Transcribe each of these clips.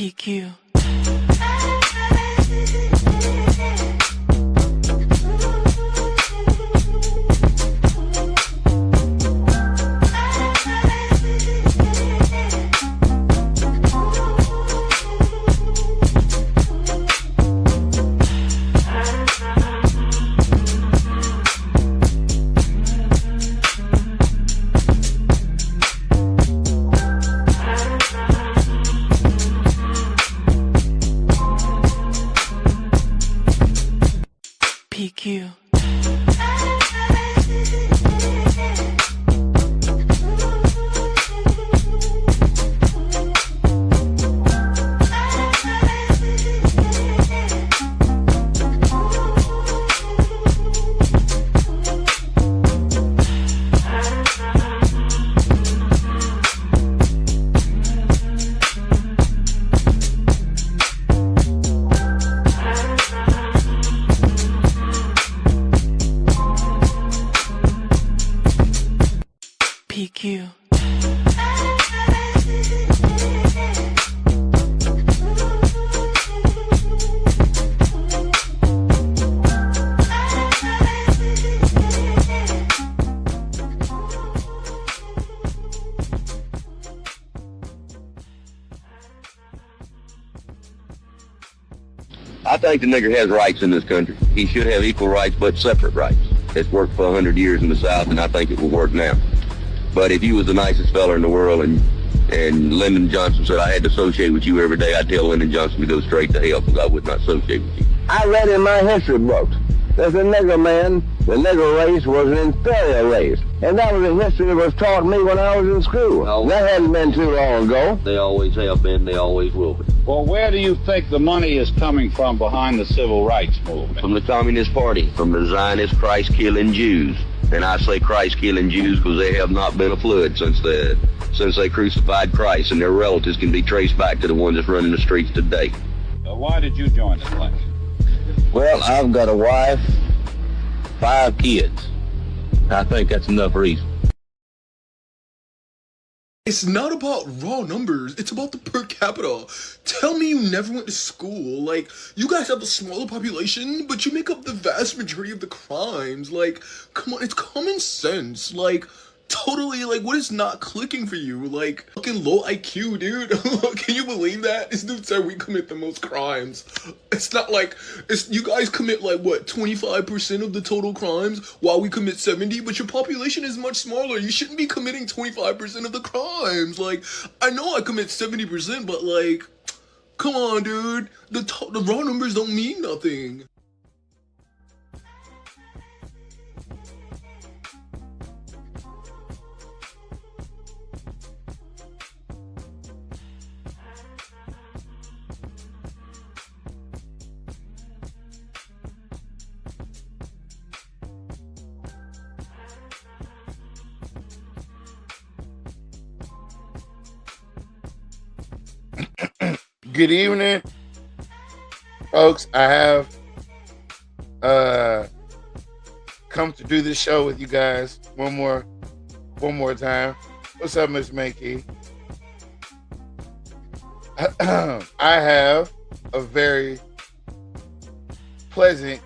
PQ. PQ. PQ. I think the nigger has rights in this country. He should have equal rights, but separate rights. It's worked for 100 years in the South, and I think it will work now. But if you was the nicest fella in the world and Lyndon Johnson said I had to associate with you every day, I'd tell Lyndon Johnson to go straight to hell because I would not associate with you. I read in my history books that the nigger man, the nigger race, was an inferior race. And that was a history that was taught me when I was in school. No. That hadn't been too long ago. They always have been, they always will be. Well, where do you think the money is coming from behind the civil rights movement? From the Communist Party, from the Zionist Christ-killing Jews. And I say Christ-killing Jews because they have not been a flood since they crucified Christ, and their relatives can be traced back to the ones that's running the streets today. Why did you join the Klan? Well, I've got a wife, 5 kids. I think that's enough reason. It's not about raw numbers, it's about the per capita. Tell me you never went to school. Like, you guys have a smaller population, but you make up the vast majority of the crimes. Like, come on, it's common sense. Like, totally, like, what is not clicking for you? Like, fucking low IQ, dude. Can you believe that? This dude said we commit the most crimes. It's not like, you guys commit, like, what, 25% of the total crimes while we commit 70, but your population is much smaller. You shouldn't be committing 25% of the crimes. Like, I know I commit 70%, but, like, come on, dude. The raw numbers don't mean nothing. Good evening, folks. I have come to do this show with you guys one more time. What's up, Miss Mankey? I have a very pleasant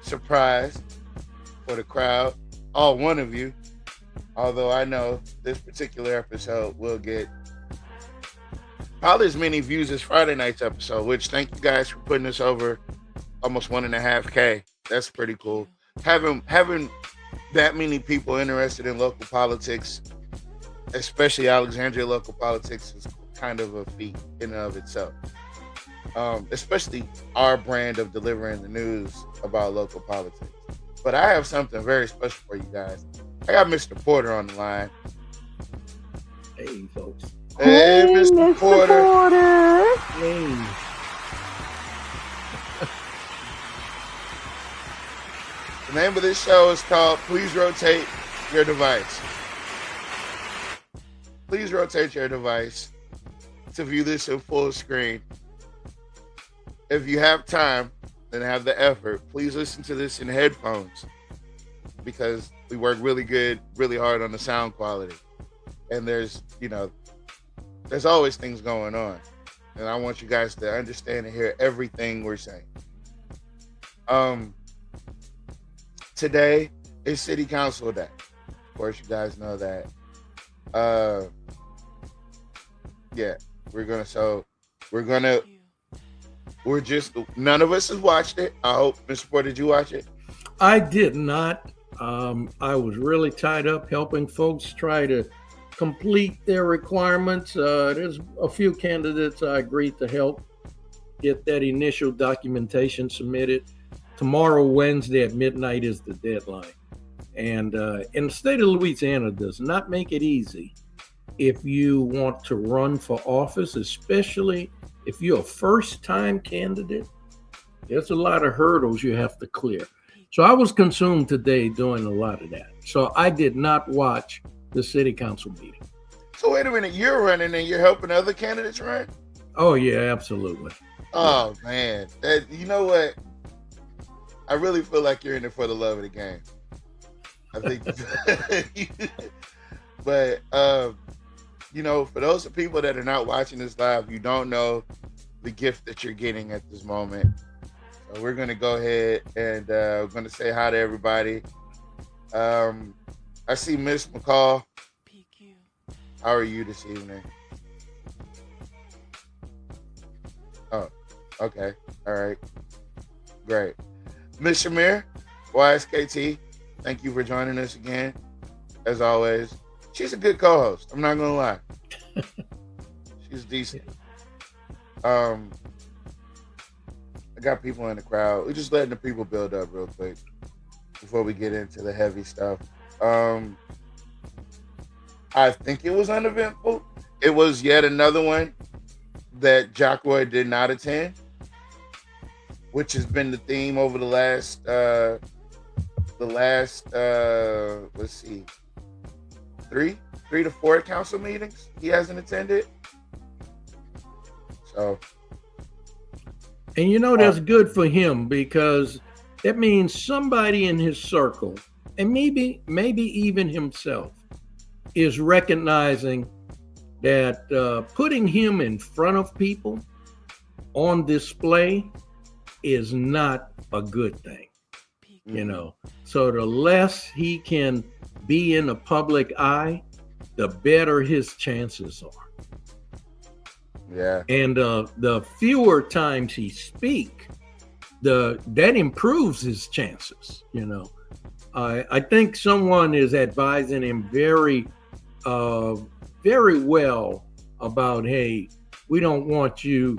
surprise for the crowd, all one of you. Although I know this particular episode will get probably as many views as Friday night's episode, which thank you guys for putting us over almost 1.5K. That's pretty cool. Having that many people interested in local politics, especially Alexandria local politics, is kind of a feat in and of itself. Especially our brand of delivering the news about local politics. But I have something very special for you guys. I got Mr. Porter on the line. Hey, folks. Hey, Mr. Porter. Hey. The name of this show is called Please Rotate Your Device. Please rotate your device to view this in full screen. If you have time and have the effort, please listen to this in headphones because we work really hard on the sound quality. And there's always things going on. and I want you guys to understand and hear everything we're saying. Today is City Council Day. Of course, you guys know that. Yeah, none of us has watched it. I hope, Mr. Porter, did you watch it? I did not. I was really tied up helping folks try to complete their requirements. There's a few candidates I agreed to help get that initial documentation submitted. Tomorrow, Wednesday at midnight, is the deadline. And the state of Louisiana does not make it easy if you want to run for office, especially if you're a first-time candidate. There's a lot of hurdles you have to clear. So I was consumed today doing a lot of that. So I did not watch the city council meeting. So wait a minute, you're running and you're helping other candidates run? Oh, yeah, absolutely. Oh, man. You know what? I really feel like you're in it for the love of the game. I think. But, you know, for those people that are not watching this live, you don't know the gift that you're getting at this moment. So we're going to go ahead and we're going to say hi to everybody. I see Miss McCall. PQ. How are you this evening? Oh, okay. All right. Great. Miss Shamir, YSKT, thank you for joining us again. As always, she's a good co-host. I'm not gonna lie. She's decent. I got people in the crowd. We're just letting the people build up real quick before we get into the heavy stuff. I think it was uneventful. It was yet another one that Jackroy did not attend, which has been the theme over the last let's see, three to four council meetings he hasn't attended. So, and you know, that's good for him, because that means somebody in his circle, and maybe even himself, is recognizing that putting him in front of people on display is not a good thing, you know. So the less he can be in the public eye, the better his chances are. Yeah. And the fewer times he speak, that improves his chances, you know. I think someone is advising him very well about, hey, we don't want you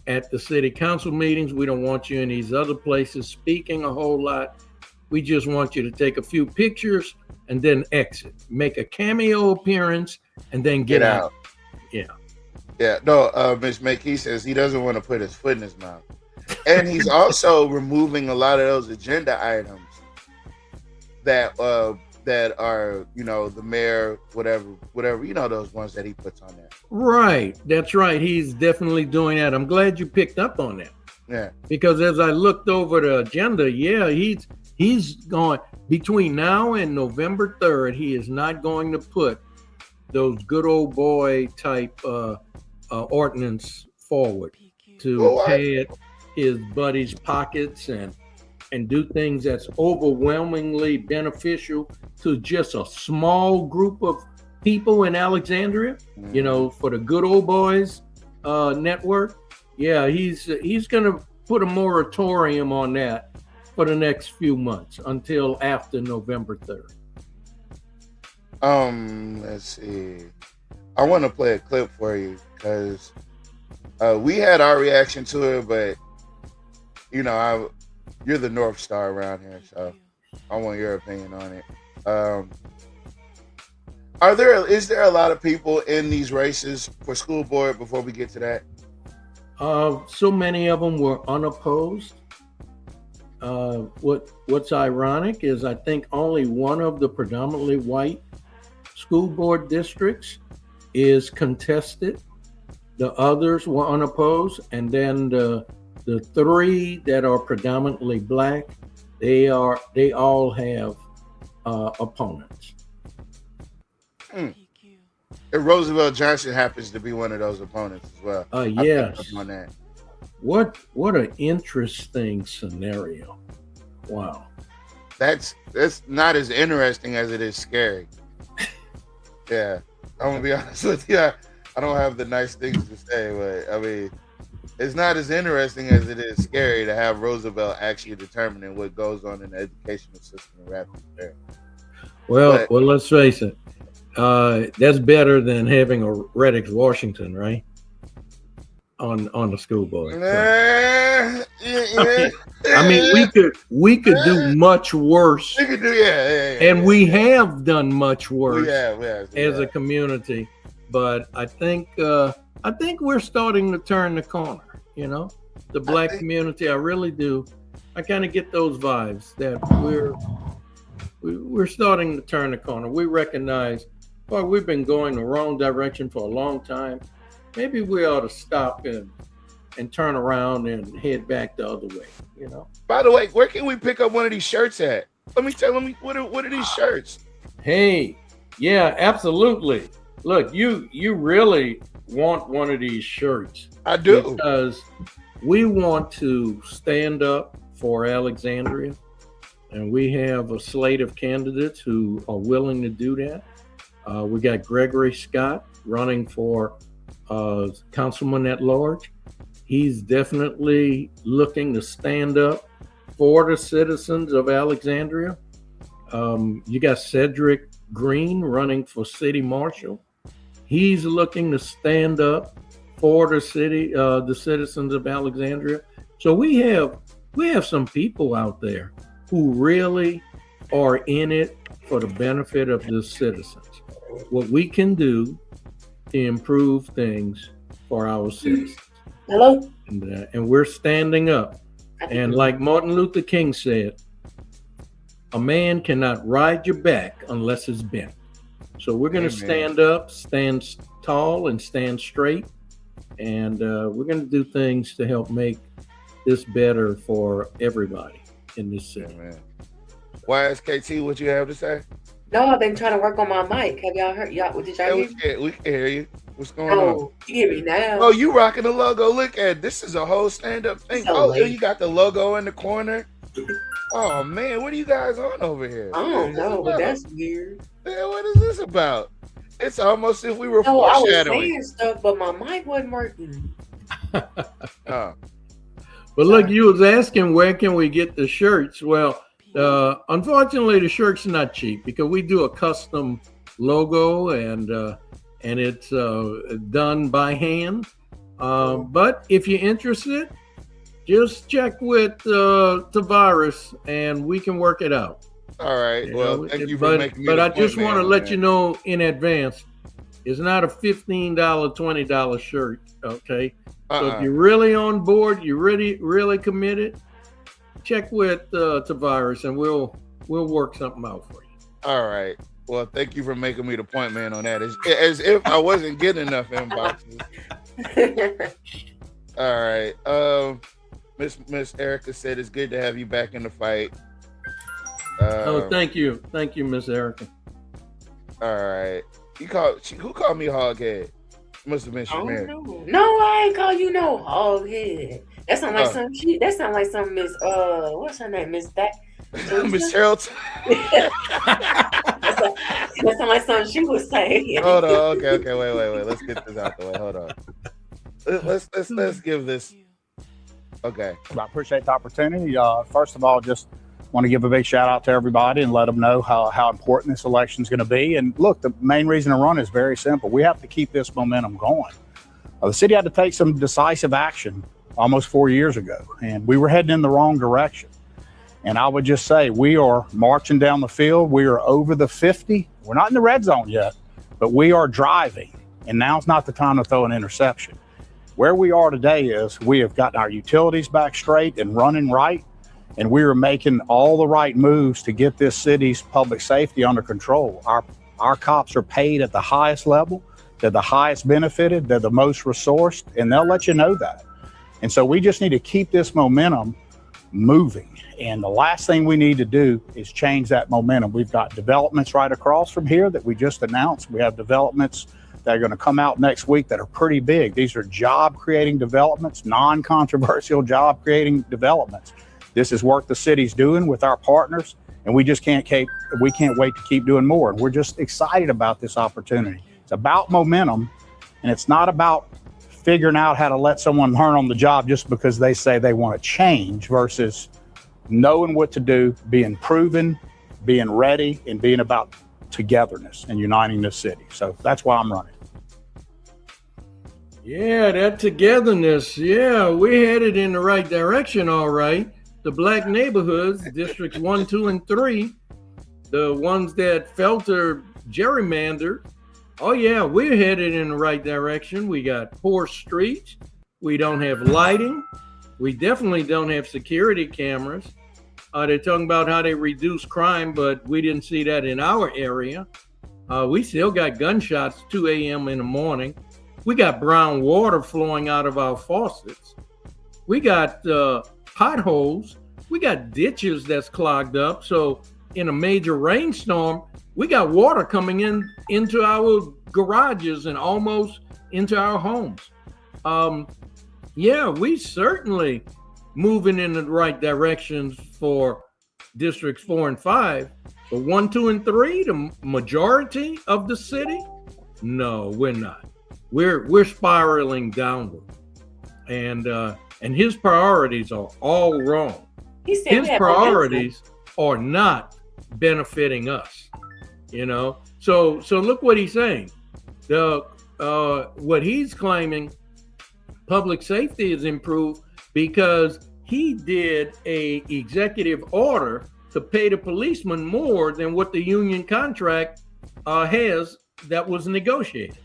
at the city council meetings. We don't want you in these other places speaking a whole lot. We just want you to take a few pictures and then exit. Make a cameo appearance and then get out. Yeah. Yeah. No, Ms. McKee says he doesn't want to put his foot in his mouth. And he's also removing a lot of those agenda items that are, you know, the mayor, whatever, you know, those ones that he puts on there. Right. That's right. He's definitely doing that. I'm glad you picked up on that. Yeah. Because as I looked over the agenda, yeah, he's going, between now and November 3rd, he is not going to put those good old boy type ordinance forward to pay at his buddies' pockets and do things that's overwhelmingly beneficial to just a small group of people in Alexandria, you know, for the good old boys network. Yeah, he's going to put a moratorium on that for the next few months until after November 3rd. Let's see. I want to play a clip for you because we had our reaction to it, but you know, you're the North Star around here, so I want your opinion on it. Is there a lot of people in these races for school board before we get to that? So many of them were unopposed. What's ironic is I think only one of the predominantly white school board districts is contested. The others were unopposed, and then the three that are predominantly black, they all have opponents. And Roosevelt Johnson happens to be one of those opponents as well. I picked Yes. up on that. What an interesting scenario. Wow. That's not as interesting as it is scary. Yeah, I'm gonna be honest with you. I don't have the nice things to say, but I mean, it's not as interesting as it is scary to have Roosevelt actually determining what goes on in the educational system in Rapid Repair. Well, let's face it. That's better than having a Reddick Washington, right? On the school board. So, I mean, we could do much worse, We could do, yeah. and we have done much worse We as a community. But I think we're starting to turn the corner. You know, the black community. I really do. I kind of get those vibes that we're starting to turn the corner. We recognize, boy, we've been going the wrong direction for a long time. Maybe we ought to stop and turn around and head back the other way, you know. By the way, where can we pick up one of these shirts at? Let me what are these shirts? Hey, yeah, absolutely. Look, you really want one of these shirts. I do. Because we want to stand up for Alexandria, and we have a slate of candidates who are willing to do that. We got Gregory Scott running for councilman at large. He's definitely looking to stand up for the citizens of Alexandria. You got Cedric Green running for city marshal. He's looking to stand up for the city, the citizens of Alexandria. So we have some people out there who really are in it for the benefit of the citizens. What we can do to improve things for our citizens. Hello? And we're standing up. And like Martin Luther King said, a man cannot ride your back unless it's bent. So we're going to stand up, stand tall, and stand straight. And we're going to do things to help make this better for everybody in this city. Amen. YSKT, what you have to say? No, I've been trying to work on my mic. Have y'all heard? Did y'all hear? We can hear you. What's going on? Oh, you hear me now? Oh, you rocking the logo. Look at this. Is a whole stand-up thing. So late. You got the logo in the corner. Oh, man. What are you guys on over here? I don't know, but that's weird. Man, what is this about? It's almost as if we were No, I was foreshadowing. saying stuff, but my mic wasn't working. Oh. But look, you was asking where can we get the shirts? Well, unfortunately, the shirts are not cheap because we do a custom logo and it's done by hand. But if you're interested, just check with Tavares and we can work it out. All right. Well, thank you for making me. But I just want to let you know in advance, it's not a $15, $20 shirt. Okay. So if you're really on board, you're really committed, check with Tavares and we'll work something out for you. All right. Well, thank you for making me the point man on that. As if I wasn't getting enough inboxes. All right. Miss Erica said it's good to have you back in the fight. Thank you, Miss Erica. All right. Who called me hoghead? Must have been Shamir. No, I ain't call you no hoghead. That sound like some shit. That sound like some Miss what's her name? Miss Miss Harold. That sound like something she was saying. Hold on. Okay. Wait. Let's get this out the way. Hold on. Let's give this. Okay. I appreciate the opportunity. First of all, just want to give a big shout out to everybody and let them know how important this election is going to be. And look, the main reason to run is very simple. We have to keep this momentum going. The city had to take some decisive action almost 4 years ago, and we were heading in the wrong direction. And I would just say we are marching down the field. We are over the 50. We're not in the red zone yet, but we are driving. And now's not the time to throw an interception. Where we are today is we have gotten our utilities back straight and running right. And we are making all the right moves to get this city's public safety under control. Our cops are paid at the highest level. They're the highest benefited. They're the most resourced, and they'll let you know that. And so we just need to keep this momentum moving. And the last thing we need to do is change that momentum. We've got developments right across from here that we just announced. We have developments that are going to come out next week that are pretty big. These are job-creating developments, non-controversial job-creating developments. This is work the city's doing with our partners, and we just can't wait to keep doing more. And we're just excited about this opportunity. It's about momentum, and it's not about figuring out how to let someone learn on the job just because they say they want to change, versus knowing what to do, being proven, being ready, and being about togetherness and uniting this city. So that's why I'm running. Yeah, that togetherness. Yeah, we're headed in the right direction, all right. The black neighborhoods, districts 1, 2, and 3, the ones that Felter gerrymandered, oh yeah, we're headed in the right direction. We got poor streets. We don't have lighting. We definitely don't have security cameras. They're talking about how they reduce crime, but we didn't see that in our area. We still got gunshots 2 a.m. in the morning. We got brown water flowing out of our faucets. We got potholes. We got ditches that's clogged up. So in a major rainstorm, we got water coming into our garages and almost into our homes. Yeah, we certainly moving in the right directions for districts 4 and 5, but 1, 2, and 3, the majority of the city, no, we're not. We're spiraling downward, and his priorities are all wrong. His priorities are not benefiting us, you know. So look what he's saying. What he's claiming, public safety is improved because he did a executive order to pay the policeman more than what the union contract has that was negotiated.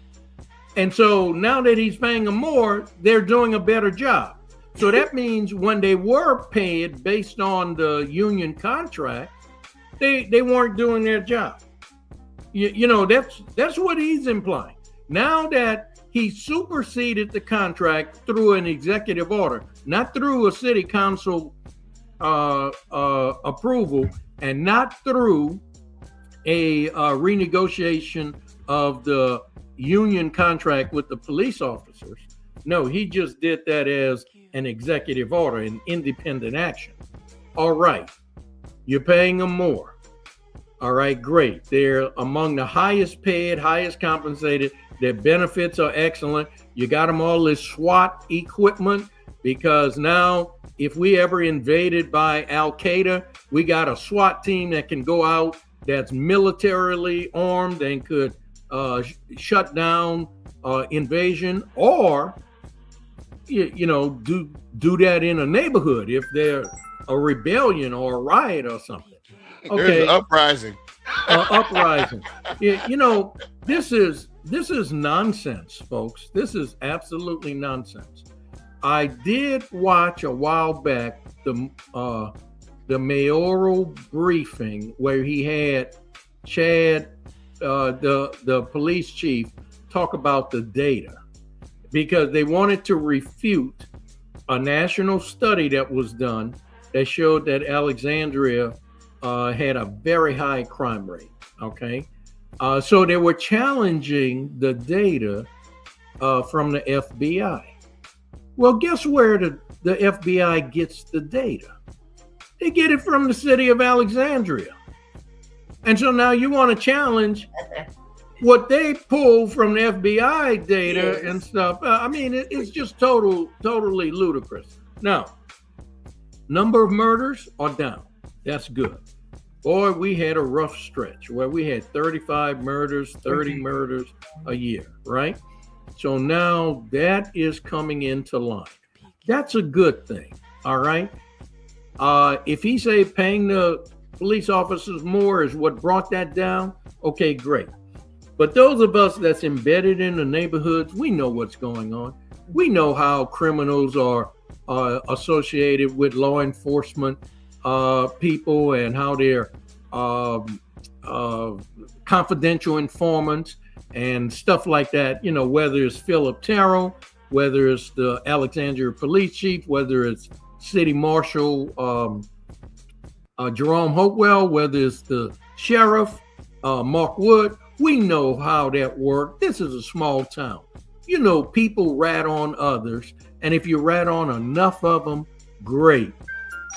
And so now that he's paying them more, they're doing a better job. So that means when they were paid based on the union contract, they weren't doing their job. You know, that's what he's implying. Now that he superseded the contract through an executive order, not through a city council approval, and not through a renegotiation of the union contract with the police officers. No, he just did that as an executive order, an independent action. All right, you're paying them more. All right, great. They're among the highest paid, highest compensated. Their benefits are excellent. You got them all this SWAT equipment, because now if we ever invaded by Al Qaeda, we got a SWAT team that can go out, that's militarily armed and could shut down invasion, or you know, do that in a neighborhood if there's a rebellion or a riot or something. Okay, there's an uprising. Uprising. You know, this is nonsense, folks. This is absolutely nonsense. I did watch a while back the mayoral briefing where he had Chad, the police chief, talk about the data, because they wanted to refute a national study that was done that showed that Alexandria had a very high crime rate. Okay. So they were challenging the data from the FBI. Well, guess where the FBI gets the data? They get it from the city of Alexandria. And so now you want to challenge what they pull from the FBI data and stuff. I mean, it's just totally ludicrous. Now, number of murders are down. That's good. Boy, we had a rough stretch where we had 35 murders, 30 murders a year, right? So now that is coming into line. That's a good thing, all right? If he say paying the police officers more is what brought that down, okay, great. But those of us that's embedded in the neighborhoods, we know what's going on. We know how criminals are associated with law enforcement people, and how they're confidential informants and stuff like that. You know, whether it's Philip Terrell, whether it's the Alexandria police chief, whether it's city marshal Jerome Hopewell, whether it's the sheriff Mark Wood, We know how that works. This is a small town. You know, people rat on others, and if you rat on enough of them, great.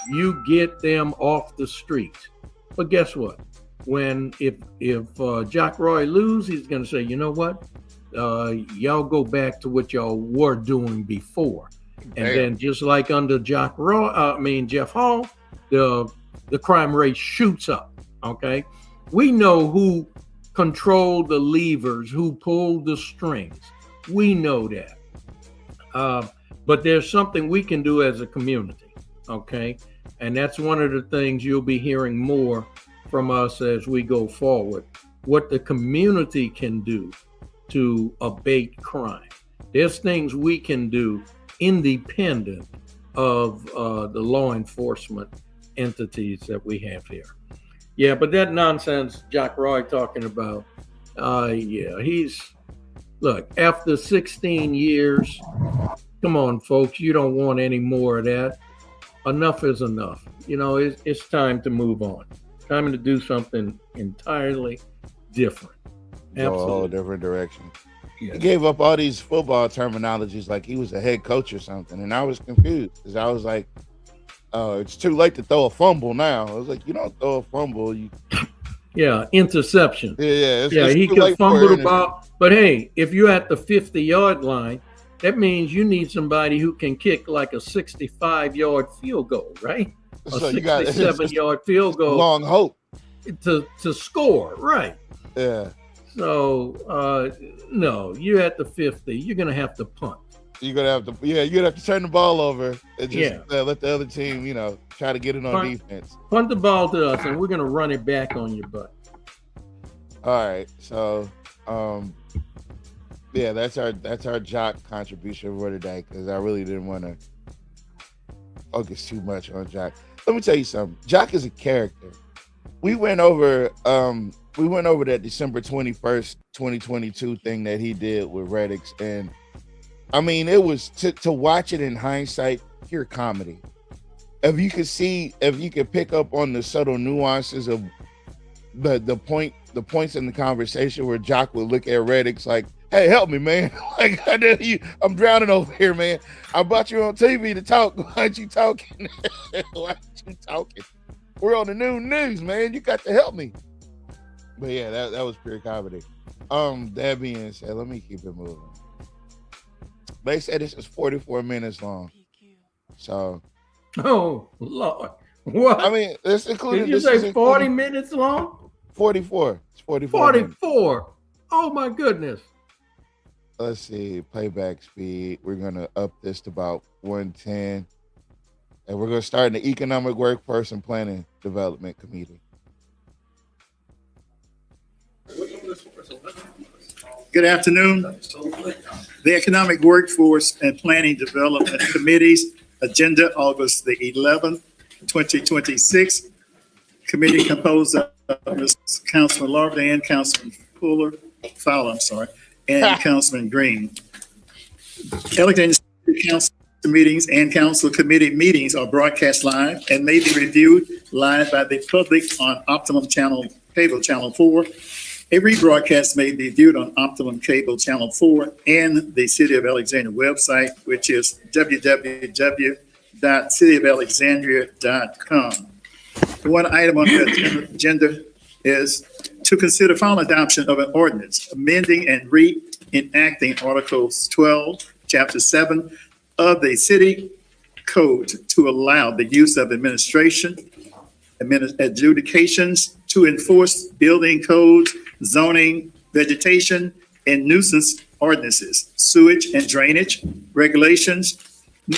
You get them off the streets. But guess what? If Jack Roy lose, he's going to say, you know what? Y'all go back to what y'all were doing before. And then just like under Jeff Hall, the crime rate shoots up. Okay. We know who controlled the levers, who pulled the strings. We know that. But there's something we can do as a community. Okay. And that's one of the things you'll be hearing more from us as we go forward. What the community can do to abate crime. There's things we can do independent of the law enforcement entities that we have here. Yeah, but that nonsense Jack Roy talking about, look, after 16 years, come on, folks, you don't want any more of that. Enough is enough. You know, it's time to move on. Time to do something entirely different. Go a whole different direction. Yeah. He gave up all these football terminologies like he was a head coach or something, and I was confused because I was like, it's too late to throw a fumble now. I was like, you don't throw a fumble. Interception. Yeah. He could fumble the ball, but hey, if you're at the 50-yard line, that means you need somebody who can kick like a 65-yard field goal, right? So a 67-yard field goal. Long hope to score, right? Yeah. So no, you're at the 50. You're gonna have to punt. You're gonna have to turn the ball over and just let the other team, try to get it on defense. Punt the ball to us, and we're gonna run it back on your butt. All right, so that's our Jock contribution for today because I really didn't want to focus too much on Jock. Let me tell you something. Jock is a character. We went over that December 21st, 2022 thing that he did with Reddix, and I mean, it was to watch it in hindsight, pure comedy. If you could pick up on the subtle nuances of the points in the conversation where Jock would look at Reddix like, "Hey, help me, man! Like, I'm drowning over here, man. I brought you on TV to talk. Why aren't you talking? Why aren't you talking? We're on the new news, man. You got to help me." But yeah, that was pure comedy. That being said, let me keep it moving. They said this is 44 minutes long. So, oh Lord, what? I mean, it's including. Did you say 40 minutes long? 44. It's 44. 44. Oh my goodness. Let's see, playback speed. We're gonna up this to about 110, and we're gonna start in the Economic Workforce and Planning Development Committee. Good afternoon. The Economic Workforce and Planning Development Committee's agenda, August the 11th, 2026. Committee composed of Councilman Larvey and Councilman Fowler, and Councilman Green. Alexandria City Council meetings and council committee meetings are broadcast live and may be reviewed live by the public on Optimum Cable Channel 4. A rebroadcast may be viewed on Optimum Cable Channel 4 and the City of Alexandria website, which is www.cityofalexandria.com. One item on the agenda is to consider final adoption of an ordinance amending and reenacting Articles 12, Chapter 7 of the City Code to allow the use of adjudications to enforce building codes, zoning, vegetation, and nuisance ordinances, sewage and drainage regulations,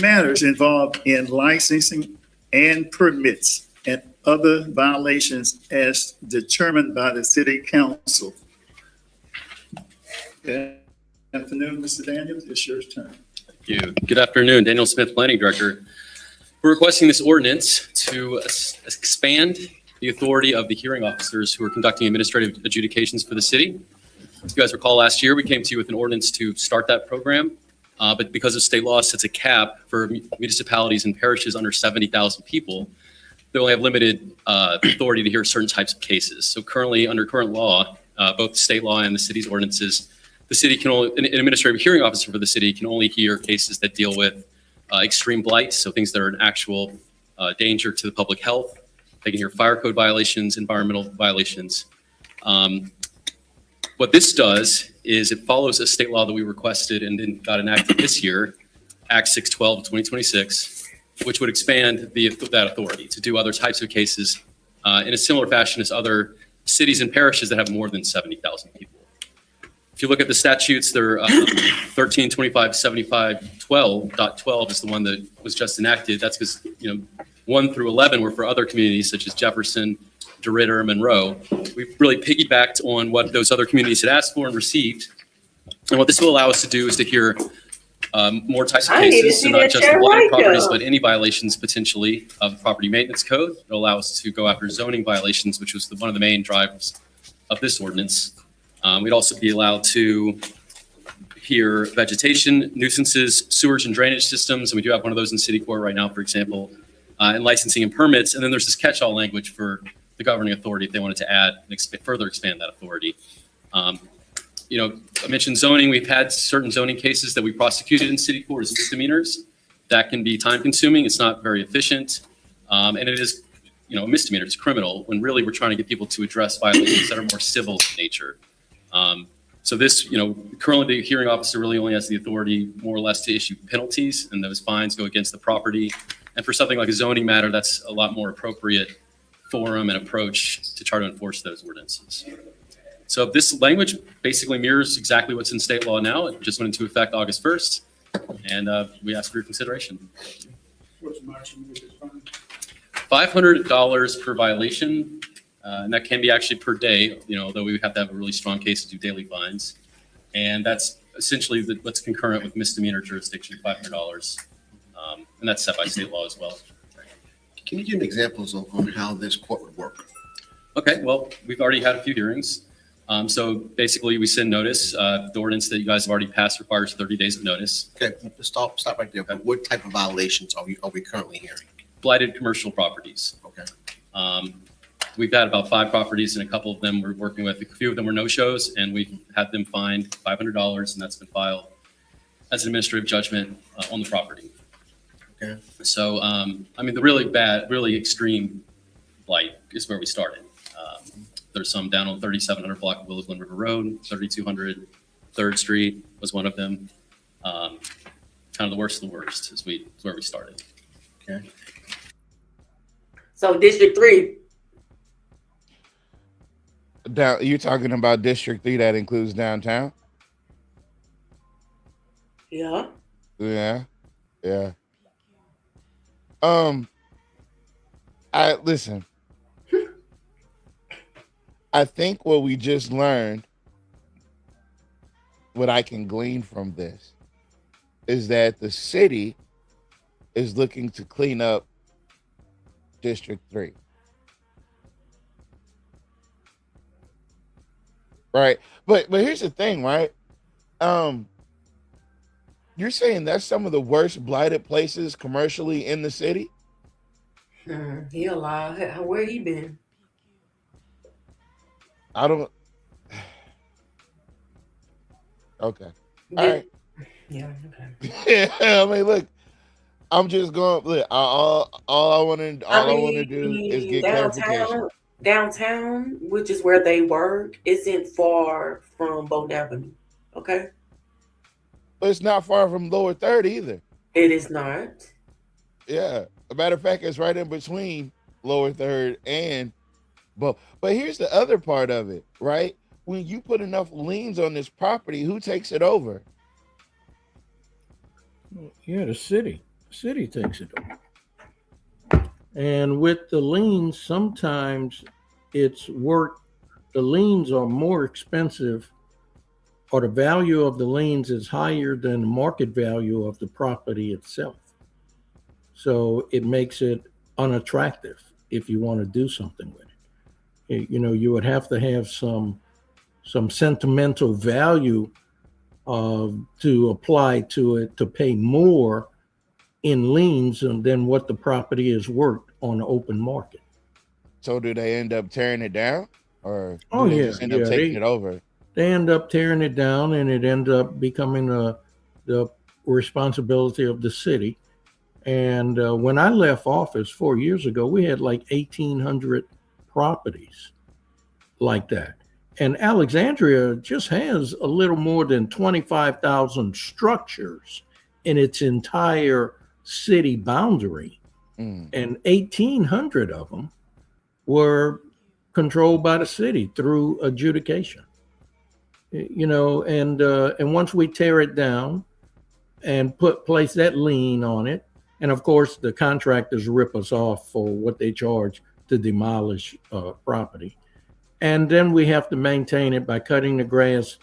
matters involved in licensing and permits, and other violations as determined by the City Council. Good afternoon, Mr. Daniels. It's your turn. Thank you. Good afternoon, Daniel Smith, Planning Director. We're requesting this ordinance to expand the authority of the hearing officers who are conducting administrative adjudications for the city. As you guys recall, last year we came to you with an ordinance to start that program, but because of state law sets a cap for municipalities and parishes under 70,000 people, they only have limited authority to hear certain types of cases. So currently, under current law, both state law and the city's ordinances, the city can only, an administrative hearing officer for the city can only hear cases that deal with extreme blight, so things that are an actual danger to the public health. They can hear fire code violations, environmental violations. What this does is it follows a state law that we requested and then got enacted this year, Act 612 of 2026, which would expand that authority to do other types of cases in a similar fashion as other cities and parishes that have more than 70,000 people. If you look at the statutes, they're 13, 25, 75, 12.12 is the one that was just enacted. That's because 1 through 11 were for other communities such as Jefferson, DeRidder, Monroe. We really piggybacked on what those other communities had asked for and received. And what this will allow us to do is to hear more types of cases, so not just the blighted properties, but any violations potentially of the property maintenance code. It'll allow us to go after zoning violations, which was one of the main drivers of this ordinance. We'd also be allowed to hear vegetation, nuisances, sewage and drainage systems, and we do have one of those in city court right now, for example, and licensing and permits. And then there's this catch-all language for the governing authority if they wanted to add and further expand that authority. I mentioned zoning. We've had certain zoning cases that we prosecuted in city court as misdemeanors. That can be time-consuming. It's not very efficient, and it is, a misdemeanor. It's criminal. When really we're trying to get people to address violations that are more civil in nature. So this, currently the hearing officer really only has the authority more or less to issue penalties, and those fines go against the property. And for something like a zoning matter, that's a lot more appropriate forum and approach to try to enforce those ordinances. So this language basically mirrors exactly what's in state law now. It just went into effect August 1st, and we ask for your consideration. What's the maximum we can find? $500 per violation, and that can be actually per day, although we would have to have a really strong case to do daily fines. And that's essentially what's concurrent with misdemeanor jurisdiction, $500. And that's set by state law as well. Can you give examples on how this court would work? Okay, well, we've already had a few hearings. So basically, we send notice. The ordinance that you guys have already passed requires 30 days of notice. Okay, stop right there. But what type of violations are we currently hearing? Blighted commercial properties. Okay. We've had about 5 properties, and a couple of them we're working with. A few of them were no-shows, and we've had them fined $500, and that's been filed as an administrative judgment on the property. Okay. So, the really bad, really extreme blight is where we started. There's some down on 3700 block of Willow Glen River Road, 3200 3rd Street was one of them. Kind of the worst of the worst is where we started. Okay. So District 3. You're talking about District 3 that includes downtown? Yeah. Yeah. Listen. I think what we just learned, what I can glean from this, is that the city is looking to clean up District 3. Right. But here's the thing, right? You're saying that's some of the worst blighted places commercially in the city? He alive. Where he been? I don't. Okay. All right. Yeah. Okay. I mean, look, I'm just going. Look, all I want to do is get clarification. Downtown, which is where they work, isn't far from Bowden Avenue. Okay. But it's not far from Lower 3rd either. It is not. Yeah. As a matter of fact, it's right in between Lower 3rd and. But here's the other part of it, right? When you put enough liens on this property, who takes it over? Yeah, the city. The city takes it over. And with the liens, sometimes it's work. The liens are more expensive, or the value of the liens is higher than the market value of the property itself. So it makes it unattractive if you want to do something with it. You would have to have some sentimental value to apply to it to pay more in liens than what the property is worth on the open market. So do they end up tearing it down? or Oh do they yeah, just end up yeah. taking it over? They end up tearing it down, and it ends up becoming the responsibility of the city. And when I left office 4 years ago, we had like 1,800 properties like that. And Alexandria just has a little more than 25,000 structures in its entire city boundary. And 1,800 of them were controlled by the city through adjudication. And once we tear it down and place that lien on it, and of course the contractors rip us off for what they charge to demolish property, and then we have to maintain it by cutting the grass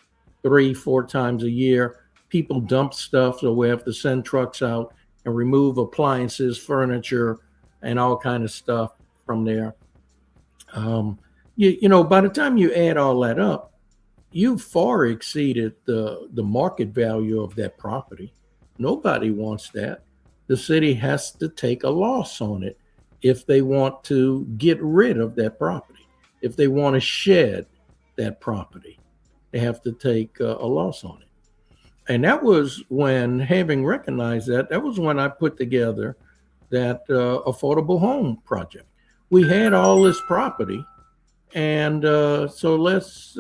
3-4 times a year. People dump stuff, so we have to send trucks out and remove appliances, furniture, and all kind of stuff from there. By the time you add all that up, you far exceeded the market value of that property. Nobody wants that. The city has to take a loss on it if they want to get rid of that property. If they want to shed that property, they have to take a loss on it. And that was when, having recognized that was when I put together that affordable home project. We had all this property, and so let's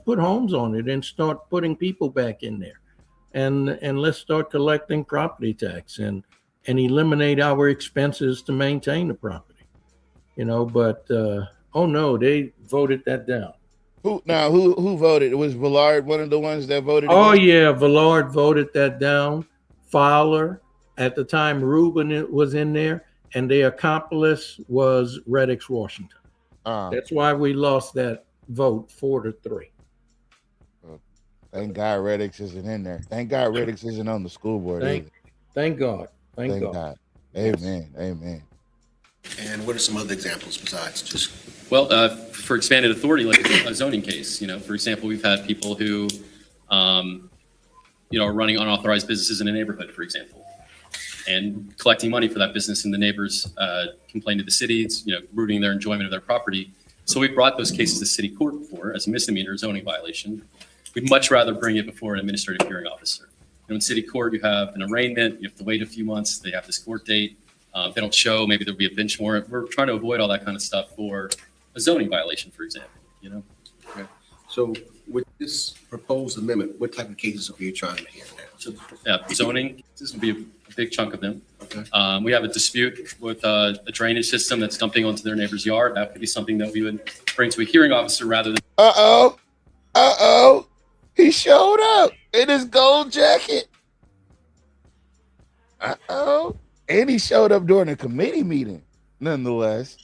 put homes on it and start putting people back in there, and let's start collecting property tax and eliminate our expenses to maintain the property. But oh no, they voted that down. Who voted? It was Villard, one of the ones that voted. Oh yeah, Villard voted that down. Fowler, at the time, Rubin was in there, and the accomplice was Reddix Washington. That's why we lost that vote 4-3. Thank God Reddix isn't in there. Thank God Reddix isn't on the school board. Thank God. Thank God. Amen. Amen. And what are some other examples besides just? Well, for expanded authority, like a zoning case, for example, we've had people who, are running unauthorized businesses in a neighborhood, for example, and collecting money for that business, and the neighbors complain to the city, it's, rooting their enjoyment of their property. So we brought those cases to city court before as a misdemeanor zoning violation. We'd much rather bring it before an administrative hearing officer. In city court, you have an arraignment, you have to wait a few months, they have this court date. If they don't show, maybe there'll be a bench warrant. We're trying to avoid all that kind of stuff for a zoning violation, for example, Okay. So with this proposed amendment, what type of cases are you trying to hear now? So, zoning, this would be a big chunk of them. Okay. We have a dispute with a drainage system that's dumping onto their neighbor's yard. That could be something that we would bring to a hearing officer rather than. He showed up in his gold jacket. And he showed up during a committee meeting, nonetheless.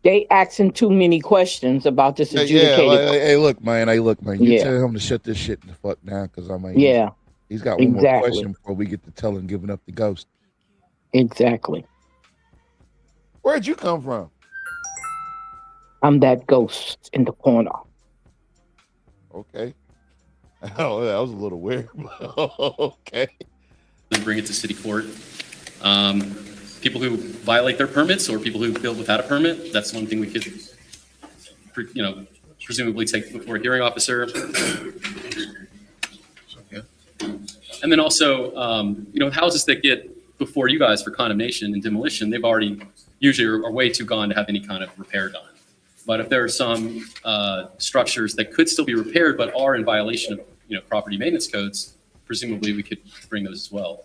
They asking too many questions about this adjudicated. Hey, look, man. You tell him to shut this shit the fuck down, because he's got one more question before we get to tell him giving up the ghost. Exactly. Where'd you come from? I'm that ghost in the corner. Okay. Oh, that was a little weird. Okay. Then bring it to city court. People who violate their permits or people who build without a permit, that's one thing we could, presumably take before a hearing officer. And then also, houses that get before you guys for condemnation and demolition, they've already usually are way too gone to have any kind of repair done. But if there are some structures that could still be repaired but are in violation of property maintenance codes, presumably we could bring those as well.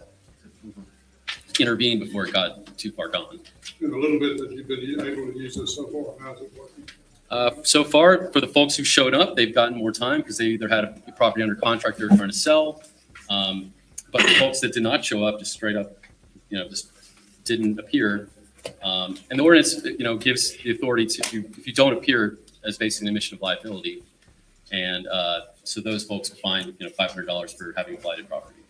Intervene before it got too far gone. In a little bit that you've been able to use this so far, how's it working? So far, for the folks who showed up, they've gotten more time because they either had a property under contract they're trying to sell. But the folks that did not show up, just straight up, just didn't appear. And the ordinance, gives the authority to, if you don't appear, as facing an admission of liability. And so those folks will find, $500 for having a blighted property.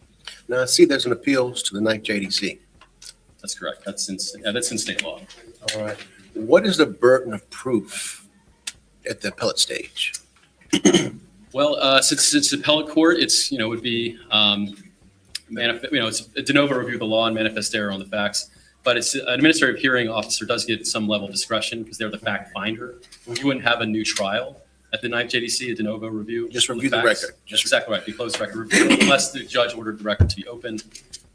Now I see there's an appeals to the 9th JDC. That's correct. That's in state law. All right. What is the burden of proof at the appellate stage? Well, since it's appellate court, it's, would be, it's a de novo review of the law and manifest error on the facts. But it's an administrative hearing officer does get some level of discretion because they're the fact finder. You wouldn't have a new trial at the ninth JDC, a de novo review. Just review the record. That's exactly right. Be closed record review unless the judge ordered the record to be opened.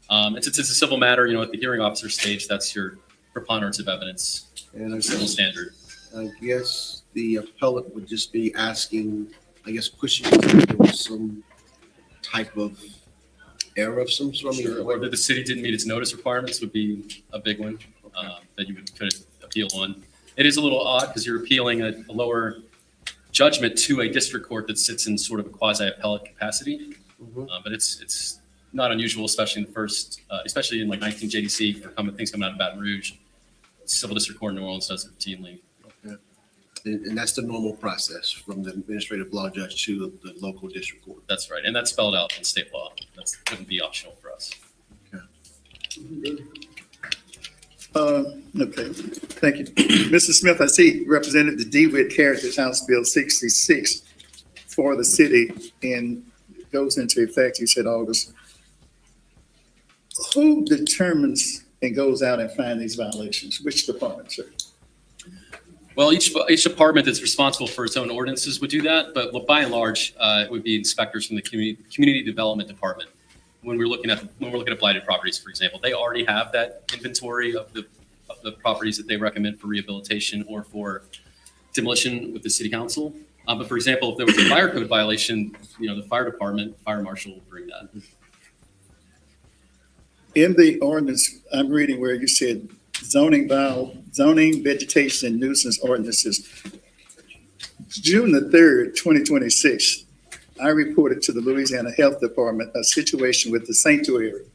It's a civil matter. At the hearing officer stage, that's your preponderance of evidence. And I Civil standard. I guess the appellate would just be asking, pushing there was some type of error of some sort. Sure. Or that the city didn't meet its notice requirements would be a big one that you could appeal on. It is a little odd because you're appealing a lower judgment to a district court that sits in sort of a quasi-appellate capacity. But it's not unusual, especially in the first, especially in like 19 JDC for things coming out of Baton Rouge. Civil District Court in New Orleans does it routinely. Okay. And that's the normal process from the administrative law judge to the local district court. That's right. And that's spelled out in state law. That couldn't be optional for us. Okay, thank you. Mr. Smith, I see Representative DeWitt carried this House Bill 66 for the city and goes into effect, you said, August. Who determines and goes out and finds these violations? Which department, sir? Well, each department that's responsible for its own ordinances would do that, but by and large, it would be inspectors from the community development department. When we're looking at blighted properties, for example, they already have that inventory of the properties that they recommend for rehabilitation or for demolition with the city council. But for example, if there was a fire code violation, the fire department, fire marshal will bring that. In the ordinance, I'm reading where you said zoning, vegetation, and nuisance ordinances. June the 3rd, 2026, I reported to the Louisiana Health Department a situation with the sanctuary.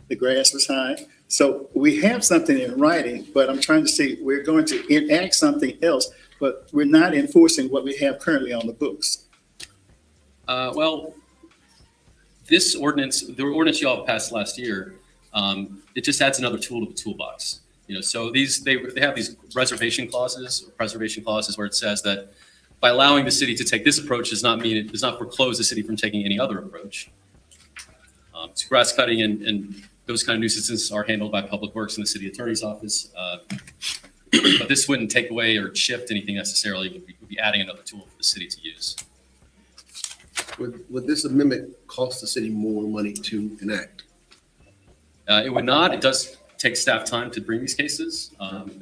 The grass was high. So we have something in writing, but I'm trying to say we're going to enact something else, but we're not enforcing what we have currently on the books. Well, this ordinance, the ordinance y'all passed last year, it just adds another tool to the toolbox. So they have these reservation clauses, or preservation clauses, where it says that by allowing the city to take this approach does not foreclose the city from taking any other approach. So grass cutting and those kind of nuisances are handled by Public Works and the city attorney's office. But this wouldn't take away or shift anything necessarily. It would be adding another tool for the city to use. Would this amendment cost the city more money to enact? It would not. It does take staff time to bring these cases.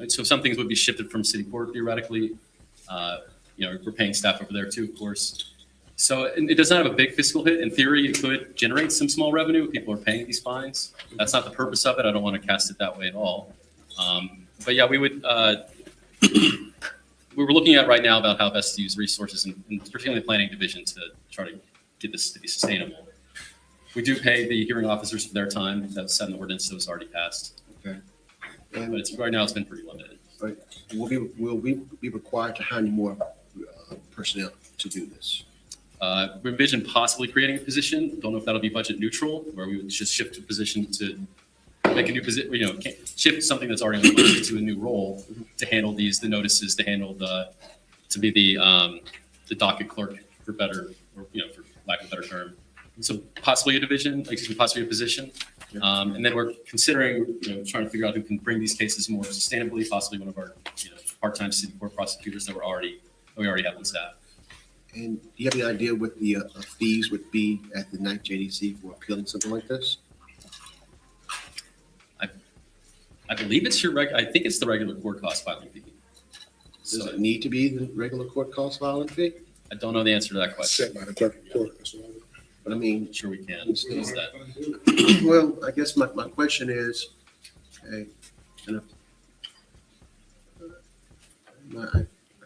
So some things would be shifted from city court theoretically. We're paying staff over there too, of course. So it does not have a big fiscal hit. In theory, it could generate some small revenue. People are paying these fines. That's not the purpose of it. I don't want to cast it that way at all. But yeah, we would. We were looking at right now about how best to use resources, and particularly the planning division, to try to get this to be sustainable. We do pay the hearing officers for their time. That's set in the ordinance that was already passed. Okay. But right now it's been pretty limited. Right. Will we be required to hire more personnel to do this? We envision possibly creating a position. Don't know if that'll be budget neutral, where we would just shift a position to make a new position, shift something that's already on the budget to a new role to handle the notices, to handle to be the docket clerk for better, or for lack of a better term. So possibly a division, possibly a position. And then we're considering, trying to figure out who can bring these cases more sustainably, possibly one of our, part-time city court prosecutors that we already have on staff. And do you have any idea what the fees would be at the 9th JDC for appealing something like this? I believe it's I think it's the regular court cost filing fee. Does it need to be the regular court cost filing fee? I don't know the answer to that question. Set by the clerk of court. But I mean, sure we can. That. Well, I guess my question is, I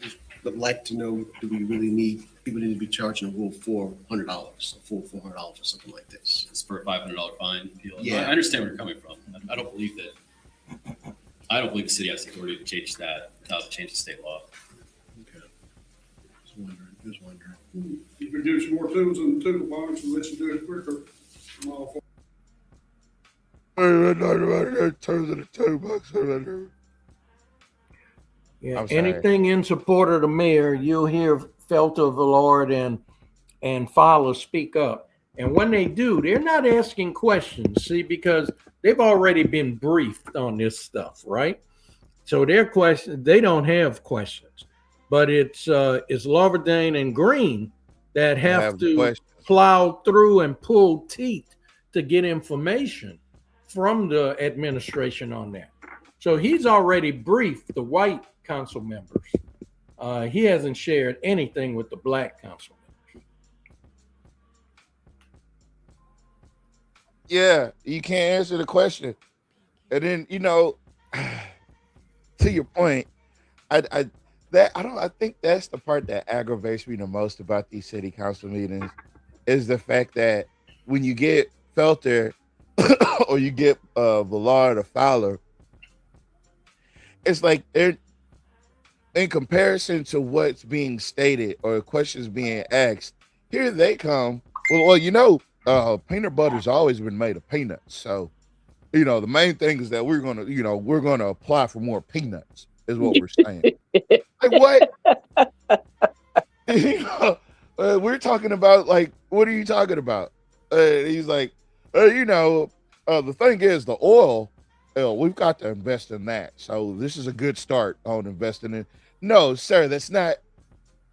just would like to know, do we really need, people need to be charging a full $400, a full $400 or something like this? It's for a $500 fine. Yeah. I understand where you're coming from. I don't believe the city has the authority to change that without changing state law. Okay. Just wondering. You produce more tools in the toolbox and let you do it quicker. I'm all for Yeah, anything in support of the mayor, you'll hear Felter, Villard, and Fowler speak up. And when they do, they're not asking questions, see, because they've already been briefed on this stuff, right? So their question, they don't have questions, but it's Laverdane and Green that have to questions. plow through and pull teeth to get information from the administration on that. So he's already briefed the white council members. He hasn't shared anything with the black council members. Yeah, you can't answer the question. And then, to your point, I think that's the part that aggravates me the most about these city council meetings is the fact that when you get Felter or you get Villard or Fowler, it's like they're in comparison to what's being stated or questions being asked. Here they come. Well, peanut butter's always been made of peanuts. So, the main thing is that we're gonna apply for more peanuts, is what we're saying. Like what? We're talking about what are you talking about? He's like, the thing is the oil. We've got to invest in that. So this is a good start on investing in. No, sir, that's not.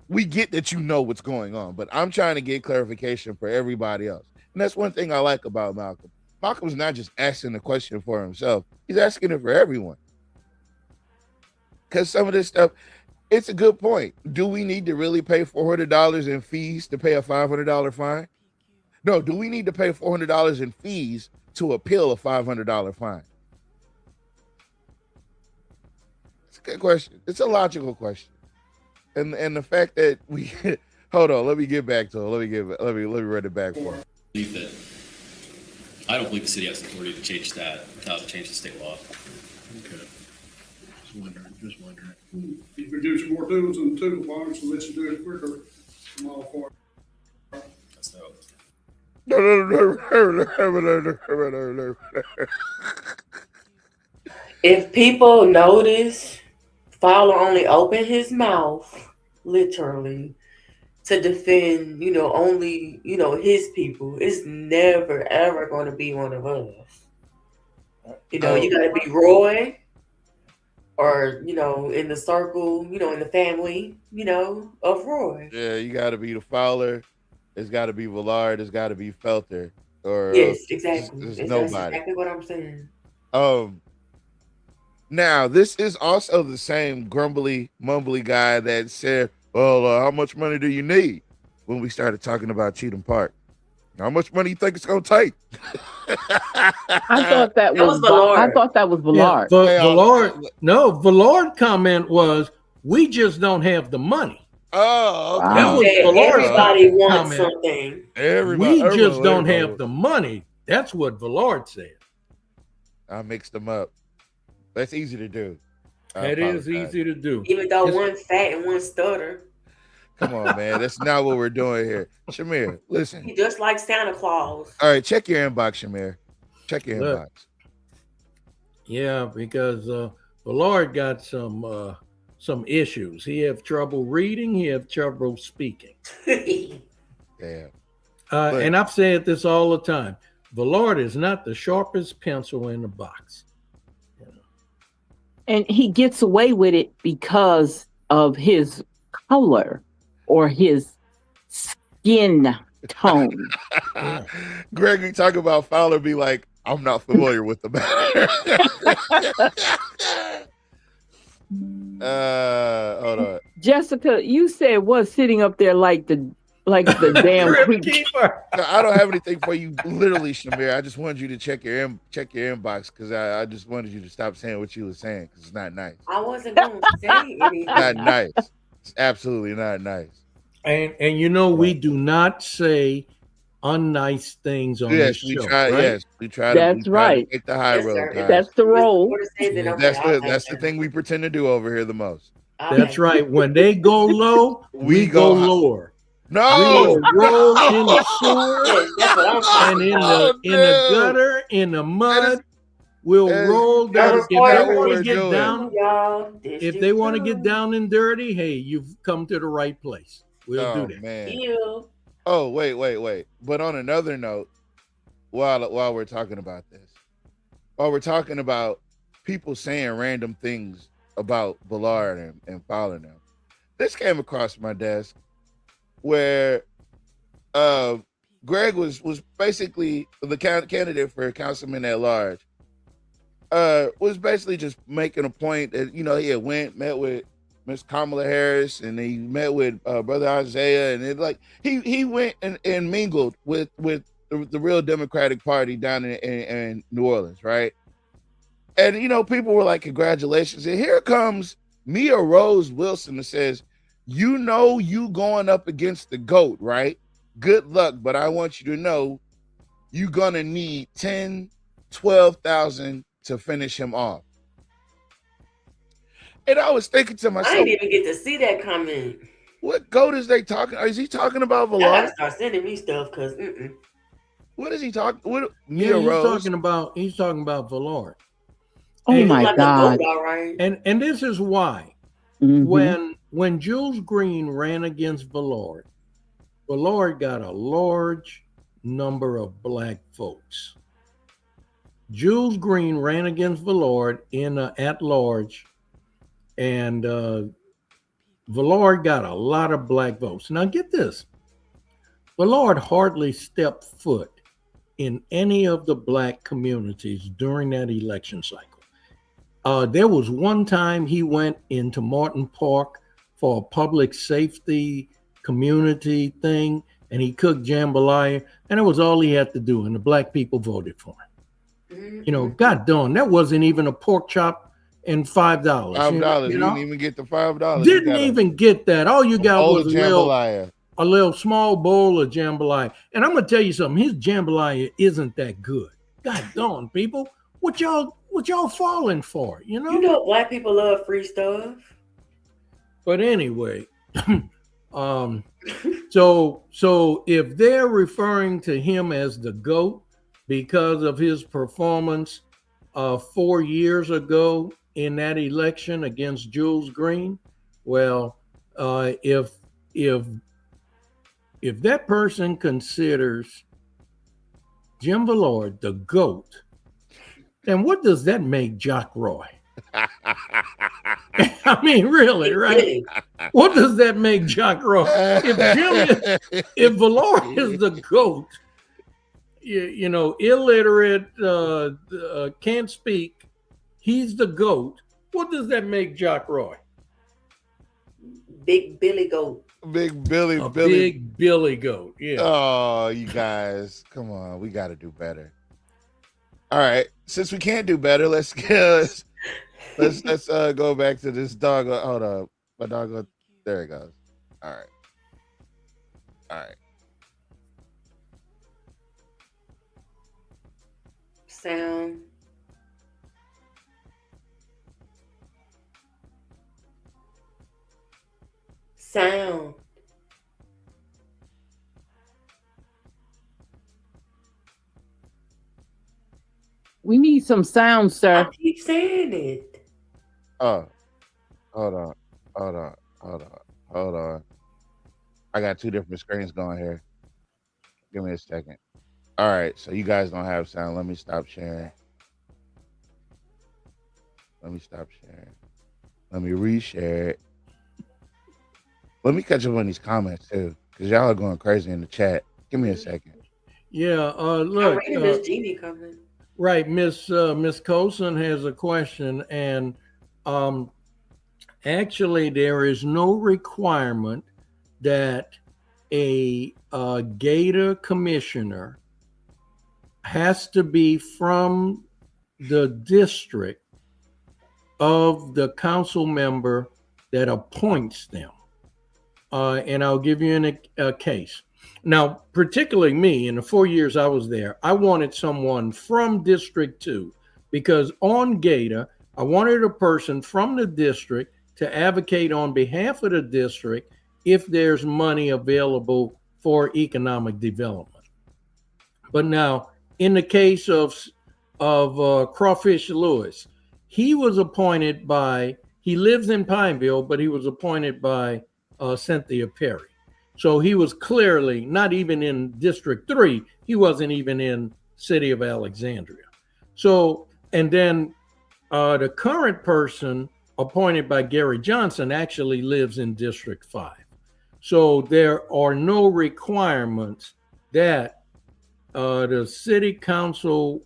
We get that what's going on, but I'm trying to get clarification for everybody else. And that's one thing I like about Malcolm. Malcolm's not just asking the question for himself. He's asking it for everyone. Because some of this stuff, it's a good point. Do we need to really pay $400 in fees to pay a $500 fine? No, do we need to pay $400 in fees to appeal a $500 fine? It's a good question. It's a logical question. And the fact that we hold on, let me get back to it. Let me read it back for you. I don't believe the city has the authority to change that without changing state law. Okay. Just wondering. You produce more tools in the toolbox, and let's do it quicker. I'm all for it. That's dope. If people notice, Fowler only opened his mouth, literally, to defend, only, his people. It's never, ever going to be one of us. You got to be Roy or, in the circle, in the family, of Roy. Yeah, you got to be the Fowler. It's got to be Villard. It's got to be Felter. Or yes, exactly. There's That's nobody. exactly what I'm saying. Now, this is also the same grumbly, mumbly guy that said, well, how much money do you need? When we started talking about Cheatham Park. How much money you think it's going to take? I thought that was Villard. I thought that was Villard. Yeah, Villard comment was, we just don't have the money. Oh, okay. That was everybody wants comment. Something. We just don't have the money. That's what Villard said. I mixed them up. That's easy to do. That is easy to do. Even though one fat and one stutter. Come on, man. That's not what we're doing here. Shamir, listen. He just like Santa Claus. All right, check your inbox, Shamir. Check your inbox. Yeah, because Villard got some issues. He have trouble reading. He have trouble speaking. Yeah. And I've said this all the time. Villard is not the sharpest pencil in the box. And he gets away with it because of his color or his skin tone. Gregory talk about Fowler be like, I'm not familiar with the matter. Hold on. Jessica, you said what's sitting up there like the damn creature. I don't have anything for you, literally, Shamir. I just wanted you to check your inbox because I just wanted you to stop saying what you were saying because it's not nice. I wasn't going to say anything. Not nice. It's absolutely not nice. And we do not say unnice things on this show. Right? Yes, we try to. That's right. Take the high road. That's the role. That's the thing we pretend to do over here the most. That's right. When they go low, we go lower. No, we roll in the sewer and in the gutter, in the mud. We'll roll down. If they want to get down, if they want to get down and dirty, hey, you've come to the right place. We'll do that. Man. Oh, wait. But on another note, while we're talking about this, while we're talking about people saying random things about Ballard and following them, this came across my desk where Greg was basically the candidate for councilman at large. Was basically just making a point that, you know, he had met with Miss Kamala Harris, and he met with Brother Isaiah, and it like he went and mingled with the real Democratic Party down in New Orleans, right? And you know, people were like, "Congratulations!" And here comes Mia Rose Wilson that says, "You know, you going up against the GOAT, right? Good luck, but I want you to know you're gonna need 10, 12,000 to finish him off." And I was thinking to myself, I didn't even get to see that comment. What GOAT is they talking? Is he talking about I Vallard? gotta start sending me stuff because What is he talking? What Yeah, Mia he's Rose? he's talking about Vallard. Oh And- my God. all right. And this is why. Mhm. When Jules Green ran against Vallard got a large number of black votes. Jules Green ran against Vallard in at large, and Vallard got a lot of black votes. Now get this, Vallard hardly stepped foot in any of the black communities during that election cycle. There was one time he went into Martin Park for a public safety community thing, and he cooked jambalaya, and it was all he had to do, and the black people voted for him. You know, God darn, that wasn't even a pork chop and $5. $5. You You know? didn't even get the $5. Didn't even get that. All you got bowl was of jambalaya. a little small bowl of jambalaya. And I'm gonna tell you something, his jambalaya isn't that good. God darn, people, what y'all falling for? You know black people love free stuff. But anyway, so if they're referring to him as the GOAT because of his performance 4 years ago in that election against Jules Green, well, if that person considers Jim Vallard the GOAT, then what does that make Jock Roy? I mean, really, right? What does that make Jock Roy? If Vallard is the GOAT, you know, illiterate, can't speak, he's the GOAT. What does that make Jock Roy? Big Billy Goat. Big Billy. Big Billy Goat. Yeah. Oh, you guys, come on, we got to do better. All right, since we can't do better, let's go back to this dog. Hold up, my dog. There it goes. All right. Sound. We need some sound, sir. I keep saying it. Oh, hold on. I got two different screens going here. Give me a second. All right, so you guys don't have sound. Let me stop sharing. Let me reshare it. Let me catch up on these comments too, because y'all are going crazy in the chat. Give me a second. Yeah, look. Miss Jeannie coming. Right, Miss Colson has a question, and actually, there is no requirement that a Gator commissioner has to be from the district of the council member that appoints them. And I'll give you a case. Now, particularly me, in the 4 years I was there, I wanted someone from District 2 because on Gator, I wanted a person from the district to advocate on behalf of the district if there's money available for economic development. But now, in the case of Crawfish Lewis, he was appointed by, he lives in Pineville, but he was appointed by Cynthia Perry. So he was clearly not even in District 3. He wasn't even in City of Alexandria. So, and then the current person appointed by Gary Johnson actually lives in District 5. So there are no requirements that the city council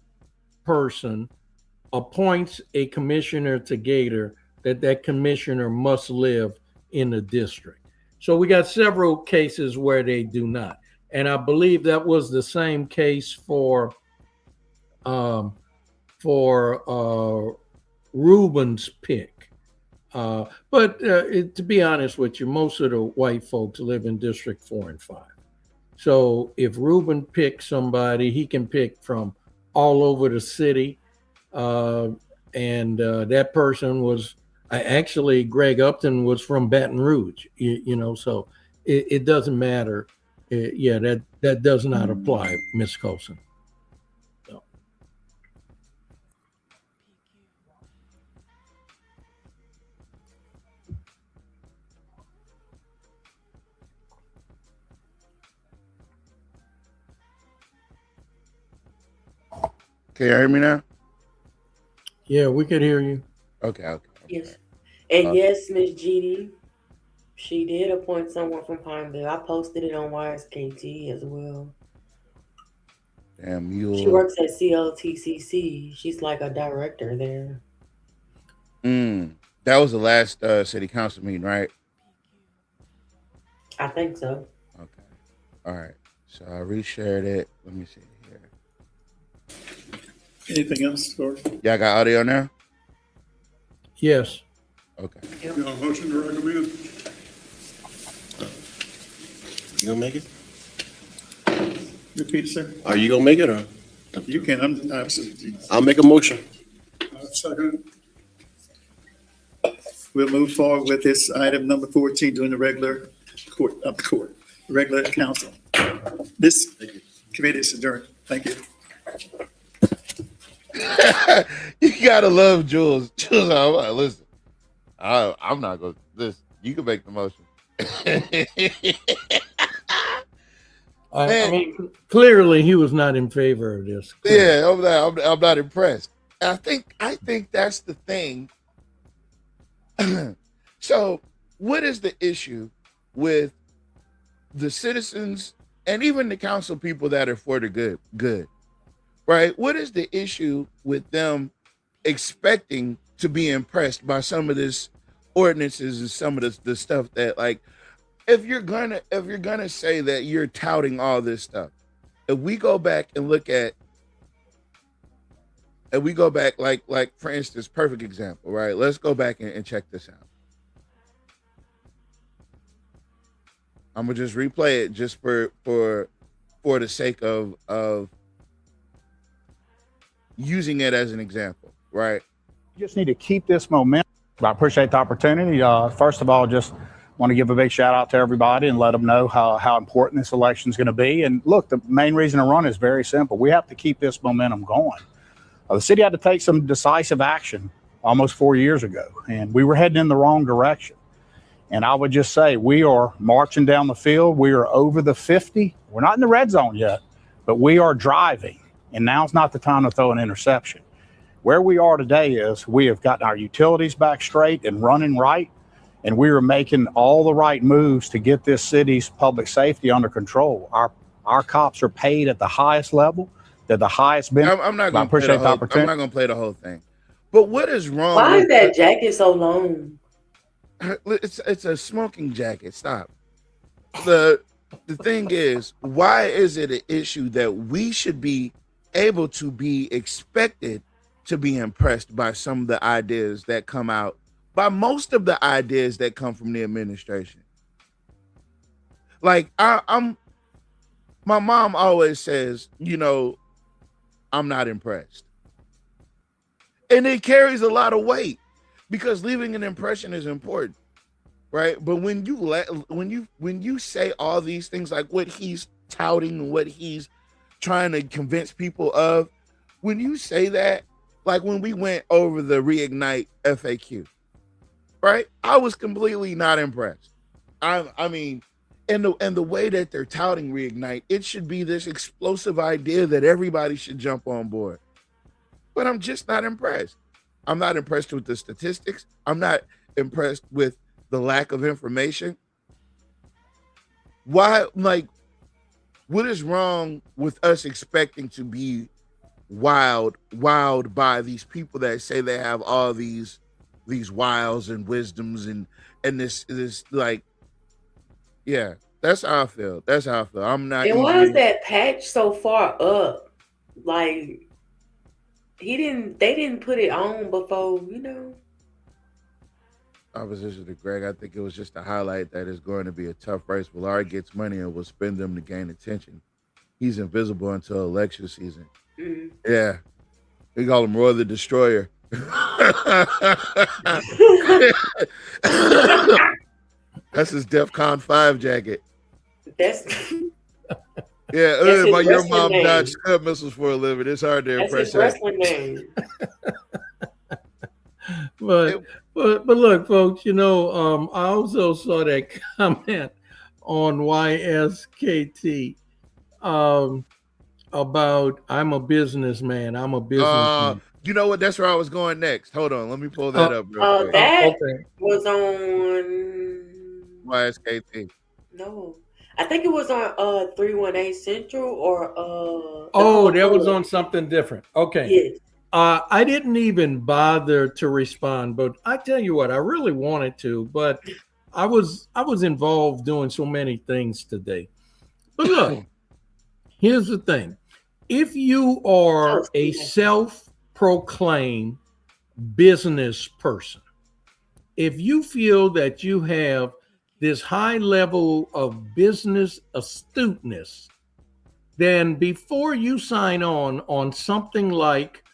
person appoints a commissioner to Gator, that commissioner must live in the district. So we got several cases where they do not. And I believe that was the same case for Ruben's pick. To be honest with you, most of the white folks live in District 4 and 5. So if Ruben picks somebody, he can pick from all over the city. That person was actually Greg Upton was from Baton Rouge, so it doesn't matter. That does not apply, Ms. Colson. So. Can you hear me now? Yeah, we could hear you. Okay. Yes. And yes, Miss GD, she did appoint someone from Pineville. I posted it on YSKT as well. Damn, you. She works at CLTCC. She's like a director there. That was the last city council meeting, right? I think so. Okay. All right. So I reshared it. Let me see here. Anything else, Corey? Y'all got audio now? Yes. Okay. You got a motion to recommend? You gonna make it? Repeat, sir. Are you gonna make it or? You can. I'm absolutely. I'll make a motion. Second. We'll move forward with this item number 14 during the regular regular council. This committee is adjourned. Thank you. You gotta love Jules. Jules, listen. I'm not gonna listen. You can make the motion. I mean, clearly he was not in favor of this. Yeah, I'm not impressed. I think that's the thing. So, what is the issue with the citizens and even the council people that are for the good, right? What is the issue with them expecting to be impressed by some of this ordinances and some of the stuff that, like, if you're gonna say that you're touting all this stuff, if we go back and look at, like for instance, perfect example, right? Let's go back and check this out. I'm gonna just replay it just for the sake of using it as an example, right? You just need to keep this momentum. I appreciate the opportunity. First of all, just want to give a big shout out to everybody and let them know how important this election is going to be. And look, the main reason to run is very simple. We have to keep this momentum going. The city had to take some decisive action almost 4 years ago, and we were heading in the wrong direction. And I would just say we are marching down the field. We are over the 50. We're not in the red zone yet, but we are driving. And now's not the time to throw an interception. Where we are today is we have gotten our utilities back straight and running right. And we are making all the right moves to get this city's public safety under control. Our cops are paid at the highest level. They're the highest benefit. I'm not going to play the whole thing. But what is wrong? Why is that jacket so long? It's a smoking jacket. Stop. The thing is, why is it an issue that we should be able to be expected to be impressed by some of the ideas that come out, by most of the ideas that come from the administration? Like my mom always says, I'm not impressed. And it carries a lot of weight because leaving an impression is important, right? But when you say all these things, like what he's touting, what he's trying to convince people of, when you say that, like when we went over the Reignite FAQ, right? I was completely not impressed. I mean, And the way that they're touting Reignite, it should be this explosive idea that everybody should jump on board. But I'm just not impressed. I'm not impressed with the statistics. I'm not impressed with the lack of information. Why, like, what is wrong with us expecting to be wowed by these people that say they have all these wiles and wisdoms and this like, yeah, that's how I feel. That's how I feel. I'm not. And why is that patch so far up? Like, they didn't put it on before, Opposition to Greg, I think it was just to highlight that it's going to be a tough race. Willard gets money and will spend them to gain attention. He's invisible until election season. Mm-hmm. Yeah. We call him Roy the Destroyer. That's his DEFCON 5 jacket. That's yeah, my your mom dodged Scud missiles for a living. It's hard to that's impress his wrestling name. But look, folks, I also saw that comment on YSKT about I'm a businessman. I'm a businessman. You know what? That's where I was going next. Hold on, let me pull that up real quick. That was on YSKT. No, I think it was on 318 Central or that was on something different. Okay. Yes. I didn't even bother to respond, but I tell you what, I really wanted to, but I was involved doing so many things today. But look, here's the thing. If you are a self-proclaimed business person, if you feel that you have this high level of business astuteness, then before you sign on something like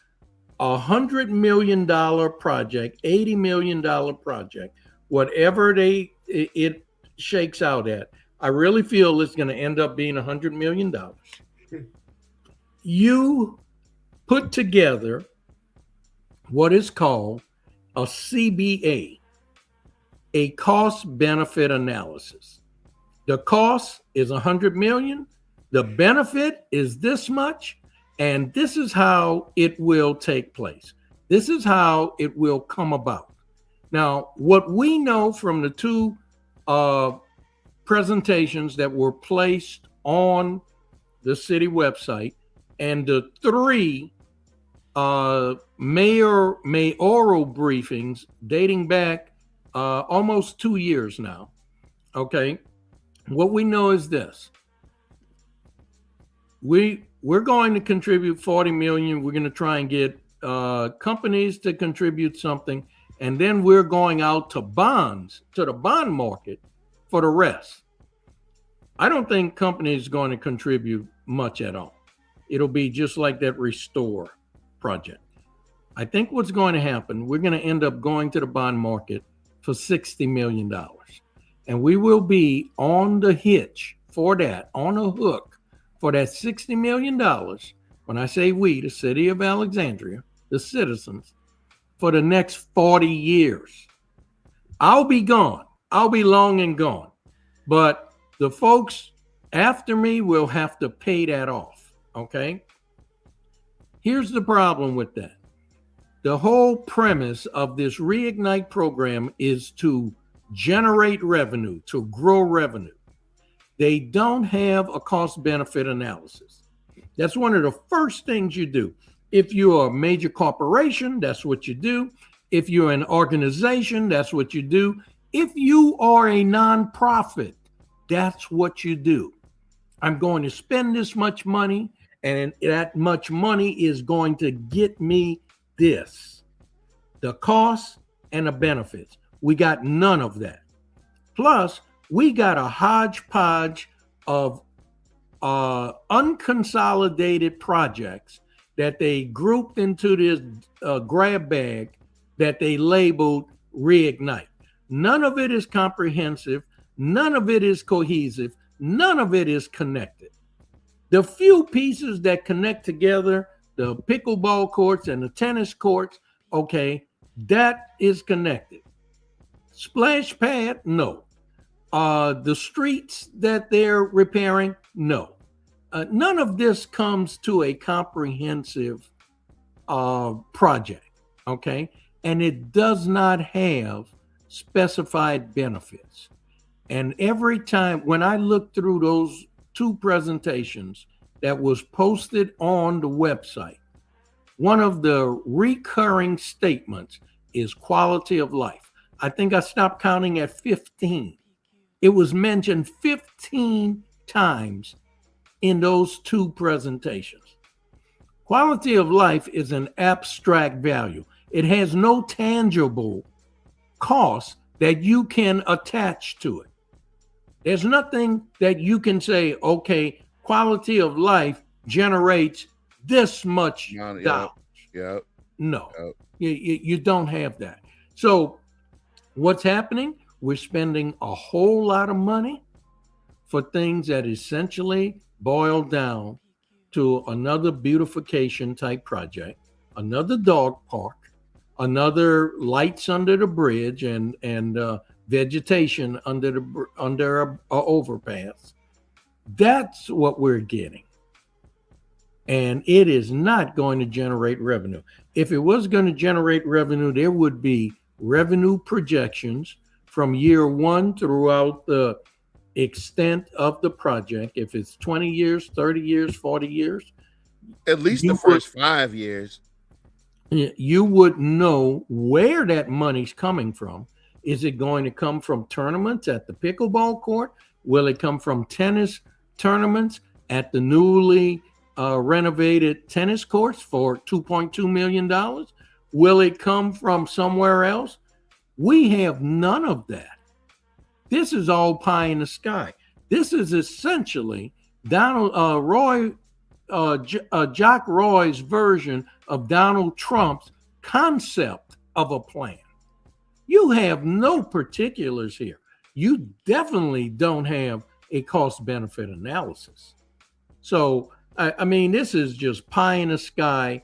$100 million project, $80 million project, whatever it shakes out at, I really feel it's going to end up being $100 million. You put together what is called a CBA, a cost benefit analysis. The cost is $100 million. The benefit is this much. And this is how it will take place. This is how it will come about. Now, what we know from the two presentations that were placed on the city website and the three mayoral briefings dating back almost 2 years now, okay? What we know is this. We're going to contribute $40 million. We're going to try and get companies to contribute something, and then we're going out to bonds, to the bond market for the rest. I don't think companies are going to contribute much at all. It'll be just like that Restore project. I think what's going to happen, we're going to end up going to the bond market for $60 million. And we will be on the hitch for that, on a hook, for that $60 million, when I say we, the city of Alexandria, the citizens, for the next 40 years. I'll be gone. I'll be long and gone. But the folks after me will have to pay that off, okay? Here's the problem with that. The whole premise of this Reignite program is to generate revenue, to grow revenue. They don't have a cost benefit analysis. That's one of the first things you do. If you're a major corporation, that's what you do. If you're an organization, that's what you do. If you are a nonprofit, that's what you do. I'm going to spend this much money, and that much money is going to get me this. The costs and the benefits. We got none of that. Plus, we got a hodgepodge of unconsolidated projects that they grouped into this grab bag that they labeled Reignite. None of it is comprehensive. None of it is cohesive. None of it is connected. The few pieces that connect together, the pickleball courts and the tennis courts, okay, that is connected. Splash pad, no. The streets that they're repairing, no. None of this comes to a comprehensive project, okay? And it does not have specified benefits. And every time when I look through those two presentations that was posted on the website, one of the recurring statements is quality of life. I think I stopped counting at 15. It was mentioned 15 times in those two presentations. Quality of life is an abstract value. It has no tangible cost that you can attach to it. There's nothing that you can say, okay, quality of life generates this much dollars. Yep. No, you don't have that. So what's happening? We're spending a whole lot of money for things that essentially boil down to another beautification type project, another dog park, another lights under the bridge and vegetation under a overpass. That's what we're getting. And it is not going to generate revenue. If it was going to generate revenue, there would be revenue projections from year one throughout the extent of the project. If it's 20 years, 30 years, 40 years. At least the first 5 years. You would know where that money's coming from. Is it going to come from tournaments at the pickleball court? Will it come from tennis tournaments at the newly renovated tennis courts for $2.2 million? Will it come from somewhere else? We have none of that. This is all pie in the sky. This is essentially Jock Roy's version of Donald Trump's concept of a plan. You have no particulars here. You definitely don't have a cost-benefit analysis. So, I mean, this is just pie in the sky,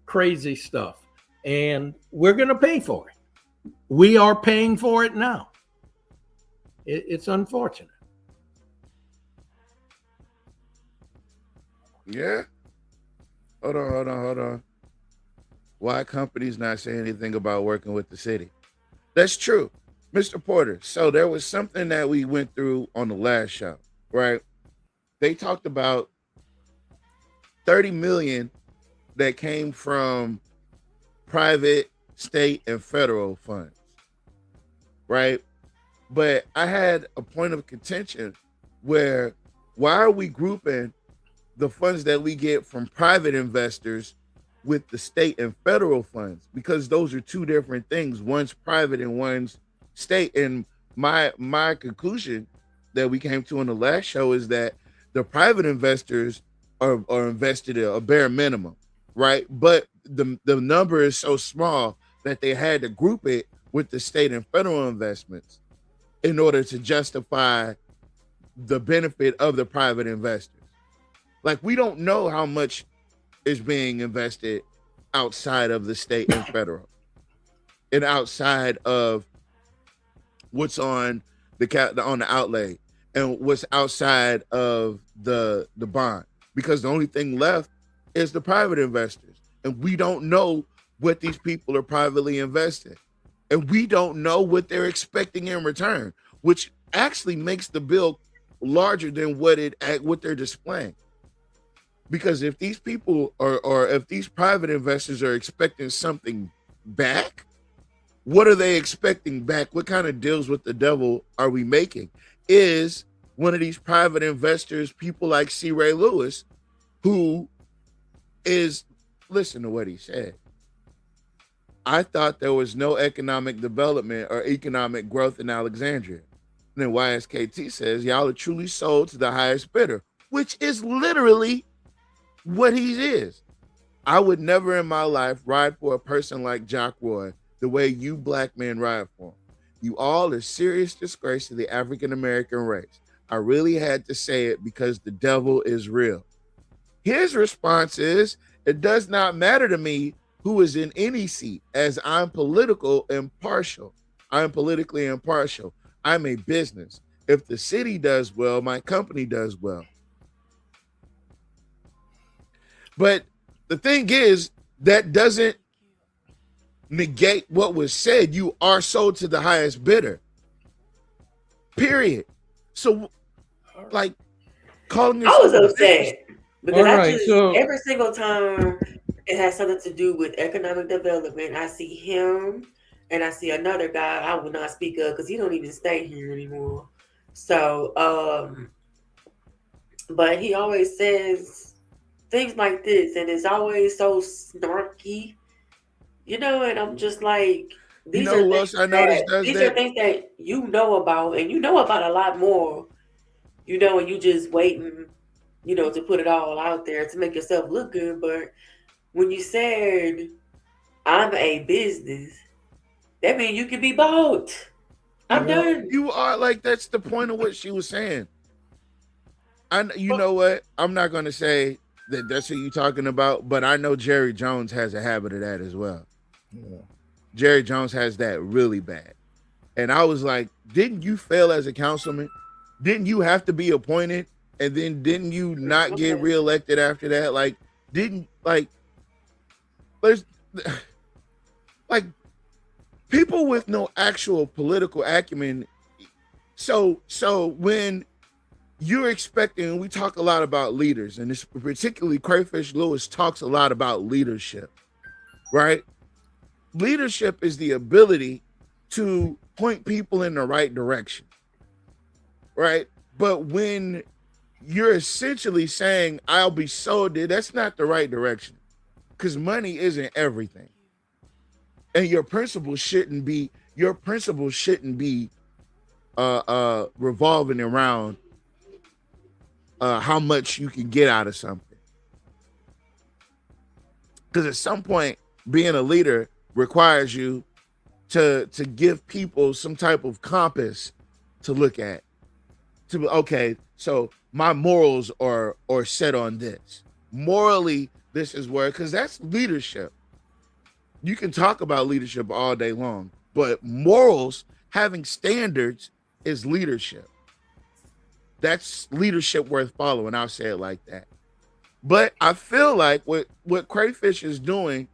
crazy stuff. And we're going to pay for it. We are paying for it now. It's unfortunate. Yeah. Hold on. Why companies not saying anything about working with the city? That's true. Mr. Porter, so there was something that we went through on the last show, right? They talked about 30 million that came from private, state, and federal funds, right? But I had a point of contention where why are we grouping the funds that we get from private investors with the state and federal funds? Because those are two different things. One's private and one's state. And my conclusion that we came to on the last show is that the private investors are invested at a bare minimum, right? But the number is so small that they had to group it with the state and federal investments in order to justify the benefit of the private investors. Like, we don't know how much is being invested outside of the state and federal and outside of what's on the outlay and what's outside of the bond, because the only thing left is the private investors. And we don't know what these people are privately invested. And we don't know what they're expecting in return, which actually makes the bill larger than what they're displaying. Because if these people or if these private investors are expecting something back, what are they expecting back? What kind of deals with the devil are we making? Is one of these private investors people like C. Ray Lewis, who is, listen to what he said. I thought there was no economic development or economic growth in Alexandria. And then YSKT says, y'all are truly sold to the highest bidder, which is literally what he is. I would never in my life ride for a person like Jock Roy the way you black men ride for him. You all are serious disgrace to the African-American race. I really had to say it because the devil is real. His response is, it does not matter to me who is in any seat, as I'm politically impartial. I'm a business. If the city does well, my company does well. But the thing is, that doesn't negate what was said. You are sold to the highest bidder. Period. So, like, calling this. I was upset because so every single time it has something to do with economic development, I see him and I see another guy I will not speak of because he don't even stay here anymore. So, but he always says things like this, and it's always so snarky, you know. And I'm just like, these are things are things that you know about, and you know about a lot more, you know, and you just waiting, you know, to put it all out there to make yourself look good. But when you said I'm a business, that means you can be bought. I'm done. You are like, that's the point of what she was saying. You know what? I'm not going to say that that's what you're talking about, but I know Jerry Jones has a habit of that as well. Yeah. Jerry Jones has that really bad. And I was like, didn't you fail as a councilman? Didn't you have to be appointed? And then didn't you not get reelected after that? Like, there's like people with no actual political acumen. So when you're expecting, we talk a lot about leaders, and this particularly Crayfish Lewis talks a lot about leadership, right? Leadership is the ability to point people in the right direction, right? But when you're essentially saying, I'll be sold, that's not the right direction, because money isn't everything. And your principles shouldn't be revolving around how much you can get out of something. Because at some point, being a leader requires you to give people some type of compass to look at. To be, okay, so my morals are set on this. Morally, this is where, because that's leadership. You can talk about leadership all day long, but morals, having standards, is leadership. That's leadership worth following. I'll say it like that. But I feel like what Crayfish is doing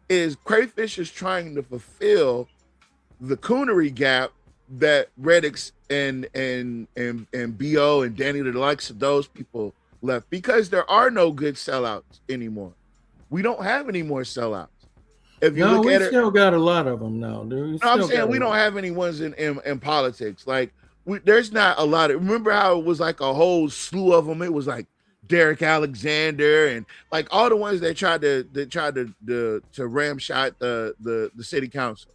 is Crayfish is trying to fulfill the coonery gap that Reddix and BO and Danny, the likes of those people left, because there are no good sellouts anymore. We don't have any more sellouts. If you look at it, still got a lot of them now, dude. I'm saying we don't have any ones in politics. Like there's not a lot of. Remember how it was like a whole slew of them? It was like Derek Alexander and like all the ones that tried to ramshot the city council.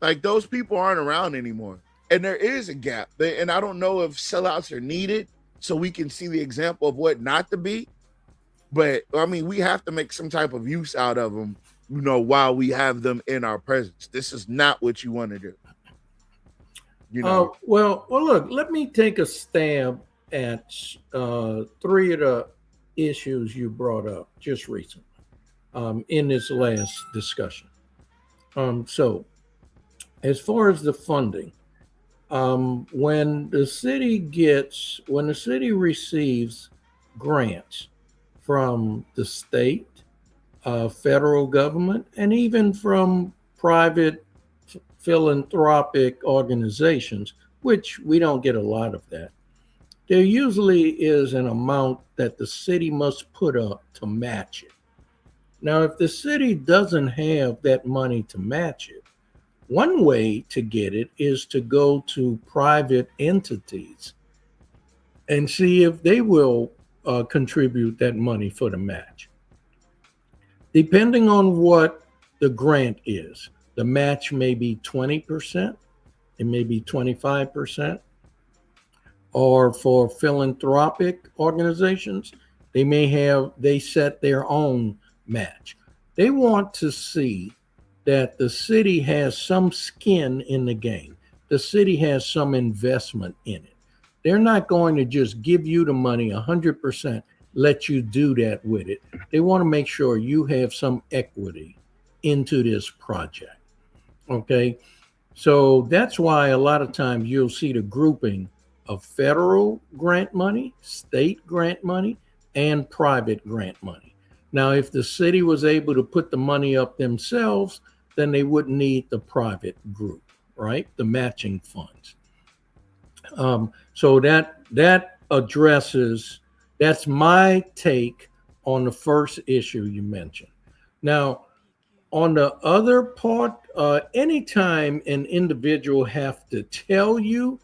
Like those people aren't around anymore, and there is a gap. And I don't know if sellouts are needed so we can see the example of what not to be. But I mean, we have to make some type of use out of them, you know, while we have them in our presence. This is not what you want to do. You know. Well, look. Let me take a stab at three of the issues you brought up just recently in this last discussion. So, as far as the funding, when the city receives grants from the state, federal government, and even from private philanthropic organizations, which we don't get a lot of that, there usually is an amount that the city must put up to match it. Now, if the city doesn't have that money to match it, one way to get it is to go to private entities and see if they will contribute that money for the match. Depending on what the grant is, the match may be 20%, it may be 25%, or for philanthropic organizations, they set their own match. They want to see that the city has some skin in the game. The city has some investment in it. They're not going to just give you the money 100%, let you do that with it. They want to make sure you have some equity into this project. Okay. So that's why a lot of times you'll see the grouping of federal grant money, state grant money, and private grant money. Now, if the city was able to put the money up themselves, then they wouldn't need the private group, right? The matching funds. So that addresses, that's my take on the first issue you mentioned. Now, on the other part, anytime an individual have to tell you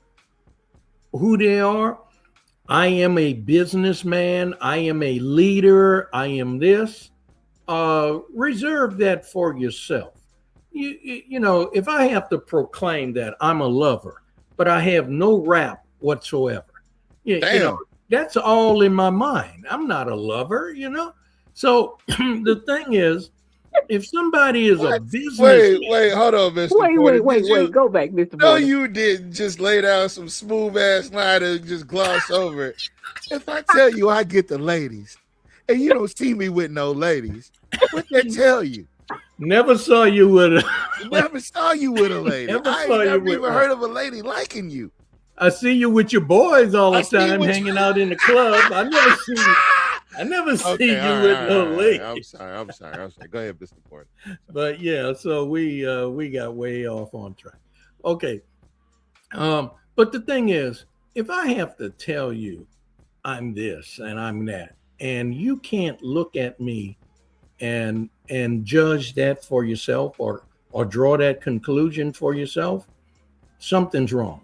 who they are, I am a businessman, I am a leader, I am this, reserve that for yourself. You know, if I have to proclaim that I'm a lover, but I have no rap whatsoever, you know, that's all in my mind. I'm not a lover, you know? So the thing is, if somebody is a business, Wait, hold on, Mr. Porter. Wait, go back, Mr. No, Porter. you didn't just lay down some smooth ass line and just gloss over it. If I tell you I get the ladies, and you don't see me with no ladies, what they tell you? Never saw you with a Never saw you with a lady. Never I saw ain't you never with even heard of a lady liking you. I see you with your boys all the I see time, what hanging out in the club. I never see you with no lady. I'm sorry. Go ahead, Mr. Porter. But yeah, so we got way off on track. Okay. But the thing is, if I have to tell you I'm this and I'm that, and you can't look at me and judge that for yourself or draw that conclusion for yourself, something's wrong.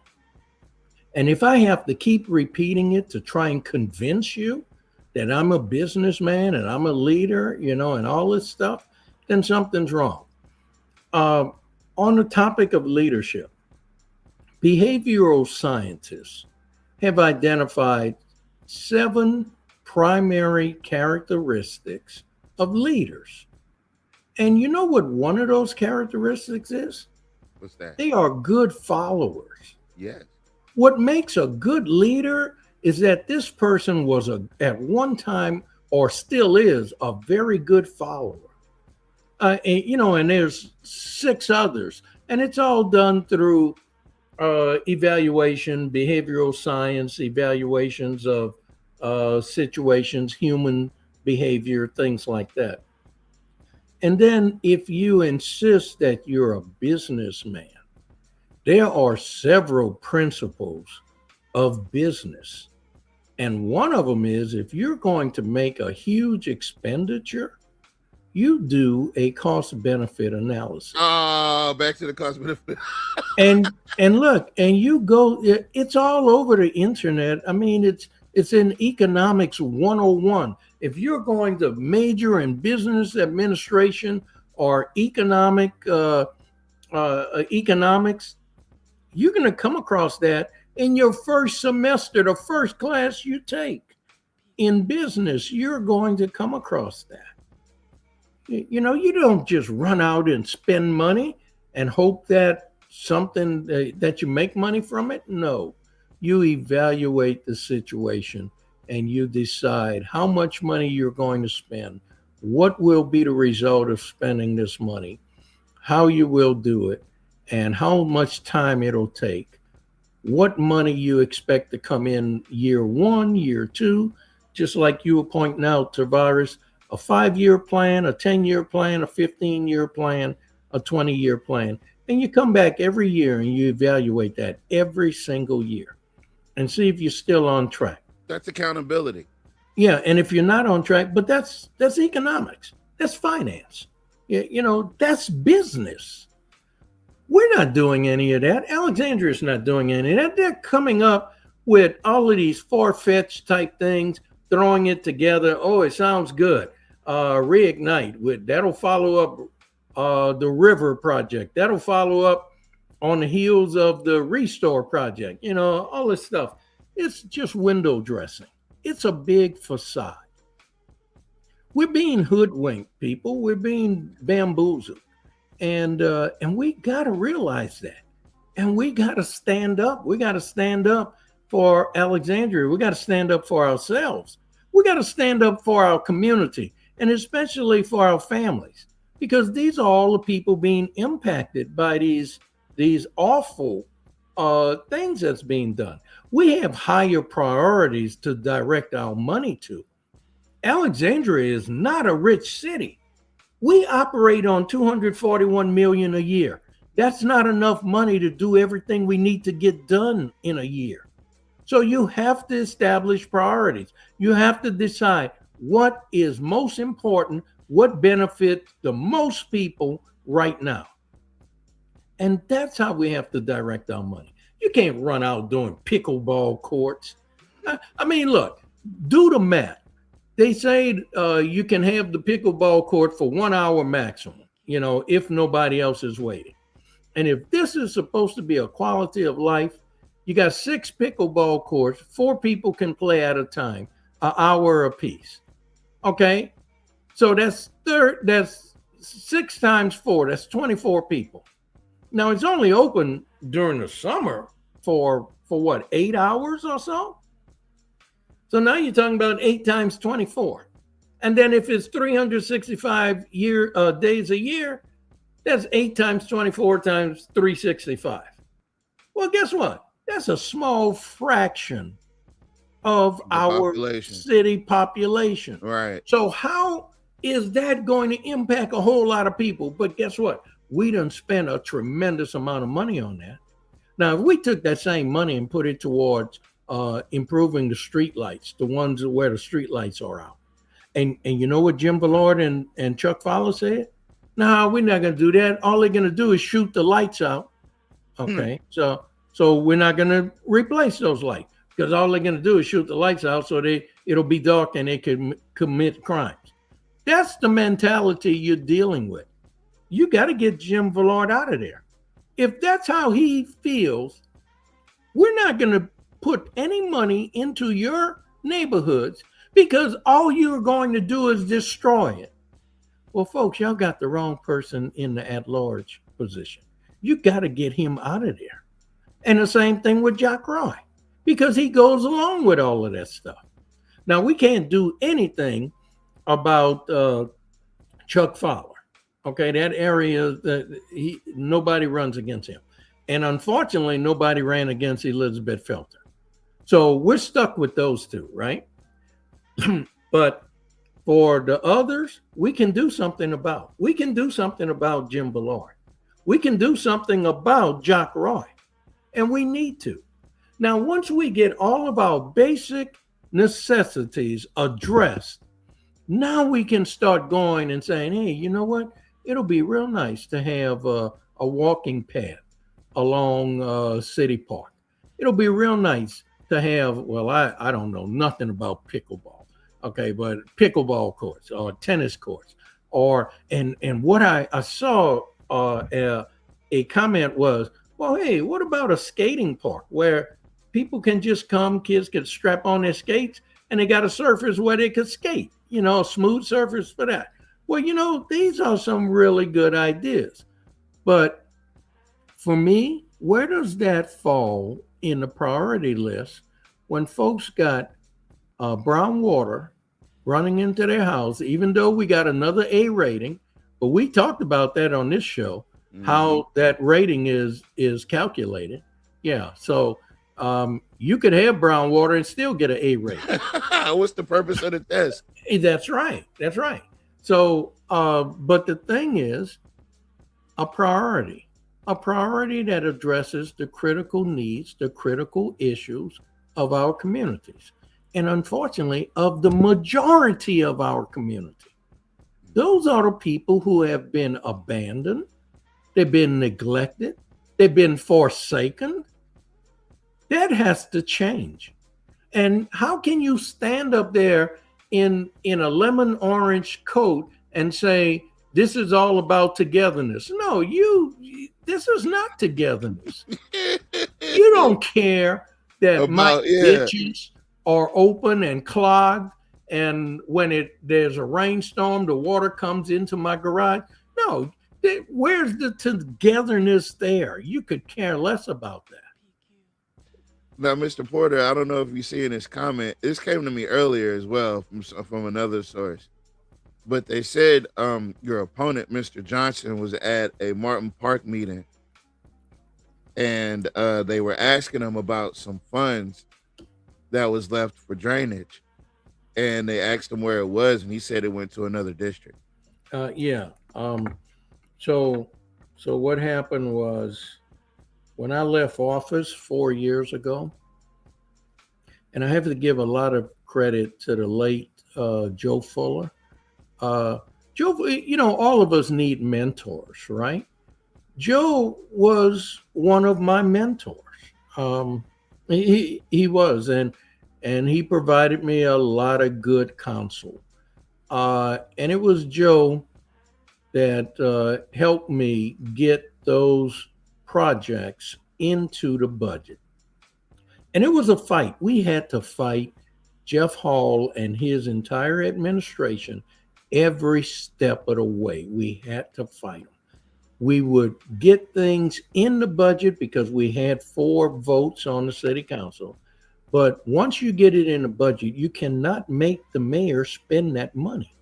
And if I have to keep repeating it to try and convince you that I'm a businessman and I'm a leader, you know, and all this stuff, then something's wrong. On the topic of leadership, behavioral scientists have identified 7 primary characteristics of leaders. And you know what one of those characteristics is? What's that? They are good followers. Yes. What makes a good leader is that this person was at one time or still is a very good follower. And, you know, and there's 6 others, and it's all done through evaluation, behavioral science, evaluations of situations, human behavior, things like that. And then if you insist that you're a businessman, there are several principles of business. And one of them is if you're going to make a huge expenditure, you do a cost benefit analysis. Back to the cost benefit. and look, and you go, it's all over the internet. I mean, it's in economics 101. If you're going to major in business administration or economics, you're going to come across that in your first semester, the first class you take in business. You're going to come across that. You know, you don't just run out and spend money and hope that something that you make money from it. No, you evaluate the situation and you decide how much money you're going to spend, what will be the result of spending this money, how you will do it, and how much time it'll take, what money you expect to come in year 1, year 2, just like you were pointing out, Tavares, a 5-year plan, a 10-year plan, a 15-year plan, a 20-year plan. And you come back every year and you evaluate that every single year and see if you're still on track. That's accountability. Yeah, and if you're not on track, but that's economics, that's finance. You know, that's business. We're not doing any of that. Alexandria's not doing any of that. They're coming up with all of these far-fetched type things, throwing it together. Oh, it sounds good. Reignite, that'll follow up the River Project. That'll follow up on the heels of the Restore Project. You know, all this stuff. It's just window dressing. It's a big facade. We're being hoodwinked, people. We're being bamboozled. And we got to realize that. And we got to stand up. We got to stand up for Alexandria. We got to stand up for ourselves. We got to stand up for our community, and especially for our families, because these are all the people being impacted by these these awful things that's being done. We have higher priorities to direct our money to. Alexandria is not a rich city. We operate on 241 million a year. That's not enough money to do everything we need to get done in a year. So you have to establish priorities. You have to decide what is most important, what benefits the most people right now. And that's how we have to direct our money. You can't run out doing pickleball courts. I mean, look, do the math. They say you can have the pickleball court for 1 hour maximum, if nobody else is waiting. And if this is supposed to be a quality of life, you got 6 pickleball courts, 4 people can play at a time, an hour apiece. Okay? So that's 6 times 4, that's 24 people. Now it's only open during the summer for what, 8 hours or so? So now you're talking about 8 times 24. And then if it's 365 days a year, that's 8 times 24 times 365. Well, guess what? That's a small fraction of our city population. Right. So how is that going to impact a whole lot of people? But guess what? We done spent a tremendous amount of money on that. Now, if we took that same money and put it towards improving the street lights, the ones where the street lights are out, and you know what Jim Ballard and Chuck Fowler said? No, we're not going to do that. All they're going to do is shoot the lights out. Okay, so we're not going to replace those lights because all they're going to do is shoot the lights out so it'll be dark and they can commit crimes. That's the mentality you're dealing with. You got to get Jim Ballard out of there. If that's how he feels, we're not going to put any money into your neighborhoods because all you're going to do is destroy it. Well, folks, y'all got the wrong person in the at-large position. You got to get him out of there. And the same thing with Jack Roy, because he goes along with all of that stuff. Now, we can't do anything about Chuck Fowler. Okay, that area, nobody runs against him. And unfortunately, nobody ran against Elizabeth Felter. So we're stuck with those two, right? But for the others, we can do something about. We can do something about Jim Ballard. We can do something about Jack Roy. And we need to. Now, once we get all of our basic necessities addressed, now we can start going and saying, hey, you know what? It'll be real nice to have a walking path along City Park. It'll be real nice to have, well, I don't know nothing about pickleball, okay, but pickleball courts or tennis courts, and what I saw a comment was, well, hey, what about a skating park where people can just come, kids can strap on their skates, and they got a surface where they could skate, a smooth surface for that. Well, these are some really good ideas. But for me, where does that fall in the priority list when folks got brown water running into their house, even though we got another A rating? But we talked about that on this show, how that rating is calculated. Yeah, so you could have brown water and still get an A rating. What's the purpose of the test? That's right. So, but the thing is, a priority that addresses the critical needs, the critical issues of our communities, and unfortunately, of the majority of our community. Those are the people who have been abandoned, they've been neglected, they've been forsaken. That has to change. And how can you stand up there in a lemon orange coat and say, this is all about togetherness? No, this is not togetherness. You don't care that my ditches are open and clogged, and when there's a rainstorm, the water comes into my garage. No, where's the togetherness there? You could care less about that. Now, Mr. Porter, I don't know if you see in this comment, this came to me earlier as well from another source, but they said your opponent, Mr. Johnson, was at a Martin Park meeting and they were asking him about some funds that was left for drainage, and they asked him where it was, and he said it went to another district. Yeah. So what happened was when I left office 4 years ago, and I have to give a lot of credit to the late Joe Fuller. Joe, you know, all of us need mentors, right? Joe was one of my mentors. He was, and he provided me a lot of good counsel. And it was Joe that helped me get those projects into the budget. And it was a fight. We had to fight Jeff Hall and his entire administration every step of the way. We had to fight them. We would get things in the budget because we had 4 votes on the city council. But once you get it in the budget, you cannot make the mayor spend that money.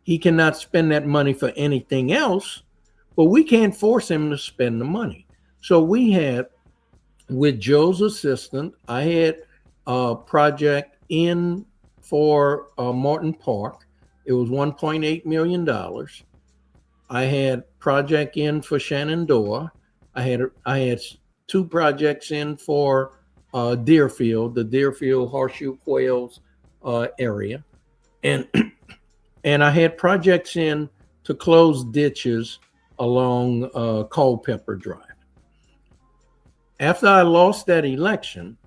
He cannot spend that money for anything else, but we can't force him to spend the money. So we had, with Joe's assistant, I had a project in for Morton Park. It was $1.8 million. I had project in for Shenandoah. I had 2 projects in for Deerfield, the Deerfield Horseshoe Quails area. And I had projects in to close ditches along Culpeper Drive. After I lost that election,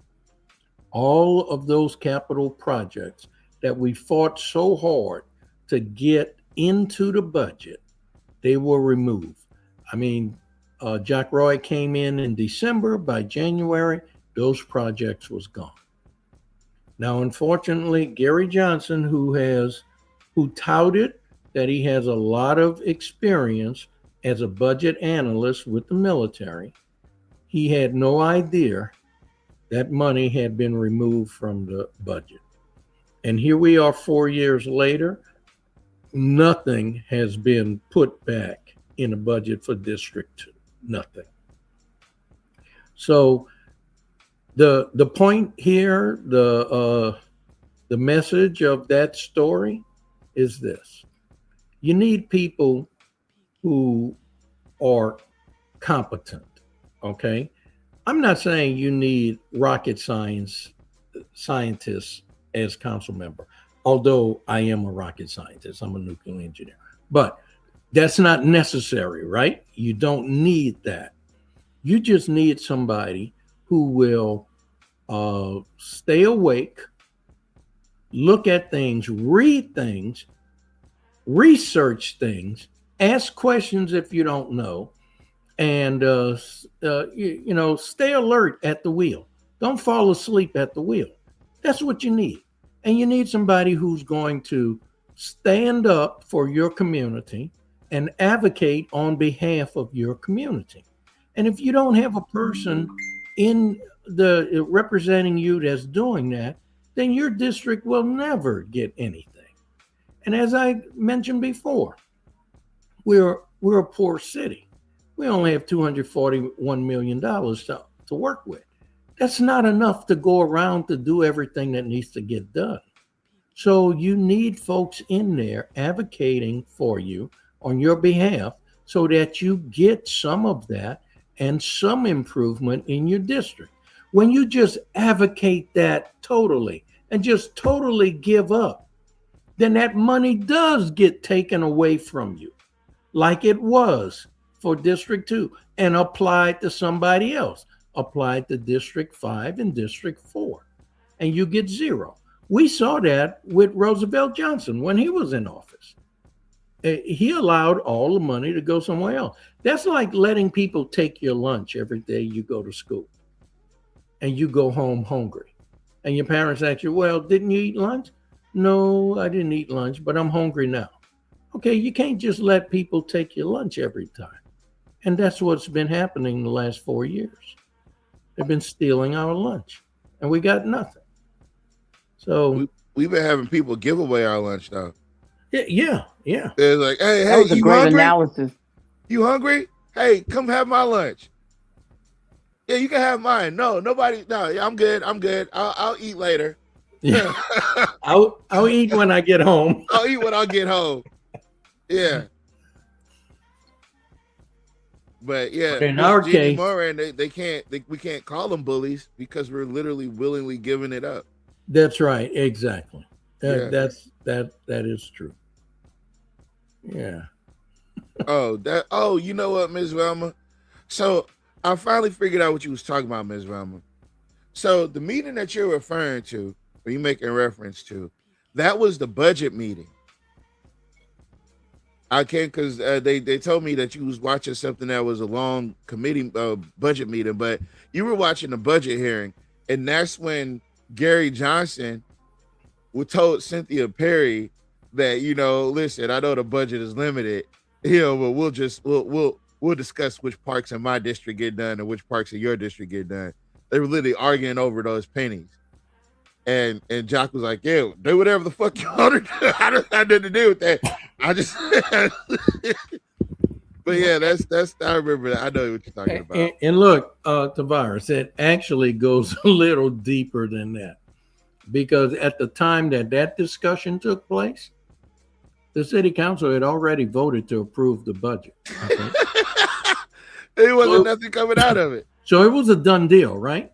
all of those capital projects that we fought so hard to get into the budget, they were removed. I mean, Jack Roy came in December. By January, those projects was gone. Now, unfortunately, Gary Johnson, who touted that he has a lot of experience as a budget analyst with the military, he had no idea that money had been removed from the budget. And here we are 4 years later, nothing has been put back in the budget for District 2, nothing. So the point here, the message of that story is this: you need people who are competent. Okay, I'm not saying you need rocket scientists as council member, although I am a rocket scientist. I'm a nuclear engineer, but that's not necessary, right? You don't need that. You just need somebody who will stay awake, look at things, read things, research things, ask questions if you don't know, and stay alert at the wheel. Don't fall asleep at the wheel. That's what you need. And you need somebody who's going to stand up for your community and advocate on behalf of your community. And if you don't have a person in the representing you that's doing that, then your district will never get anything. And as I mentioned before, we're a poor city. We only have $241 million to work with. That's not enough to go around to do everything that needs to get done. So you need folks in there advocating for you on your behalf so that you get some of that and some improvement in your district. When you just advocate that totally and just totally give up, then that money does get taken away from you, like it was for District 2, and applied to somebody else, applied to District 5 and District 4, and you get zero. We saw that with Roosevelt Johnson when he was in office. He allowed all the money to go somewhere else. That's like letting people take your lunch every day you go to school and you go home hungry. And your parents ask you, well, didn't you eat lunch? No, I didn't eat lunch, but I'm hungry now. Okay, you can't just let people take your lunch every time. And that's what's been happening the last 4 years. They've been stealing our lunch, and we got nothing. So we've been having people give away our lunch now. Yeah. They're like, hey, That was a you great hungry? analysis. You hungry? Hey, come have my lunch. Yeah, you can have mine. No, nobody. No, yeah, I'm good. I'm good. I'll eat later. Yeah. I'll eat when I get home. I'll eat when I get home. Yeah. But yeah, But in our Jeannie case- Moran, we can't call them bullies because we're literally willingly giving it up. That's right. Exactly. Yeah. That is true. Yeah. You know what, Ms. Velma? So I finally figured out what you was talking about, Ms. Velma. So the meeting that you're referring to, or you making reference to, that was the budget meeting. I can't, because they told me that you was watching something that was a long committee budget meeting, but you were watching the budget hearing, and that's when Gary Johnson told Cynthia Perry that, listen, I know the budget is limited, but we'll discuss which parks in my district get done and which parks in your district get done. They were literally arguing over those pennies. And Jock was like, yeah, do whatever the fuck you want to do. I don't have nothing to do with that. I just but yeah, that's I remember that. I know what you're talking about. And look, Tavares, it actually goes a little deeper than that. Because at the time that discussion took place, the city council had already voted to approve the budget. Okay? There wasn't nothing coming out of it. So it was a done deal, right?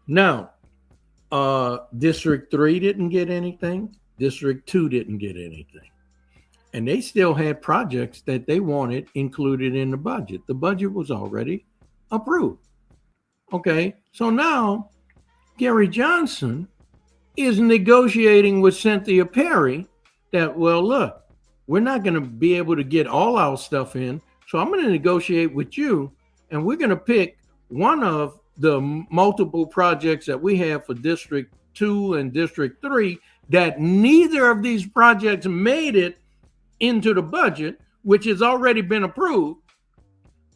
Now, District 3 didn't get anything. District 2 didn't get anything. And they still had projects that they wanted included in the budget. The budget was already approved. Okay, so now Gary Johnson is negotiating with Cynthia Perry that, well, look, we're not going to be able to get all our stuff in, so I'm going to negotiate with you, and we're going to pick one of the multiple projects that we have for District 2 and District 3 that neither of these projects made it into the budget, which has already been approved.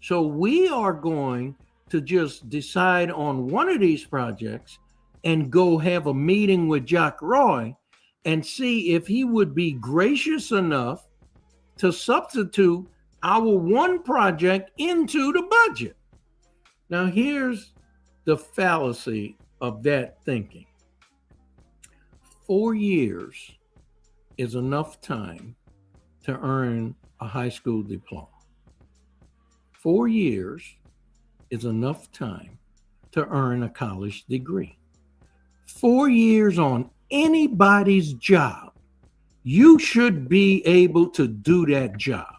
So we are going to just decide on one of these projects and go have a meeting with Jack Roy and see if he would be gracious enough to substitute our one project into the budget. Now, here's the fallacy of that thinking. 4 years is enough time to earn a high school diploma. 4 years is enough time to earn a college degree. 4 years on anybody's job, you should be able to do that job.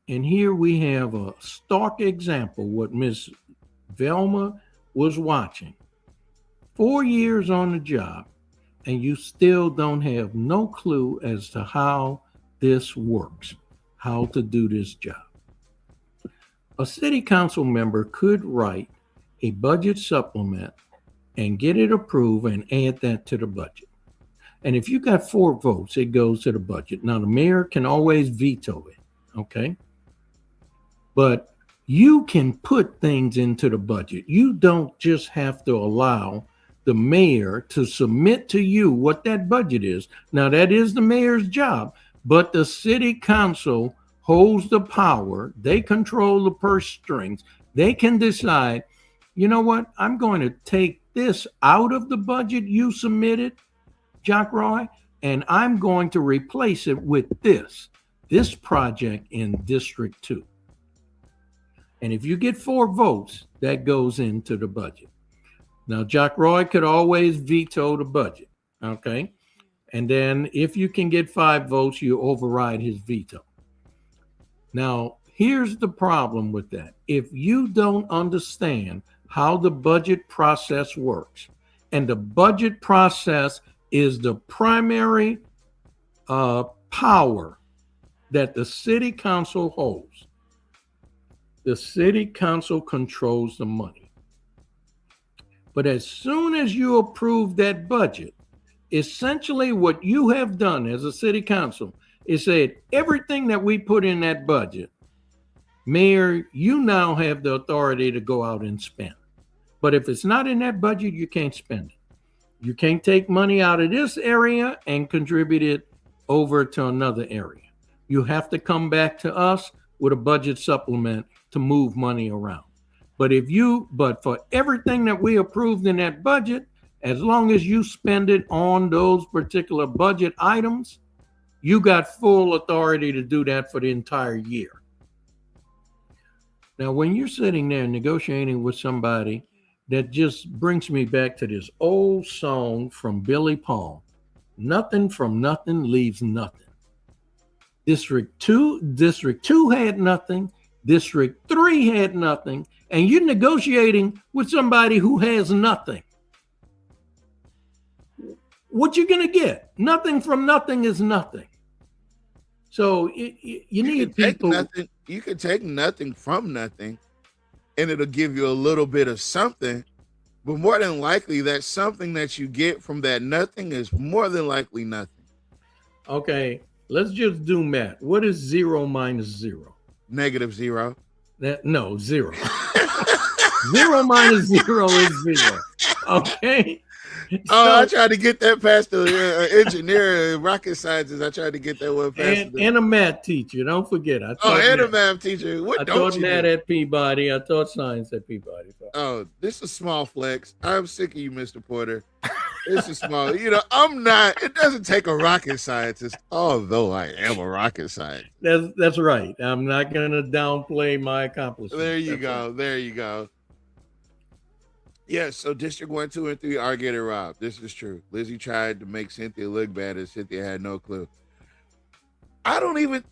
And here we have a stark example what Ms. Velma was watching. 4 years on the job, and you still don't have no clue as to how this works, how to do this job. A city council member could write a budget supplement and get it approved and add that to the budget. And if you got 4 votes, it goes to the budget. Now, the mayor can always veto it, okay? But you can put things into the budget. You don't just have to allow the mayor to submit to you what that budget is. Now, that is the mayor's job, but the city council holds the power. They control the purse strings. They can decide, you know what, I'm going to take this out of the budget you submitted, Jack Roy, and I'm going to replace it with this project in District 2. And if you get 4 votes, that goes into the budget. Now, Jack Roy could always veto the budget, okay? And then if you can get 5 votes, you override his veto. Now, here's the problem with that. If you don't understand how the budget process works, and the budget process is the primary power that the city council holds. The city council controls the money. But as soon as you approve that budget, essentially what you have done as a city council is said, everything that we put in that budget, Mayor, you now have the authority to go out and spend. But if it's not in that budget, you can't spend it. You can't take money out of this area and contribute it over to another area. You have to come back to us with a budget supplement to move money around. But for everything that we approved in that budget, as long as you spend it on those particular budget items, you got full authority to do that for the entire year. Now, when you're sitting there negotiating with somebody, that just brings me back to this old song from Billy Paul. Nothing from nothing leaves nothing. District 2 had nothing. District 3 had nothing. And you're negotiating with somebody who has nothing. What you gonna get? Nothing from nothing is nothing. So you need people. You can take nothing from nothing, and it'll give you a little bit of something. But more than likely, that something that you get from that nothing is more than likely nothing. Okay, let's just do math. What is 0 minus 0? -0. No, 0. 0 minus 0 is 0. Okay. I tried to get that past the engineer and rocket scientists. I tried to get that one past. And a math teacher. Don't forget. A math teacher. What I don't taught you math do? at Peabody. I taught science at Peabody. Oh, this is a small flex. I'm sick of you, Mr. Porter. This is small. I'm not. It doesn't take a rocket scientist, although I am a rocket scientist. That's right. I'm not going to downplay my accomplishments. There you go. There you go. Yes, so District 1, 2, and 3 are getting robbed. This is true. Lizzie tried to make Cynthia look bad, and Cynthia had no clue. I don't even.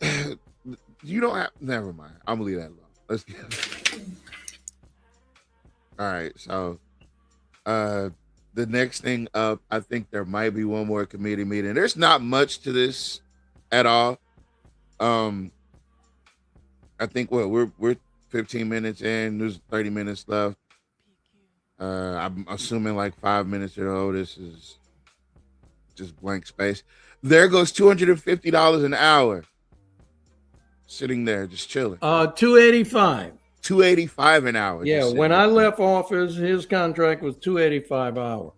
You don't have. Never mind. I'm gonna leave that alone. Let's get. All right. So, the next thing up, I think there might be one more committee meeting. There's not much to this at all. I think we're 15 minutes in. There's 30 minutes left. I'm assuming like 5 minutes ago, this is just blank space. There goes $250 an hour. Sitting there, just chilling. 285. $285 an hour. Yeah, when I left office, his contract was $285 an hour.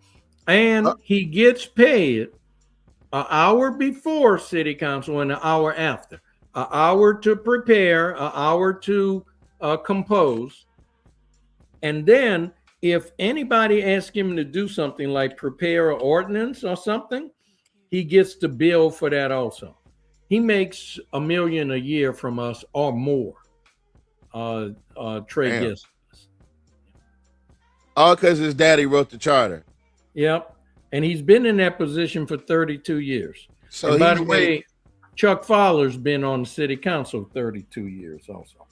And he gets paid an hour before city council and an hour after. An hour to prepare, an hour to compose. And then if anybody asks him to do something like prepare an ordinance or something, he gets the bill for that also. He makes $1 million a year from us or more. Trey Gist. All because his daddy wrote the charter. Yep. And he's been in that position for 32 years. So and by the way, Chuck Fowler's been on the city council 32 years also.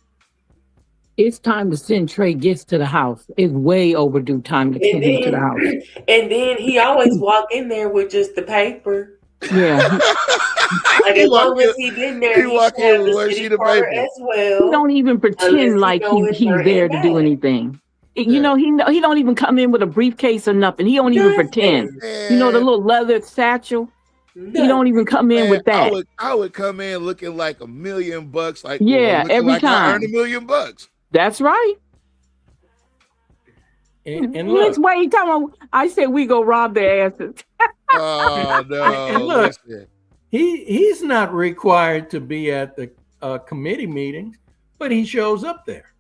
It's time to send Trey Gist to the house. It's way overdue time to send him to the house. And then he always walk in there with just the paper. Yeah. Like as long as he been there, he walk should have in the with a city sheet of clerk paper. as well. He don't even pretend like he's there to do anything. You know, he don't even come in with a briefcase or nothing. He don't even pretend. You know, the little leather satchel. He don't even come in with that. I would come in looking like $1 million, like every like I time. earned $1 million. That's right. And Let's wait. Come on. I said we go rob their asses. Oh no! And look, listen. he's not required to be at the committee meetings, but he shows up there,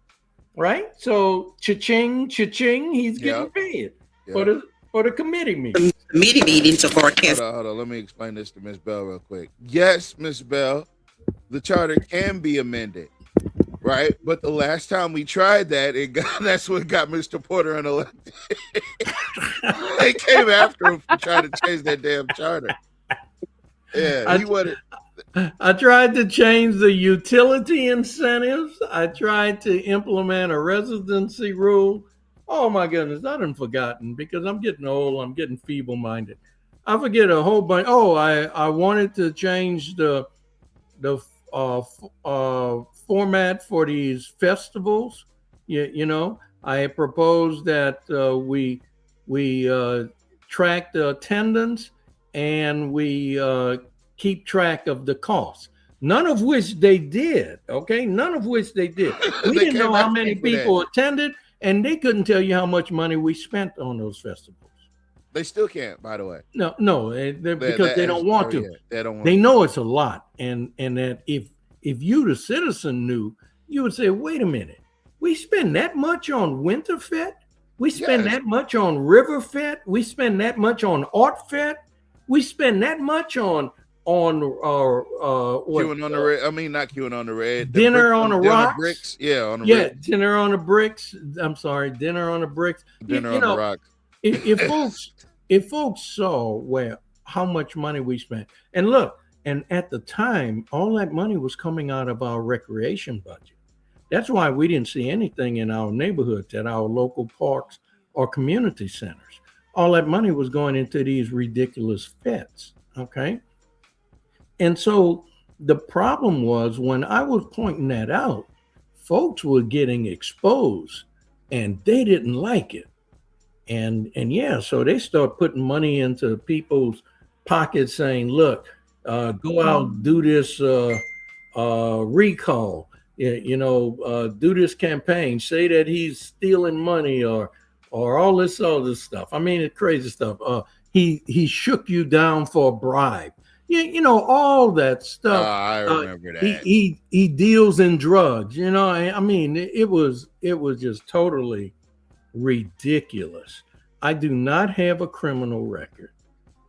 right? So cha-ching, cha-ching, he's getting paid for the committee meeting. Committee meetings are forecast. Hold on. Let me explain this to Ms. Bell real quick. Yes, Ms. Bell, the charter can be amended, right? But the last time we tried that, that's what got Mr. Porter unelected. They came after him for trying to change that damn charter. Yeah, he wanted. I tried to change the utility incentives. I tried to implement a residency rule. Oh my goodness, I done forgotten because I'm getting old. I'm getting feeble-minded. I forget a whole bunch. Oh, I wanted to change the format for these festivals. You know, I proposed that we track the attendance and we keep track of the costs. None of which they did. Okay, none of which they did. We didn't know how many people attended, and they couldn't tell you how much money we spent on those festivals. They still can't, by the way. No, because they don't want to. They don't want They know it's a lot, and that if you, the citizen, knew, you would say, wait a minute, We spend that much on Winterfett. We spend Yes. that much on Riverfett. We spend that much on Artfett. We spend that much on what, Queuing on the red. I mean, not queuing on the red. The Dinner brick- on the dinner rocks. bricks. Yeah, on the yeah, red. dinner on the bricks. I'm sorry, dinner on the bricks. Dinner You on know, the rocks. if folks saw how much money we spent, and look, and at the time, all that money was coming out of our recreation budget. That's why we didn't see anything in our neighborhoods, at our local parks or community centers. All that money was going into these ridiculous fets. Okay. And so the problem was, when I was pointing that out, folks were getting exposed and they didn't like it. And yeah, so they start putting money into people's pockets saying, look, go out, do this recall, do this campaign, say that he's stealing money or all this other stuff. I mean, it's crazy stuff. He shook you down for a bribe. All that stuff. I remember that. He deals in drugs. I mean, it was just totally ridiculous. I do not have a criminal record.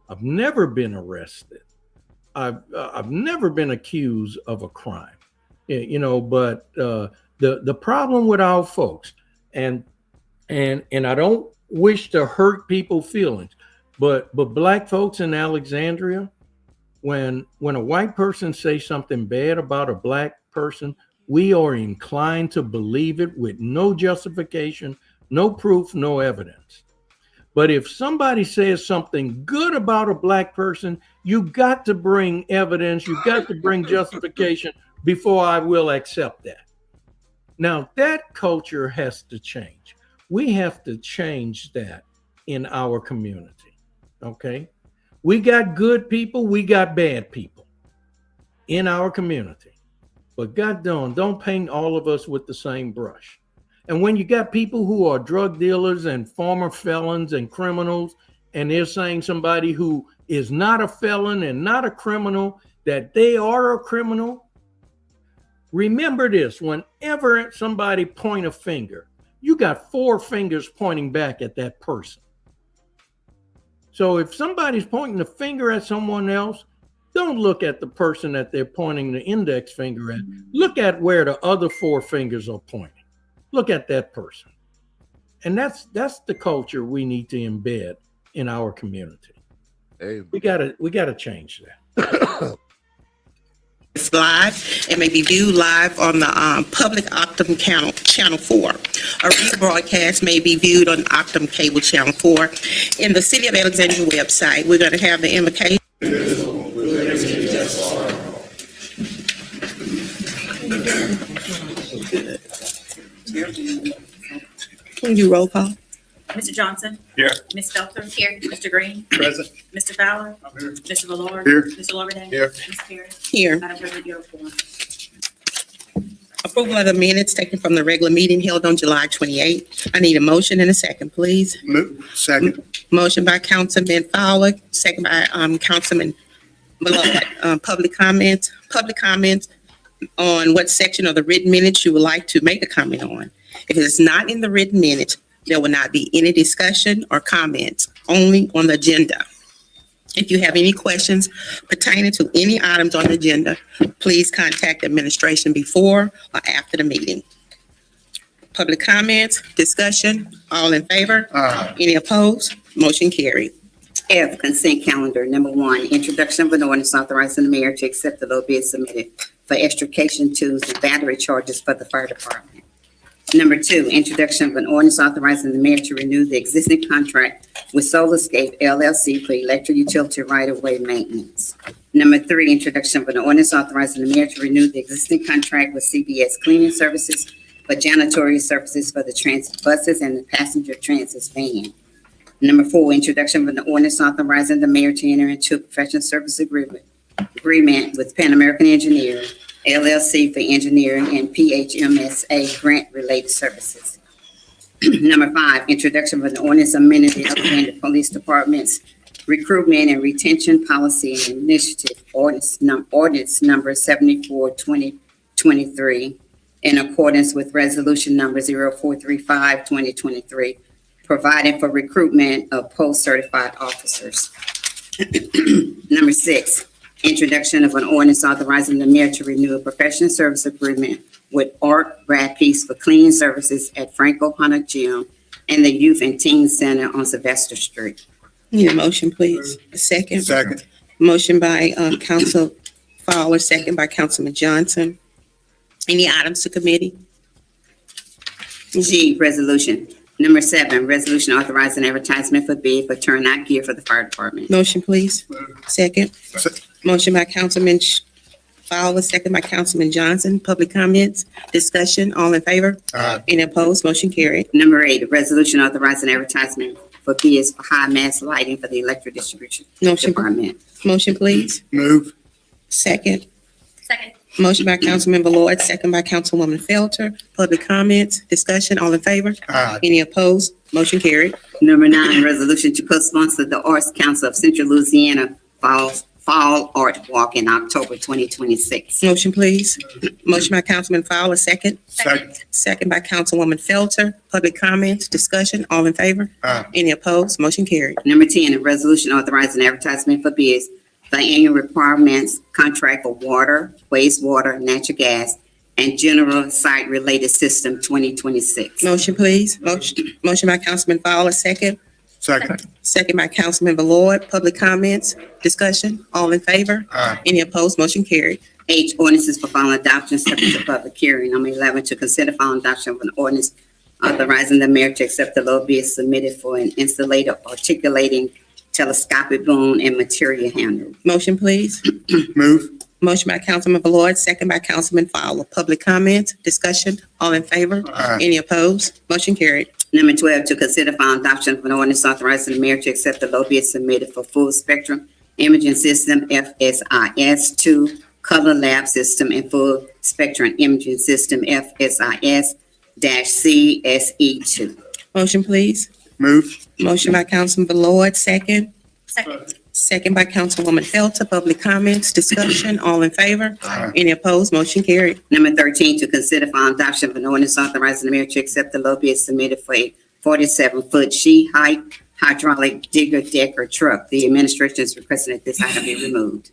I've never been arrested. I've never been accused of a crime. But the problem with our folks, and I don't wish to hurt people's feelings, but Black folks in Alexandria, when a white person says something bad about a Black person, we are inclined to believe it with no justification, no proof, no evidence. But if somebody says something good about a Black person, you got to bring evidence, you got to bring justification before I will accept that. Now, that culture has to change. We have to change that in our community, okay? We got good people, we got bad people in our community. But God don't paint all of us with the same brush. And when you got people who are drug dealers and former felons and criminals, and they're saying somebody who is not a felon and not a criminal, that they are a criminal, remember this: whenever somebody point a finger, you got 4 fingers pointing back at that person. So if somebody's pointing the finger at someone else, don't look at the person that they're pointing the index finger at. Look at where the other 4 fingers are pointing. Look at that person. And that's the culture we need to embed in our community. Hey. We gotta change that. It's live and may be viewed live on the public Optum channel 4. A rebroadcast may be viewed on Optum Cable Channel 4. In the City of Alexandria website, we're going to have the invocation. Can you roll call? Mr. Johnson? Here. Ms. Felter? Here. Mr. Green? Present. Mr. Fowler? I'm here. Mr. Valor? Here. Mr. Lorbeday? Here. Ms. Perry? Here. Madam President, your report. Approval of the minutes taken from the regular meeting held on July 28. I need a motion and a second, please. Move. Second. Motion by Councilman Fowler, second by Councilman Millard. Public comments on what section of the written minutes you would like to make a comment on. If it is not in the written minute, there will not be any discussion or comments, only on the agenda. If you have any questions pertaining to any items on the agenda, please contact administration before or after the meeting. Public comments, discussion, all in favor? Aye. Any opposed? Motion carried. F, consent calendar. Number 1, introduction of an ordinance authorizing the mayor to accept the low bid submitted for extrication tools and battery charges for the fire department. Number 2, introduction of an ordinance authorizing the mayor to renew the existing contract with Solarscape LLC for electric utility right-of-way maintenance. Number 3, introduction of an ordinance authorizing the mayor to renew the existing contract with CBS Cleaning Services for janitorial services for the transit buses and the passenger transit van. Number 4, introduction of an ordinance authorizing the mayor to enter into a professional service agreement with Pan American Engineering LLC for engineering and PHMSA grant-related services. Number 5, introduction of an ordinance amending the Alexandria Police Department's recruitment and retention policy and initiative, ordinance number 74-2023, in accordance with Resolution Number 0435-2023, providing for recruitment of post-certified officers. Number 6, introduction of an ordinance authorizing the mayor to renew a professional service agreement with Art Radpiece for cleaning services at Franco Hunter Gym and the Youth and Teen Center on Sylvester Street. Need a motion, please? A second? Second. Motion by Council Fowler, second by Councilman Johnson. Any items to committee? G, resolution. Number 7, resolution authorizing advertisement for bid for turnout gear for the fire department. Motion, please. Second. Motion by Councilman Fowler, second by Councilman Johnson. Public comments, discussion, all in favor? Any opposed? Motion carried. Number 8, resolution authorizing advertisement for bids for high mast lighting for the electric distribution Motion, department. motion, please. Move. Second. Second. Motion by Councilman Lloyd, second by Councilwoman Felter. Public comments, discussion, all in favor? Any opposed? Motion carried. Number 9, resolution to co-sponsor the Arts Council of Central Louisiana Fall Art Walk in October 2026. Motion, please. Motion by Councilman Fowler, second. Second. Second by Councilwoman Felter. Public comments, discussion, all in favor? Any opposed? Motion carried. Number 10, a resolution authorizing advertisement for bids for annual requirements contract for water, wastewater, natural gas, and general site-related system 2026. Motion, please. Motion by Councilman Fowler, second. Second. Second by Councilman Lloyd. Public comments, discussion, all in favor? Any opposed? Motion carried. H, ordinances for final adoption subject to public hearing. Number 11, to consider final adoption of an ordinance authorizing the mayor to accept the low bid submitted for an insulated articulating telescopic boom and material handle. Motion, please. Move. Motion by Councilman Lloyd, second by Councilman Fowler. Public comments, discussion, all in favor? Any opposed? Motion carried. Number 12, to consider final adoption of an ordinance authorizing the mayor to accept the low bid submitted for full spectrum imaging system FSIS-2 color lab system and full spectrum imaging system FSIS-CSE2. Motion, please. Move. Motion by Councilman Lloyd, second. Second. Second by Councilwoman Felter. Public comments, discussion, all in favor? Any opposed? Motion carried. Number 13, to consider final adoption of an ordinance authorizing the mayor to accept the low bid submitted for a 47-foot sheet height hydraulic digger decker truck. The administration is requesting that this item be removed.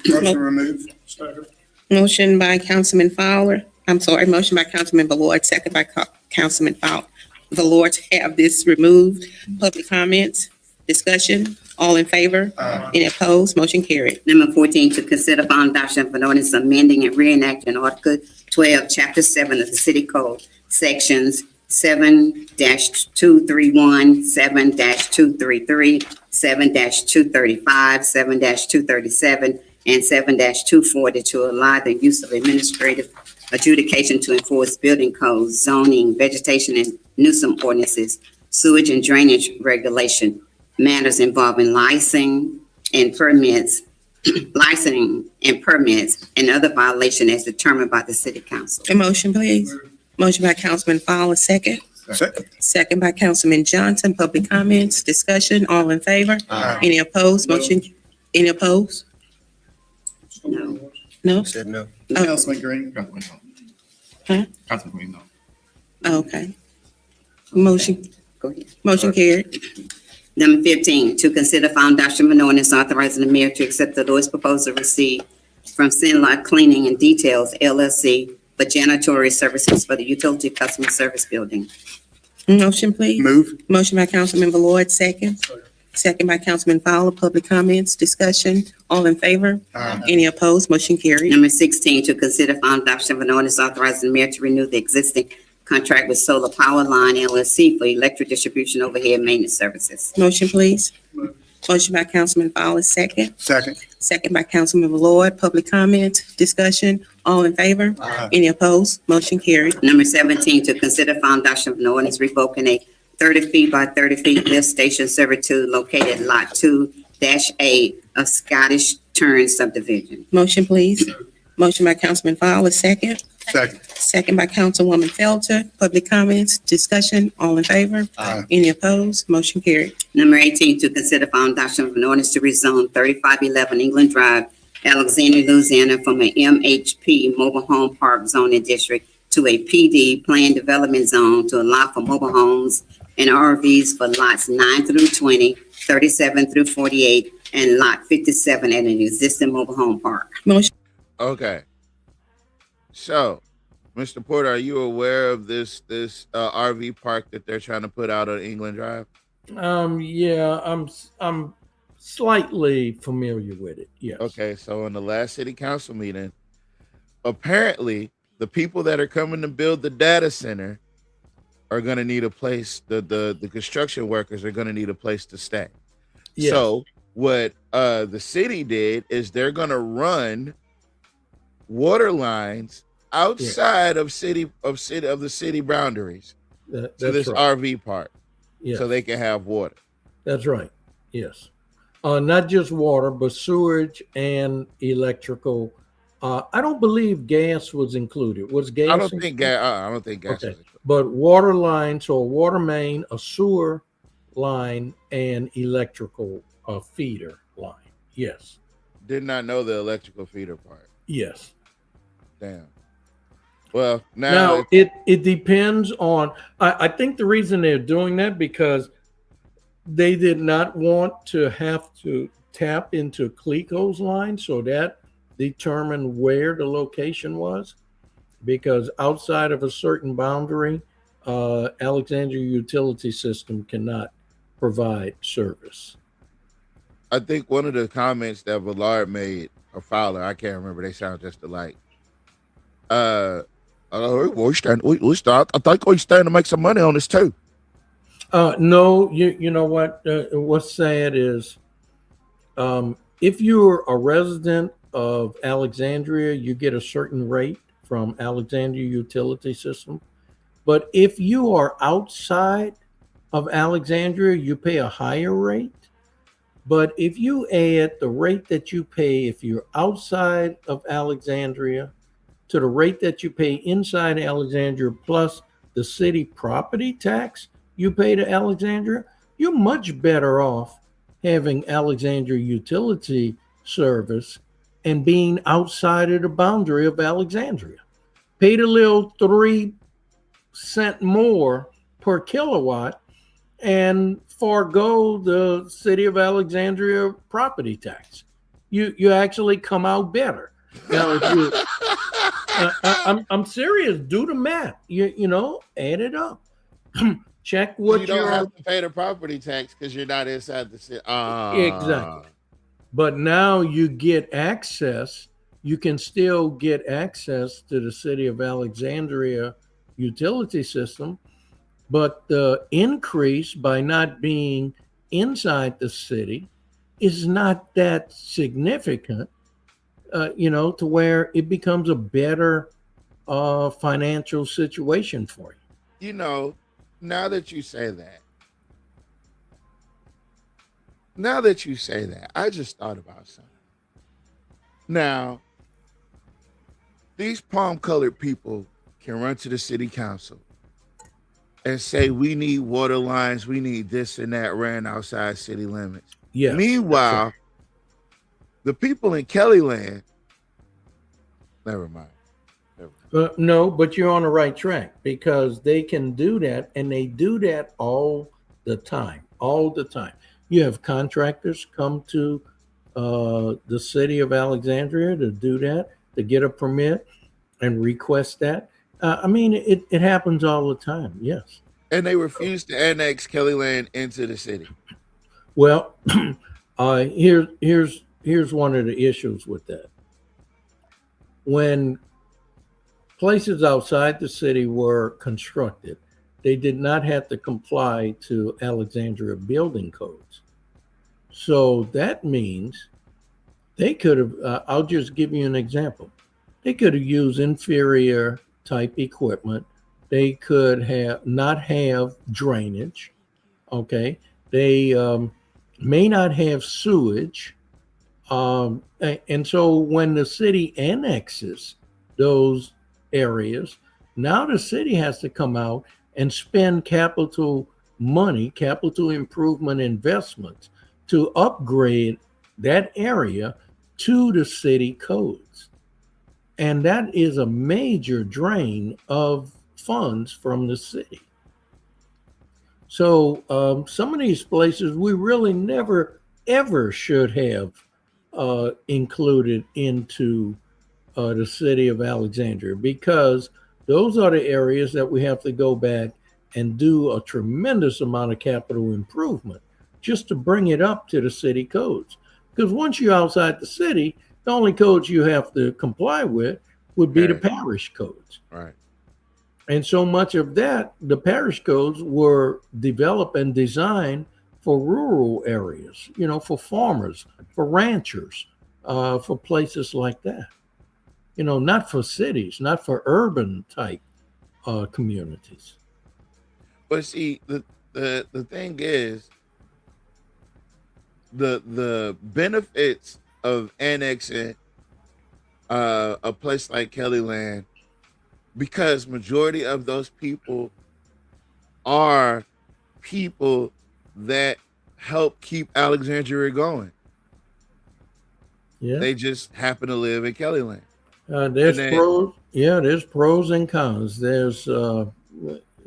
Motion remove. Second. Motion by Councilman Fowler. Motion by Councilman Lloyd, second by Councilman Fowler. Lloyd to have this removed. Public comments, discussion, all in favor? Any opposed? Motion carried. Number 14, to consider final adoption of an ordinance amending and reenacting Article 12, Chapter 7 of the City Code, Sections 7-231, 7-233, 7-235, 7-237, and 7-240 to allow the use of administrative adjudication to enforce building codes, zoning, vegetation and nuisance ordinances, sewage and drainage regulation, matters involving licensing and permits, and other violation as determined by the city council. A motion, please. Motion by Councilman Fowler, second. Second. Second by Councilman Johnson. Public comments, discussion, all in favor? Any opposed? Motion, any opposed? No. No? Said no. Councilman Green. Huh? Councilman Green, no. Okay. Motion, Go ahead. motion carried. Number 15, to consider final adoption of an ordinance authorizing the mayor to accept the lowest proposal received from Sinlot Cleaning and Details LLC for janitorial services for the utility customer service building. Motion, please. Move. Motion by Councilman Lloyd, second. Second by Councilman Fowler. Public comments, discussion, all in favor? Any opposed? Motion carried. Number 16, to consider final adoption of an ordinance authorizing the mayor to renew the existing contract with Solar Power Line LLC for electric distribution overhead maintenance services. Motion, please. Motion by Councilman Fowler, second. Second. Second by Councilman Lloyd. Public comments, discussion, all in favor? Any opposed? Motion carried. Number 17, to consider final adoption of an ordinance revoking a 30 feet by 30 feet lift station servitude located at Lot 2-A of Scottish Turn subdivision. Motion, please. Motion by Councilman Fowler, second. Second. Second by Councilwoman Felter. Public comments, discussion, all in favor? Any opposed? Motion carried. Number 18, to consider final adoption of an ordinance to rezone 3511 England Drive, Alexandria, Louisiana, from an MHP mobile home park zoning district to a PD planned development zone to allow for mobile homes and RVs for lots 9 through 20, 37 through 48, and lot 57 at an existing mobile home park. Motion. Okay. So, Mr. Porter, are you aware of this RV park that they're trying to put out on England Drive? Yeah, I'm slightly familiar with it. Yes. Okay, so in the last city council meeting, apparently the people that are coming to build the data center are going to need a place. The construction workers are going to need a place to stay. Yes. So what the city did is they're going to run water lines outside of the city boundaries to this right. RV park, Yes. so they can have water. That's right. Yes. Not just water, but sewage and electrical. I don't believe gas was included. Was gas? I don't think gas. Okay. Was included. But water lines, so a water main, a sewer line, and electrical feeder line. Yes. Did not know the electrical feeder part. Yes. Damn. Well, Now it depends on. I think the reason they're doing that because they did not want to have to tap into CLECO's line, so that determined where the location was. Because outside of a certain boundary, Alexandria Utility System cannot provide service. I think one of the comments that Villard made, or Fowler, I can't remember, they sound just alike. I think we stand to make some money on this too. No, you know what? What's sad is if you're a resident of Alexandria, you get a certain rate from Alexandria Utility System. But if you are outside of Alexandria, you pay a higher rate. But if you add the rate that you pay if you're outside of Alexandria to the rate that you pay inside Alexandria plus the city property tax you pay to Alexandria, you're much better off having Alexandria Utility Service and being outside of the boundary of Alexandria. Paid a little 3 cents more per kilowatt and forego the city of Alexandria property tax. You actually come out better. Now, if you, I'm serious. Do the math. You know, add it up. Check what you don't have to pay the property tax because you're not inside the city. Exactly. But now you get access. You can still get access to the city of Alexandria utility system, but the increase by not being inside the city is not that significant, to where it becomes a better financial situation for you. You know, now that you say that, I just thought about something. Now, these palm-colored people can run to the city council and say, we need water lines, we need this and that ran outside city limits. Yes. Meanwhile, the people in Kellyland, never mind. No, but you're on the right track because they can do that, and they do that all the time. You have contractors come to the city of Alexandria to do that, to get a permit and request that. It happens all the time. Yes. And they refuse to annex Kellyland into the city. Well, here's one of the issues with that. When places outside the city were constructed, they did not have to comply to Alexandria building codes. So that means they could have, I'll just give you an example. They could have used inferior type equipment. They could have not have drainage. Okay. They may not have sewage. And so when the city annexes those areas, now the city has to come out and spend capital money, capital improvement investments to upgrade that area to the city codes. And that is a major drain of funds from the city. So some of these places we really never, ever should have included into the city of Alexandria, because those are the areas that we have to go back and do a tremendous amount of capital improvement just to bring it up to the city codes. Because once you're outside the city, the only codes you have to comply with would be the parish codes. Right. And so much of that, the parish codes were developed and designed for rural areas, you know, for farmers, for ranchers, for places like that. You know, not for cities, not for urban type communities. But see, the thing is, the benefits of annexing a place like Kellyland, because majority of those people are people that help keep Alexandria going. Yeah. They just happen to live in Kellyland. There's pros. Yeah, there's pros and cons. There's, you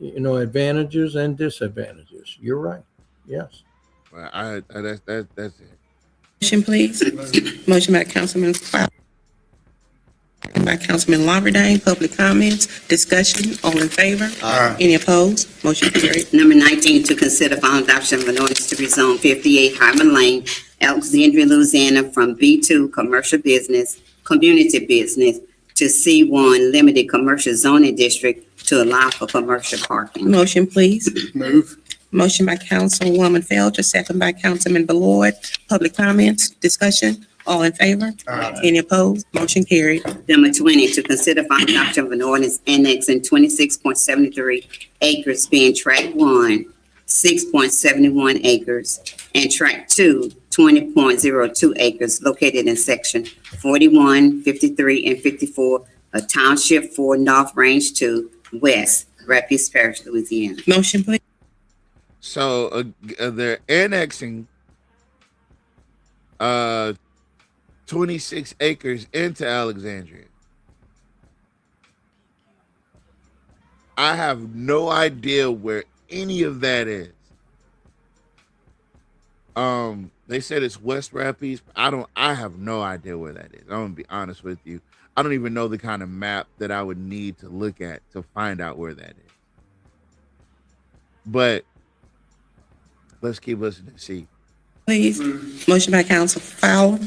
know, advantages and disadvantages. You're right. Yes. Well, that's it. Motion, please. Motion by Councilman Fowler. By Councilman Lawberdane. Public comments, discussion, all in favor? Aye. Any opposed? Motion carried. Number 19, to consider final adoption of an ordinance to rezone 58 Harmon Lane, Alexandria, Louisiana, from B2 commercial business, community business, to C1 limited commercial zoning district to allow for commercial parking. Motion, please. Move. Motion by Councilwoman Felter, second by Councilman Ballard. Public comments, discussion, all in favor? Aye. Any opposed? Motion carried. Number 20, to consider final adoption of an ordinance annexing 26.73 acres being tract 1, 6.71 acres, and tract 2, 20.02 acres located in section 41, 53, and 54 of Township 4 North Range 2 West, Rapides Parish, Louisiana. Motion, please. So they're annexing 26 acres into Alexandria. I have no idea where any of that is. They said it's West Rapides. I have no idea where that is. I'm gonna be honest with you. I don't even know the kind of map that I would need to look at to find out where that is. But let's keep listening to see. Please. Motion by Council Fowler,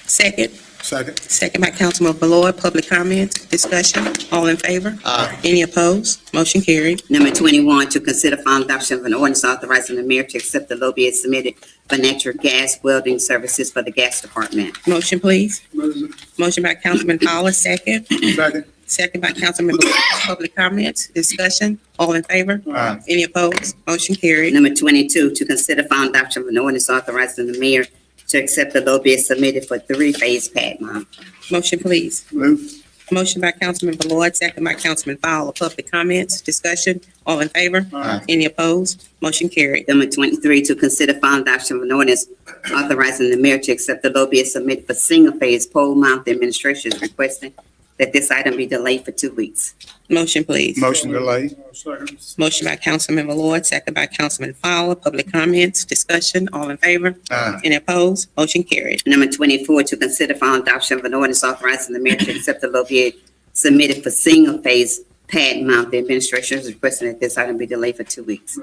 second. Second. Second by Councilman Ballard. Public comments, discussion, all in favor? Aye. Any opposed? Motion carried. Number 21, to consider final adoption of an ordinance authorizing the mayor to accept the low bid submitted for natural gas welding services for the gas department. Motion, please. Move. Motion by Councilman Fowler, second. Second. Second by Councilman Ballard. Public comments, discussion, all in favor? Aye. Any opposed? Motion carried. Number 22, to consider final adoption of an ordinance authorizing the mayor to accept the low bid submitted for 3-phase pad mount. Motion, please. Move. Motion by Councilman Ballard, second by Councilman Fowler. Public comments, discussion, all in favor? Aye. Any opposed? Motion carried. Number 23, to consider final adoption of an ordinance authorizing the mayor to accept the low bid submitted for single-phase pole mount. The administration is requesting that this item be delayed for 2 weeks. Motion, please. Motion delay. Second. Motion by Councilman Ballard, second by Councilman Fowler. Public comments, discussion, all in favor? Aye. Any opposed? Motion carried. Number 24, to consider final adoption of an ordinance authorizing the mayor to accept the low bid submitted for single-phase pad mount. The administration is requesting that this item be delayed for 2 weeks.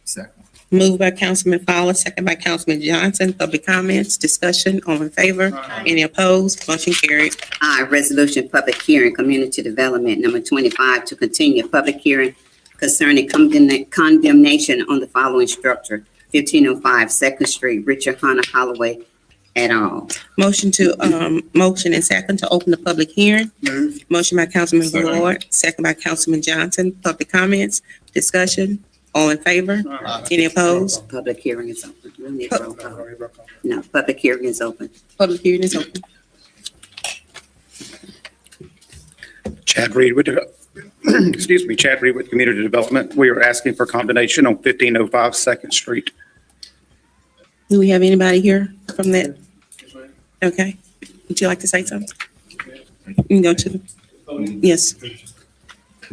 Second. Moved by Councilman Fowler, second by Councilman Johnson. Public comments, discussion, all in favor? Any opposed? Motion carried. Resolution public hearing, community development. Number 25, to continue a public hearing concerning condemnation on the following structure: 1505 Second Street, Richard Hunter Holloway et al. Motion and second to open the public hearing. Move. Motion by Councilman Ballard, second by Councilman Johnson. Public comments, discussion, all in favor? Any opposed? Public hearing is open. We'll need a roll call. No, public hearing is open. Public hearing is open. Chad Reed with, excuse me, Chad Reed with Community Development. We are asking for condemnation on 1505 Second Street. Do we have anybody here from that? Okay. Would you like to say something? You can go to Yes.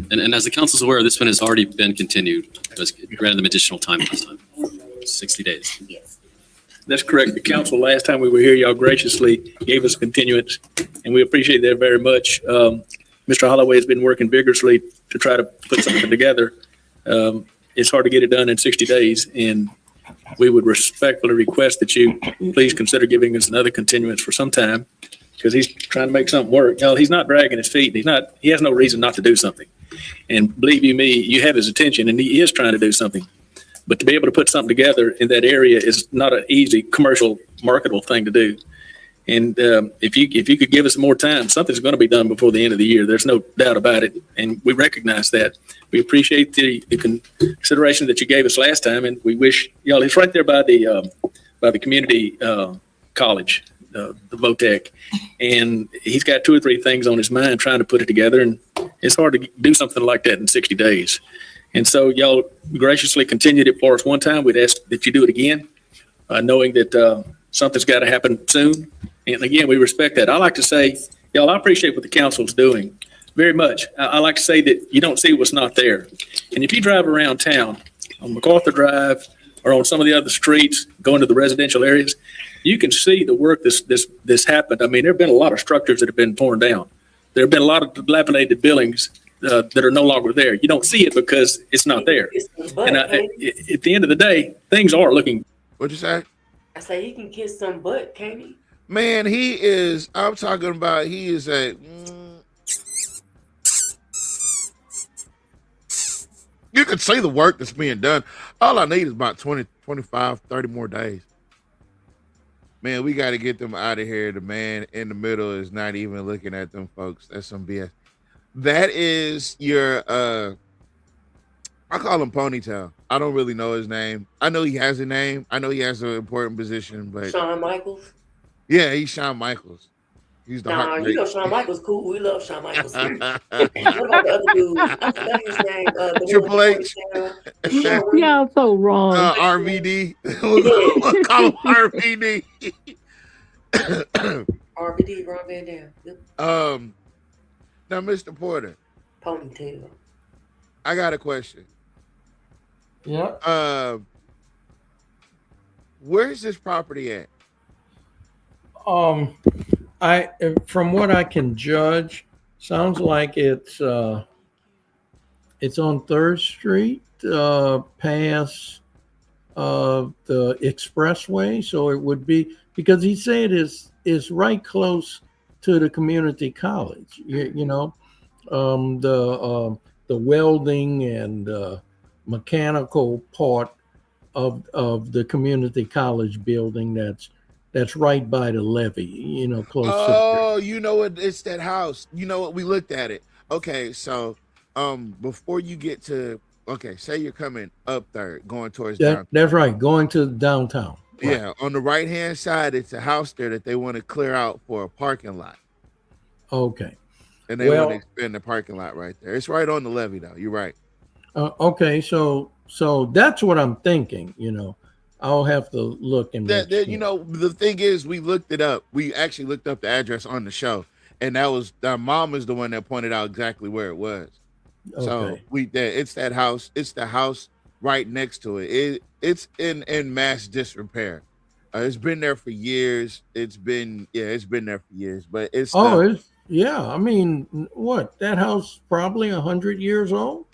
And as the council's aware, this one has already been continued. It was granted them additional time last time, 60 days. That's correct. The council, last time we were here, y'all graciously gave us continuance, and we appreciate that very much. Mr. Holloway has been working vigorously to try to put something together. It's hard to get it done in 60 days, and we would respectfully request that you please consider giving us another continuance for some time, because he's trying to make something work. Y'all, he's not dragging his feet. He has no reason not to do something. And believe you me, you have his attention, and he is trying to do something. But to be able to put something together in that area is not an easy commercial marketable thing to do. And if you could give us more time, something's going to be done before the end of the year. There's no doubt about it. And we recognize that. We appreciate the consideration that you gave us last time. And we wish y'all, it's right there by the community college, the VOTEC. And he's got 2 or 3 things on his mind trying to put it together. And it's hard to do something like that in 60 days. And so y'all graciously continued it for us one time. We'd ask that you do it again, knowing that something's got to happen soon. And again, we respect that. I like to say, y'all, I appreciate what the council's doing very much. I like to say that you don't see what's not there. And if you drive around town on MacArthur Drive or on some of the other streets, going to the residential areas, you can see the work this happened. I mean, there have been a lot of structures that have been torn down. There have been a lot of dilapidated buildings that are no longer there. You don't see it because it's not there. And at the end of the day, things are looking. What'd you say? I say he can kiss some butt, can't he? Man, he is a. You can see the work that's being done. All I need is about 20, 25, 30 more days. Man, we got to get them out of here. The man in the middle is not even looking at them folks. That's some BS. That is your, I call him Ponytail. I don't really know his name. I know he has a name. I know he has an important position, but. Shawn Michaels? Yeah, he's Shawn Michaels. He's the you know Shawn Michaels cool. We love Shawn Michaels. What about the other dude? I forgot his name. Triple H. Y'all so wrong. RVD. We'll call him RVD. RVD, Ron Van Dam. Yep. Now, Mr. Porter. Ponytail. I got a question. Yeah. Where's this property at? From what I can judge, sounds like it's on 3rd Street, past the expressway. So it would be, because he said is right close to the community college. You know, the welding and mechanical part of the community college building that's right by the levee, you know, close to. You know what? It's that house. You know what? We looked at it. Okay, so before you get to, say you're coming up there, going towards downtown. That's right, going to downtown. Right. Yeah, on the right-hand side, it's a house there that they want to clear out for a parking lot. Okay. And they want to expand the parking lot right there. It's right on the levee, though. You're right. Okay, so that's what I'm thinking, you know. I'll have to look and you know, the thing is, we looked it up. We actually looked up the address on the show, and that was our mom is the one that pointed out exactly where it was. Okay. So it's that house. It's the house right next to it. It's in mass disrepair. It's been there for years. It's been there for years. But it's I mean, what, that house probably 100 years old?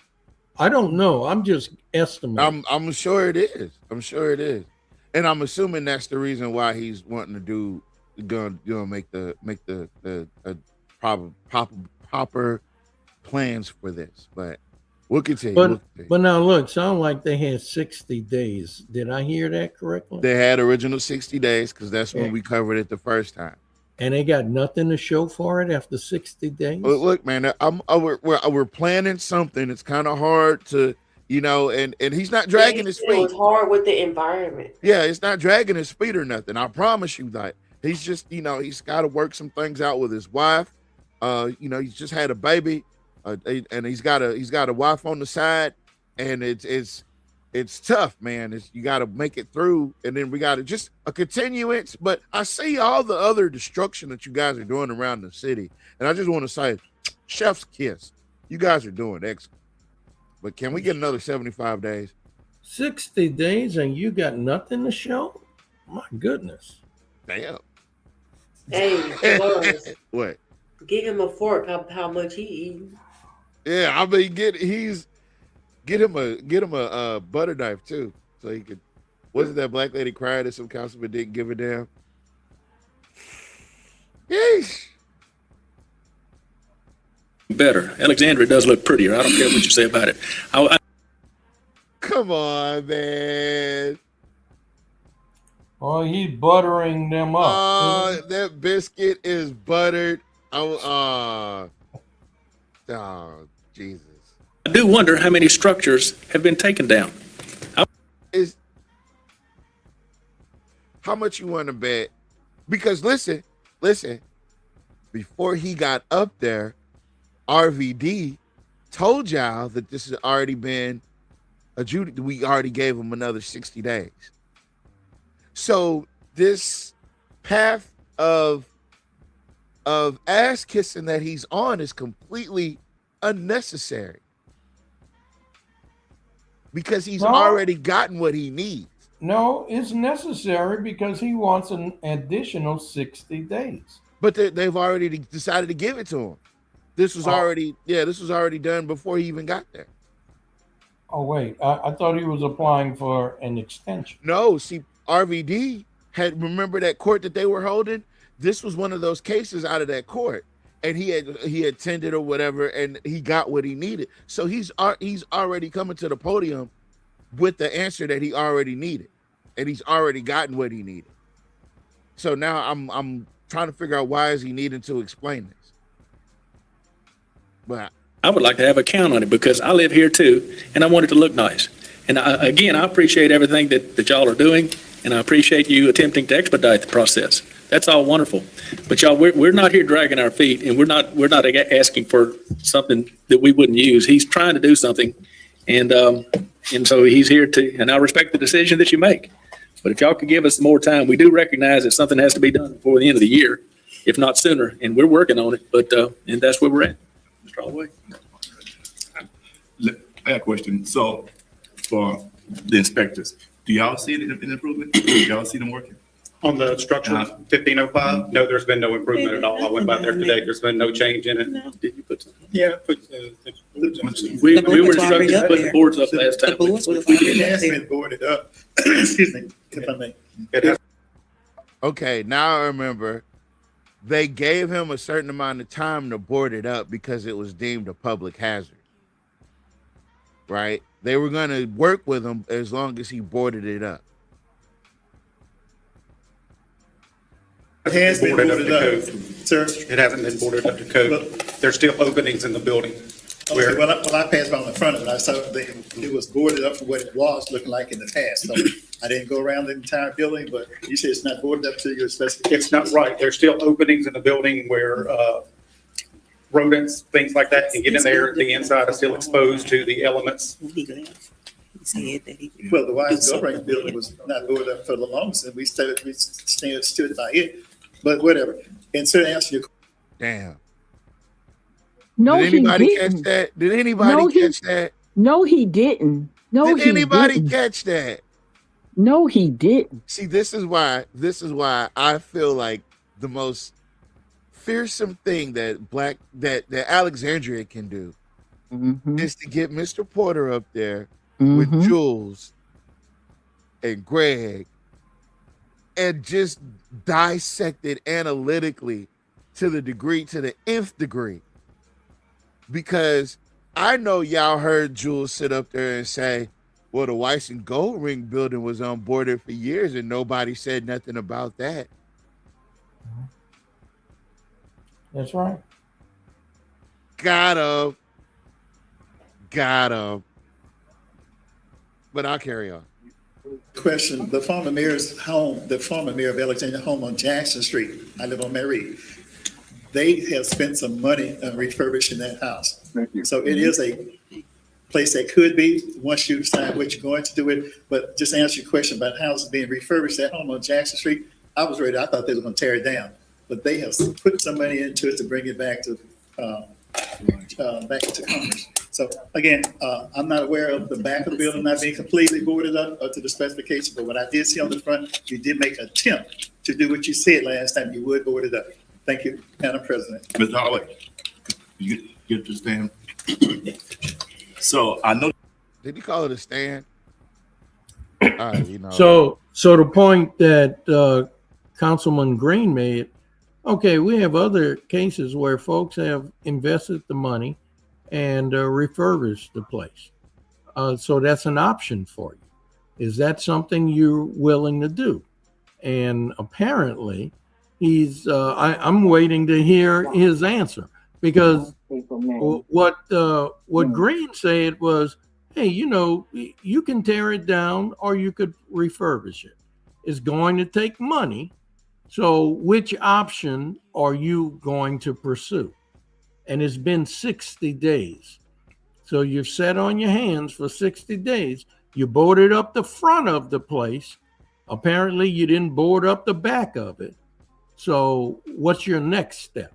I don't know. I'm just estimating. I'm sure it is. I'm sure it is, and I'm assuming that's the reason why he's wanting to make the proper plans for this. But we'll continue. But now look, sound like they had 60 days. Did I hear that correctly? They had original 60 days because that's when we covered it the first time. And they got nothing to show for it after 60 days? Look, man, we're planning something. It's kind of hard to, you know, and he's not dragging his feet. It's hard with the environment. Yeah, it's not dragging his feet or nothing. I promise you that. He's just, you know, he's got to work some things out with his wife. You know, he's just had a baby, and he's got a wife on the side, and it's tough, man. You got to make it through, and then we got to just a continuance. But I see all the other destruction that you guys are doing around the city, and I just want to say, chef's kiss. You guys are doing excellent. But can we get another 75 days? 60 days and you got nothing to show? My goodness. Damn. Hey, Lawrence, What? get him a fork. How much he eating? Yeah, I mean, get him a butter knife too, so he could. Wasn't that black lady crying that some councilman didn't give a damn? Yeesh. Better. Alexandria does look prettier. I don't care what you say about it. Come on, man. Oh, he's buttering them up. Oh, that biscuit is buttered. Oh, Jesus. I do wonder how many structures have been taken down. How much you want to bet? Because listen, before he got up there, RVD told y'all that this has already been adjudicated. We already gave him another 60 days. So this path of ass kissing that he's on is completely unnecessary because he's already gotten what he needs. No, it's necessary because he wants an additional 60 days. But they've already decided to give it to him. This was already done before he even got there. Oh, wait, I thought he was applying for an extension. No, see, RVD remember that court that they were holding? This was one of those cases out of that court. And he attended or whatever, and he got what he needed. So he's already coming to the podium with the answer that he already needed, and he's already gotten what he needed. So now I'm trying to figure out why is he needing to explain this. But I would like to have a count on it because I live here too, and I want it to look nice. And I appreciate everything that y'all are doing, and I appreciate you attempting to expedite the process. That's all wonderful. But y'all, we're not here dragging our feet, and we're not asking for something that we wouldn't use. He's trying to do something, and so he's here and I respect the decision that you make. But if y'all could give us more time, we do recognize that something has to be done before the end of the year, if not sooner, and we're working on it. But and that's where we're at. Mr. Holloway. I got a question. So for the inspectors, do y'all see an improvement? Do y'all see them working? On the structure, 1505, no, there's been no improvement at all. I went by there today. There's been no change in it. Did you put some? Yeah. We were instructed to put the boards up last time. We did. It has been boarded up. Excuse me, if I may. okay, now I remember they gave him a certain amount of time to board it up because it was deemed a public hazard. Right? They were going to work with him as long as he boarded it up. It has been boarded up, sir. It hasn't been boarded up to code. There's still openings in the building. Okay, when I passed by the front of it, I saw it was boarded up for what it was looking like in the past. So I didn't go around the entire building, but you said it's not boarded up to your specifications. It's not right. There's still openings in the building where rodents, things like that can get in there. The inside is still exposed to the elements. Well, the Wise Government building was not boarded up for the longest, and we stood by it. But whatever. And so to answer your question. Damn. No, Did anybody he catch didn't. that? Did anybody catch that? No, he didn't. No, Did he anybody didn't. catch that? No, he didn't. See, this is why I feel like the most fearsome thing that Alexandria can do is to get Mr. Porter up there with Jules and Greg and just dissect it analytically to the nth degree. Because I know y'all heard Jules sit up there and say, well, the Weiss and Gold Ring building was on board for years and nobody said nothing about that. That's right. Got him. But I'll carry on. Question, the former mayor's home, the former mayor of Alexandria home on Jackson Street, I live on Mary, they have spent some money on refurbishing that house. So it is a place that could be, once you decide what you're going to do it, but just answer your question about how it's being refurbished, that home on Jackson Street, I thought they were gonna tear it down, but they have put some money into it to bring it back to back to Congress. So again, I'm not aware of the back of the building not being completely boarded up to the specification, but what I did see on the front, you did make an attempt to do what you said last time you would board it up. Thank you, Madam President. Mr. Holloway, you get to stand. So I know. Did you call it a stand? You know. So the point that Councilman Green made, okay, we have other cases where folks have invested the money and refurbished the place. So that's an option for you. Is that something you're willing to do? And apparently, I'm waiting to hear his answer, because what Green said was, hey, you can tear it down or you could refurbish it. It's going to take money. So which option are you going to pursue? And it's been 60 days. So you've sat on your hands for 60 days. You boarded up the front of the place. Apparently you didn't board up the back of it. So what's your next step?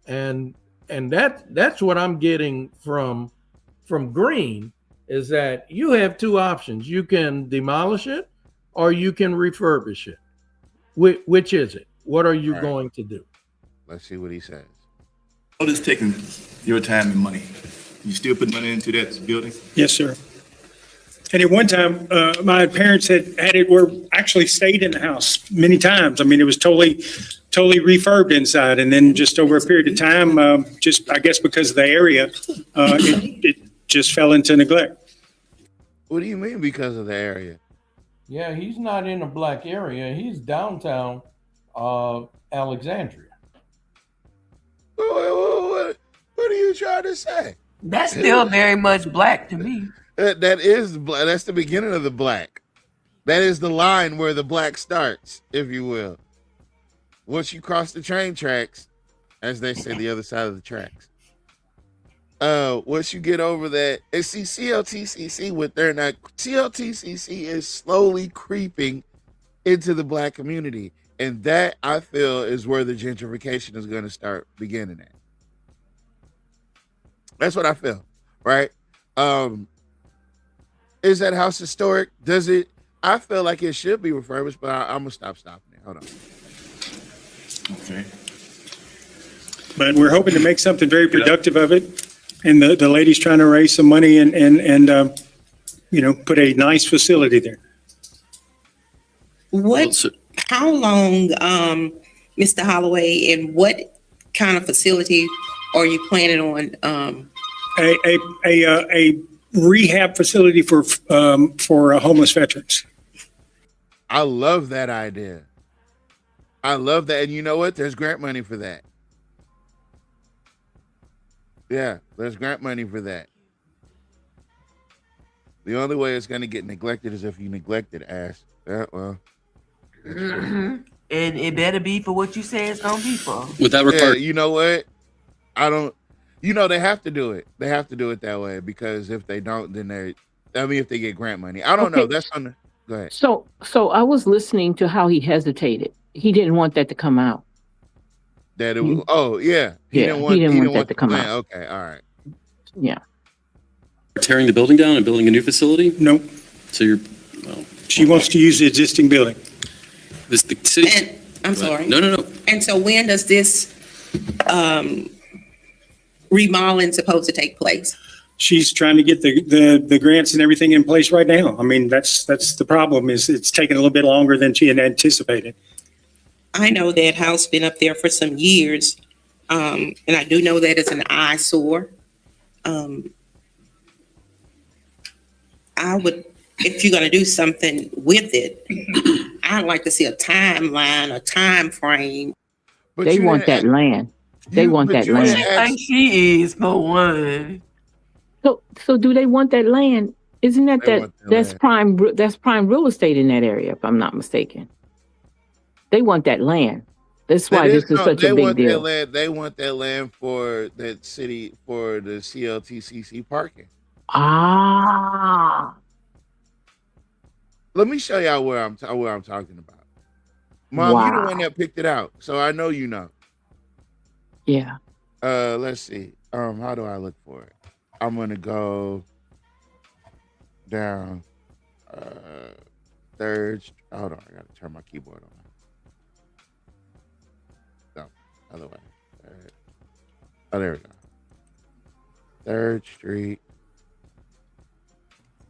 And that's what I'm getting from Green, is that you have two options. You can demolish it or you can refurbish it. Which is it? What are you going to do? Let's see what he says. What is taking your time and money? You still put money into that building? Yes, sir. And at one time, my parents had it where actually stayed in the house many times. I mean, it was totally refurbed inside. And then just over a period of time, just I guess because of the area, it just fell into neglect. What do you mean because of the area? Yeah, he's not in a black area. He's downtown Alexandria. What are you trying to say? That's still very much black to me. That is black. That's the beginning of the black. That is the line where the black starts, if you will. Once you cross the train tracks, as they say, the other side of the tracks. Once you get over that, and see CLTCC, CLTCC is slowly creeping into the black community, and that I feel is where the gentrification is going to start beginning at. That's what I feel, right? Is that house historic? Does it? I feel like it should be refurbished, but I'm gonna stop there. Hold on. Okay. But we're hoping to make something very productive of it. And the lady's trying to raise some money and put a nice facility there. How long, Mr. Holloway, and what kind of facility are you planning on? A rehab facility for homeless veterans. I love that idea. I love that. And you know what? There's grant money for that. Yeah, there's grant money for that. The only way it's going to get neglected is if you neglect it, ass. Yeah, well. And it better be for what you say it's going to be for. Would that require? Yeah, you know what? They have to do it. They have to do it that way, because if they don't, then if they get grant money. I don't know. That's on the, go ahead. So I was listening to how he hesitated. He didn't want that to come out. That it was, he didn't want that to come out. Okay, all right. Yeah. Tearing the building down and building a new facility? Nope. So she wants to use the existing building. The city. I'm sorry. No. And so when does this remodeling supposed to take place? She's trying to get the grants and everything in place right now. I mean, that's the problem, is it's taking a little bit longer than she had anticipated. I know that house been up there for some years, and I do know that it's an eyesore. I would, if you're going to do something with it, I'd like to see a timeline, a time frame. They want that land. They want that land. She thinks she is for one. So do they want that land? Isn't that's prime real estate in that area, if I'm not mistaken? They want that land. That's why this is such a big deal. They want that land for that city, for the CLTCC parking. Ah. Let me show y'all where I'm talking about. Mom, you're the one that picked it out, so I know you know. Yeah. Let's see. How do I look for it? I'm gonna go down third. Hold on, I gotta turn my keyboard on. No, other way. Third. Oh, there we go. 3rd Street.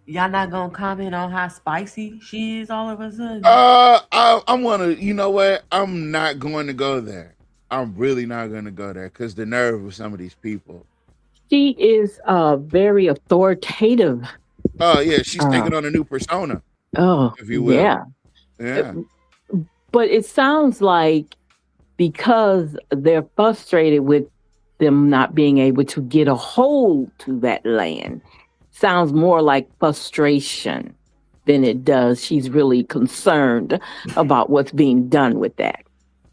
Y'all not gonna comment on how spicy she is all of a sudden? I'm gonna. You know what? I'm not going to go there. I'm really not going to go there because the nerve of some of these people. She is very authoritative. Oh yeah, she's taking on a new persona. Oh, if you will. yeah. Yeah. But it sounds like because they're frustrated with them not being able to get a hold to that land, sounds more like frustration than it does. She's really concerned about what's being done with that.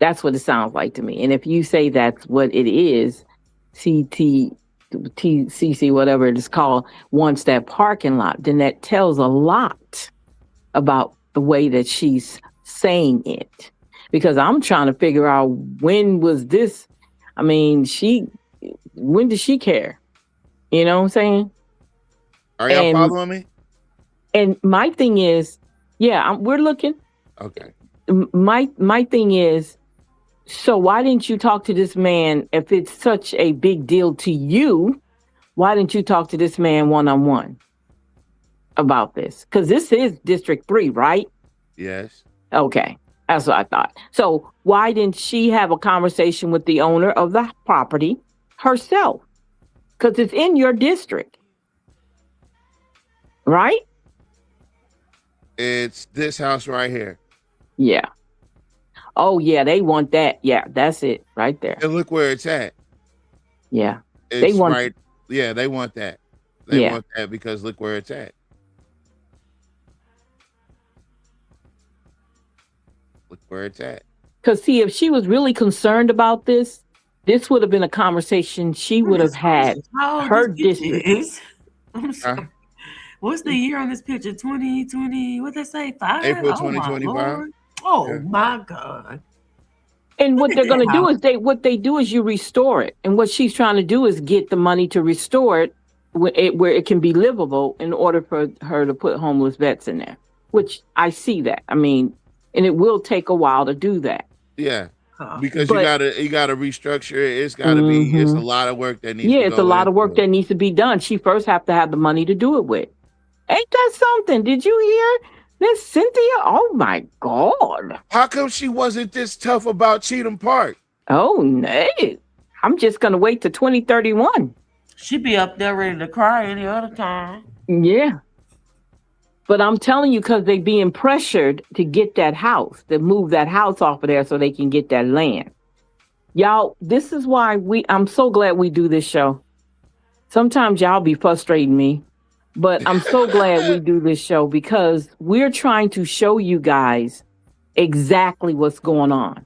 That's what it sounds like to me. And if you say that's what it is, CC, whatever it is called, wants that parking lot, then that tells a lot about the way that she's saying it. Because I'm trying to figure out when was this, I mean, when did she care? You know what I'm saying? Are y'all following me? And my thing is, we're looking. Okay. My thing is, so why didn't you talk to this man if it's such a big deal to you? Why didn't you talk to this man one-on-one about this? Because this is District 3, right? Yes. Okay. That's what I thought. So why didn't she have a conversation with the owner of the property herself? Because it's in your district. Right? It's this house right here. Yeah. Oh, yeah, they want that. Yeah, that's it right there. And look where it's at. Yeah. It's They want right. Yeah, they want that. They Yeah. want that because look where it's at. Look where it's at. Because, see, if she was really concerned about this would have been a conversation she would have had. How old Her this picture district. is? I'm sorry. What's the year on this picture? 2020, what they say? 5? April Oh, my 2025. Lord. Oh Yeah. my God. And what Look they're at going that to do house. is what they do is you restore it. And what she's trying to do is get the money to restore it where it can be livable in order for her to put homeless vets in there, which I see that. I mean, and it will take a while to do that. Yeah. Huh. Because But- you gotta restructure it. It's gotta be. It's a Mhm. lot of work that needs. Yeah, to it's go a lot of into work it. that needs to be done. She first have to have the money to do it with. Ain't that something? Did you hear Miss Cynthia? Oh my God. How come she wasn't this tough about Cheatham Park? Oh no. I'm just gonna wait till 2031. She be up there ready to cry any other time. Yeah. But I'm telling you, because they being pressured to get that house, to move that house off of there so they can get that land. Y'all, this is why I'm so glad we do this show. Sometimes y'all be frustrating me, but I'm so glad we do this show because we're trying to show you guys exactly what's going on.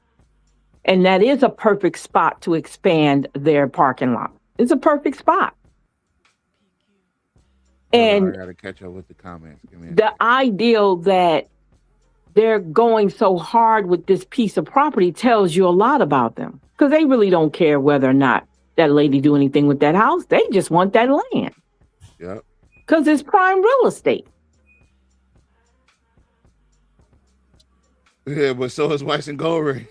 And that is a perfect spot to expand their parking lot. It's a perfect spot. Hold on, And I gotta catch up with the comments. Give me a the ideal that they're going so hard with this piece of property tells you a lot about them because they really don't care whether or not that lady do anything with that house. They just want that land Yep. because it's prime real estate. Yeah, but so is Weiss and Goldring.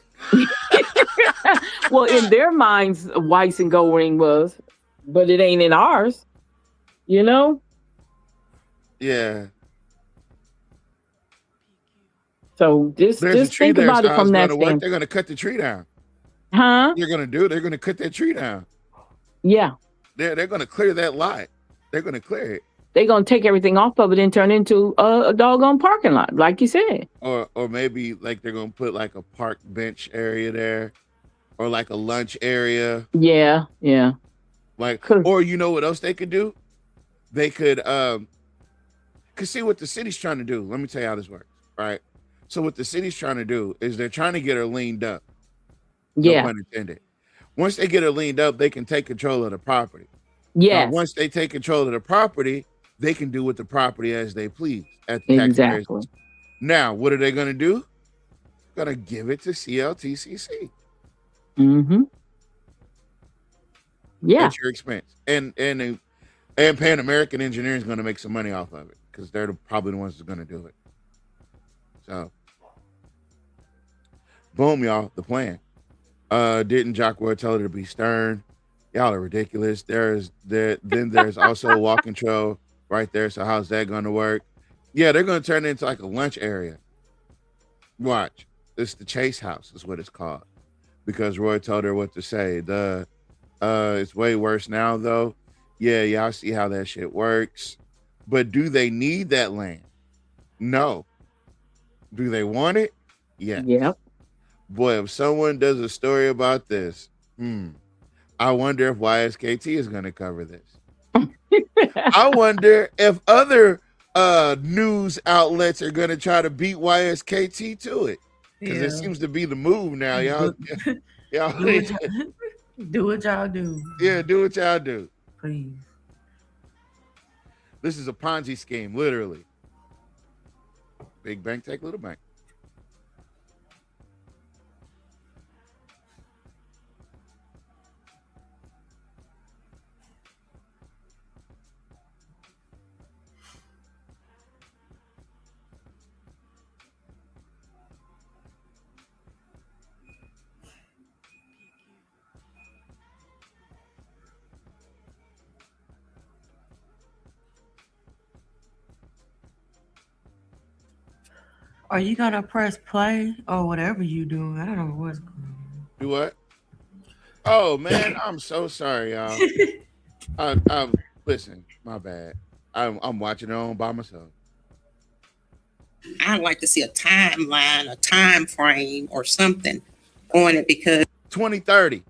Well, in their minds, Weiss and Goldring was, but it ain't in ours, you know? Yeah. So just There's a just tree think there. about So it I from was that gonna work. standpoint. They're gonna cut the tree down. Huh? They're gonna cut that tree down. Yeah. They're gonna clear that lot. They're gonna clear it. They're going to take everything off of it and turn it into a doggone parking lot, like you said. Or maybe like they're gonna put like a park bench area there, or like a lunch area. Yeah, yeah. Like, or you know what else they could do? They could see what the city's trying to do. Let me tell you how this works, right? So what the city's trying to do is they're trying to get her leaned up. Yeah. No pun intended. Once they get her leaned up, they can take control of the property. Yes. Now, once they take control of the property, they can do with the property as they please at the taxpayers. Exactly. Now, what are they going to do? Going to give it to CLTCC. Mm-hmm. Yeah. at your expense, and Pan American Engineering is going to make some money off of it because they're probably the ones that's going to do it. So, boom, y'all, the plan. Didn't Jacques tell her to be stern? Y'all are ridiculous. Then there's also a walking trail right there. So how's that going to work? Yeah, they're going to turn it into like a lunch area. Watch. It's the Chase House is what it's called because Roy told her what to say. It's way worse now though. Yeah, y'all see how that shit works. But do they need that land? No. Do they want it? Yeah. Yep. Boy, if someone does a story about this, I wonder if YSKT is going to cover this. I wonder if other news outlets are going to try to beat YSKT to it because it seems to be the move now, y'all. Do what y'all do. Yeah, do what y'all do. Please. This is a Ponzi scheme, literally. Big bank take little bank. Are you gonna press play or whatever you do? I don't know what's going on. Do what? Oh man, I'm so sorry, y'all. I'm listen, my bad. I'm watching it on by myself. I'd like to see a timeline, a time frame, or something on it because 2030.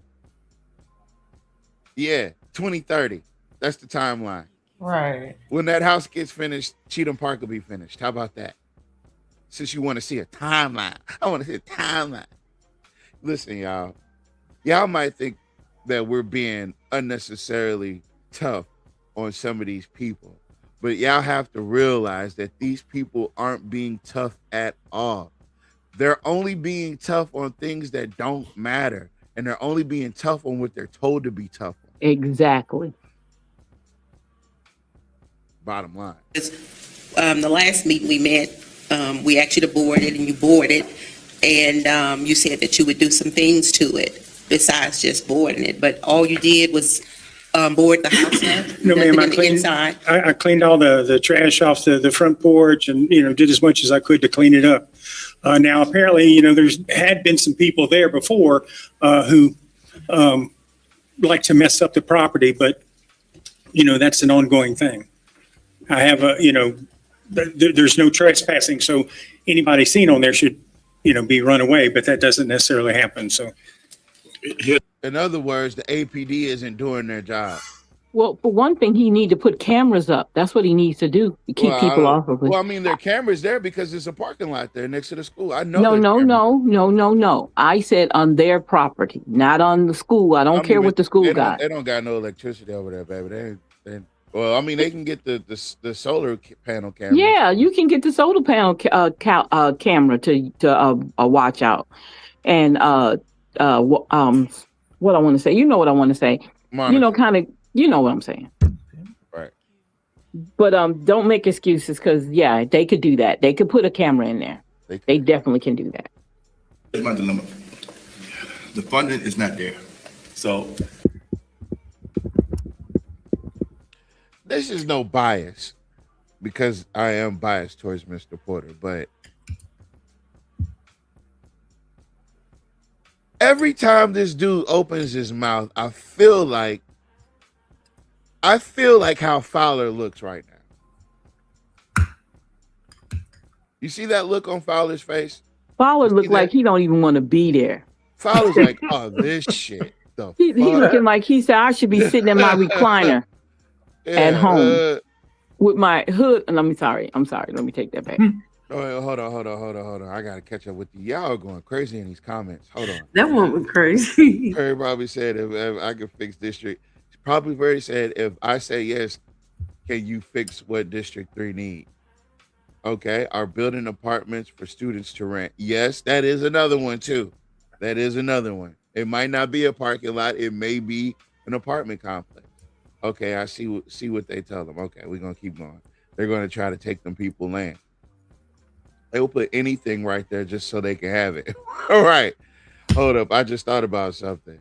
Yeah, 2030. That's the timeline. Right. When that house gets finished, Cheatham Park will be finished. How about that? Since you want to see a timeline, I want to see a timeline. Listen, y'all. Y'all might think that we're being unnecessarily tough on some of these people, but y'all have to realize that these people aren't being tough at all. They're only being tough on things that don't matter, and they're only being tough on what they're told to be tough on. Exactly. Bottom line. the last meeting we met, we asked you to board it and you boarded, and you said that you would do some things to it besides just boarding it, but all you did was board the house up? No, ma'am, Nothing in the inside? I cleaned all the trash off the front porch and, did as much as I could to clean it up. Now, apparently, there's had been some people there before who like to mess up the property, but, that's an ongoing thing. I have there's no trespassing, so anybody seen on there should, be run away, but that doesn't necessarily happen, so. In other words, the APD isn't doing their job. Well, for one thing, he need to put cameras up. That's what he needs to do to keep people off of it. Well, I mean, there are cameras there because there's a parking lot there next to the school. I know. No. I said on their property, not on the school. I don't care what the school got. They don't got no electricity over there, baby. Well, I mean, they can get the solar panel camera. Yeah, you can get the solar panel camera to watch out. And what I want to say, what I want to say, Monica. You know what I'm saying. Right. But don't make excuses because, yeah, they could do that. They could put a camera in there. They definitely can do that. Here's my dilemma. The funding is not there. So This is no bias because I am biased towards Mr. Porter, but every time this dude opens his mouth, I feel like how Fowler looks right now. You see that look on Fowler's face? Fowler looked like he don't even want to be there. Fowler's like, oh, this shit. He looking like he said, I should be sitting in my recliner at home with my hood. I'm sorry. Let me take that back. Oh, hold on. I gotta catch up with you. Y'all are going crazy in these comments. Hold on. That one was crazy. Perry probably said if I could fix District. Probably Perry said if I say yes, can you fix what District 3 need? Okay, are building apartments for students to rent? Yes, that is another one too. That is another one. It might not be a parking lot. It may be an apartment complex. Okay, I see what they tell them. Okay, we're gonna keep going. They're gonna try to take them people land. They will put anything right there just so they can have it. All right. Hold up. I just thought about something.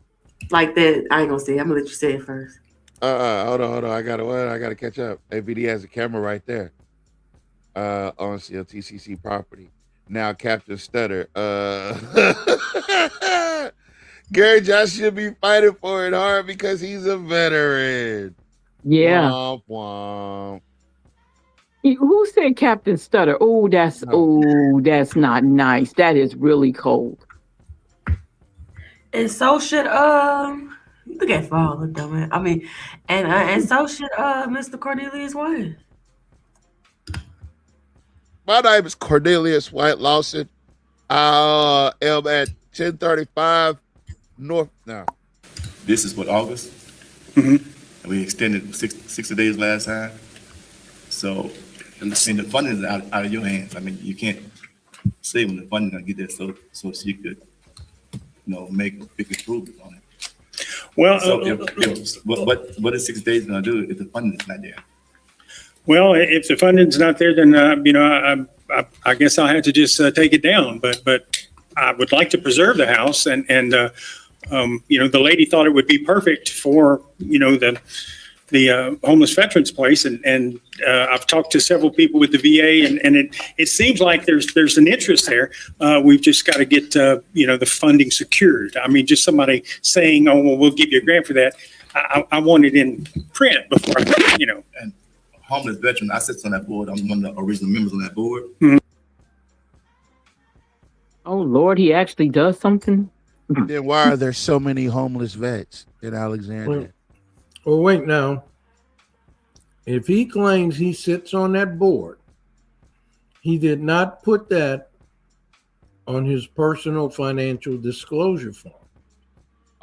Like that, I ain't gonna say. I'm gonna let you say it first. Hold on. I gotta catch up. AVD has a camera right there. On CLTCC property. Now Captain Stutter. Gary Josh should be fighting for it hard because he's a veteran. Yeah. Womp womp. Who said Captain Stutter? Oh, that's not nice. That is really cold. And so should look at Fowler, dumb. I mean, and so should Mr. Cornelius White. My name is Cornelius White Lawson. I am at 1035 North now. This is what, August? Mhm. And we extended 60 days last time. So, and the funding is out of your hands. I mean, you can't say when the funding gonna get there so you could, make a big improvement on it. Well, So what is 6 days gonna do if the funding is not there? Well, if the funding's not there, then, I guess I'll have to just take it down. But I would like to preserve the house and the lady thought it would be perfect for, the homeless veterans place. And I've talked to several people with the VA and it seems like there's an interest there. We've just got to get, the funding secured. I mean, just somebody saying, oh, well, we'll give you a grant for that. I want it in print before, And homeless veteran, I sit on that board. I'm one of the original members on that board. Mhm. Oh Lord, he actually does something. Then why are there so many homeless vets in Alexandria? Well, wait now. If he claims he sits on that board, he did not put that on his personal financial disclosure form.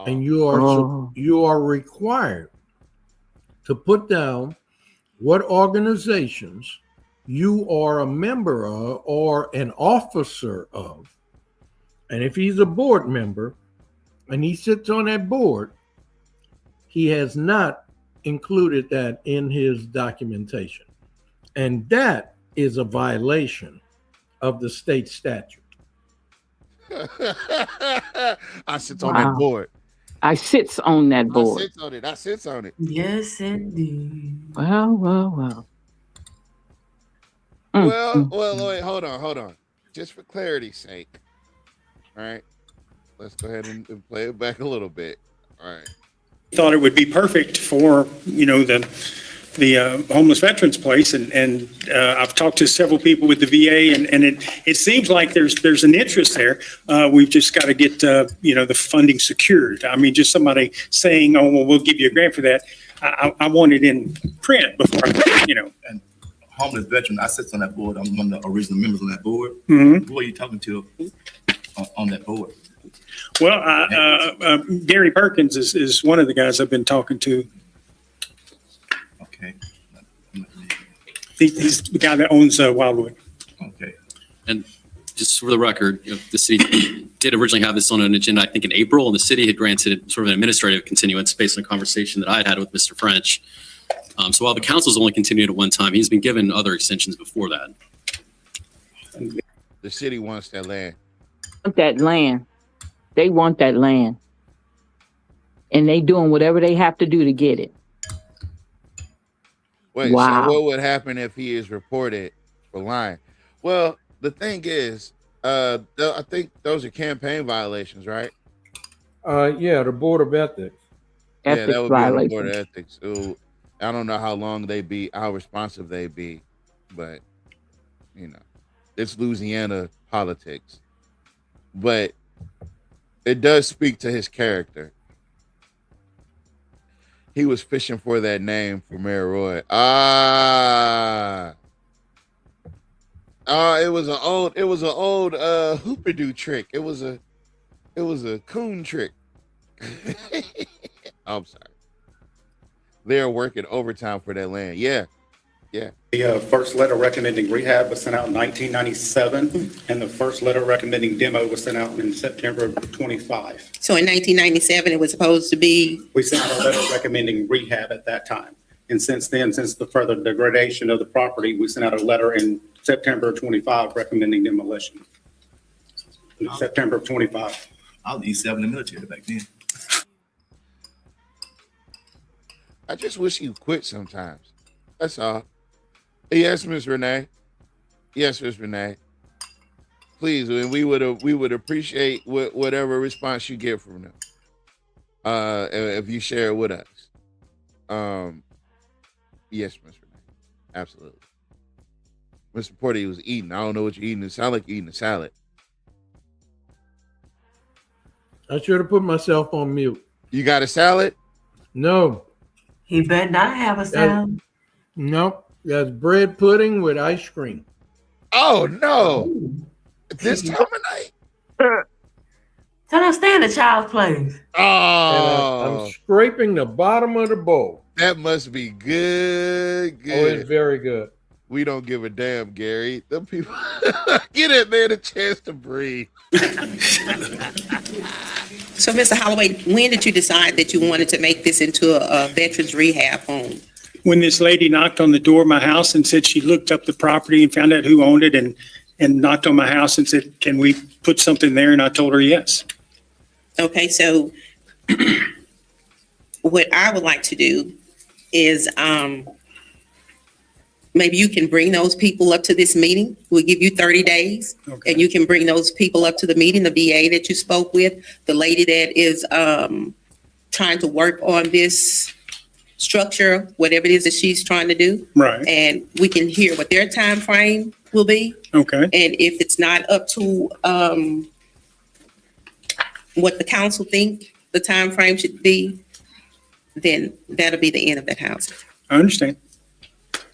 And you are required to put down what organizations you are a member of or an officer of. And if he's a board member and he sits on that board, he has not included that in his documentation. And that is a violation of the state statute. I sit on that board. I sits on that board. I sits on it. Yes, indeed. Well. Well, wait, hold on. Just for clarity's sake. All right. Let's go ahead and play it back a little bit. All right. Thought it would be perfect for, the homeless veterans place. And I've talked to several people with the VA and it seems like there's an interest there. We've just got to get, the funding secured. I mean, just somebody saying, oh, well, we'll give you a grant for that. I want it in print before, And homeless veteran, I sit on that board. I'm one of the original members on that board. Mhm. Who are you talking to on that board? Well, Gary Perkins is one of the guys I've been talking to. Okay. He's the guy that owns Wildwood. Okay. And just for the record, the city did originally have this on an agenda, I think in April, and the city had granted sort of an administrative continuance based on a conversation that I had with Mr. French. So while the council's only continued at one time, he's been given other extensions before that. The city wants that land. That land. They want that land. And they doing whatever they have to do to get it. Wait, Wow. so what would happen if he is reported for lying? Well, the thing is, I think those are campaign violations, right? Yeah, the Board of Ethics. Yeah, that would be on the Board of Ethics. So I don't know how long how responsive they be, but it's Louisiana politics. But it does speak to his character. He was fishing for that name for Mayor Roy. It was an old Hoopadoo trick. It was a coon trick. I'm sorry. They're working overtime for that land. Yeah. Yeah. The first letter recommending rehab was sent out in 1997, and the first letter recommending demo was sent out in September of 25. So in 1997, it was supposed to be, We sent out a letter recommending rehab at that time. And since then, since the further degradation of the property, we sent out a letter in September of 25 recommending demolition. In September of 25. I was E7 in the military back then. I just wish you quit sometimes. That's all. Yes, Miss Renee. Yes, Miss Renee. Please, and we would appreciate whatever response you get from them. If you share it with us. Yes, Miss Renee. Absolutely. Mr. Porter was eating. I don't know what you're eating. It sounds like you're eating a salad. I should have put myself on mute. You got a salad? No. He better not have a salad. Nope. That's bread pudding with ice cream. Oh no! This time of night. Tell them stay in the child's place. Oh, I'm scraping the bottom of the bowl. That must be good. Oh, it's very good. We don't give a damn, Gary. Them people get that man a chance to breathe. so Mr. Holloway, when did you decide that you wanted to make this into a veterans rehab home? When this lady knocked on the door of my house and said she looked up the property and found out who owned it and knocked on my house and said, can we put something there? And I told her yes. Okay, so what I would like to do is maybe you can bring those people up to this meeting. We'll give you 30 days. Okay. And you can bring those people up to the meeting, the VA that you spoke with, the lady that is trying to work on this structure, whatever it is that she's trying to do. Right. And we can hear what their time frame will be. Okay. And if it's not up to what the council think the time frame should be, then that'll be the end of that house. I understand.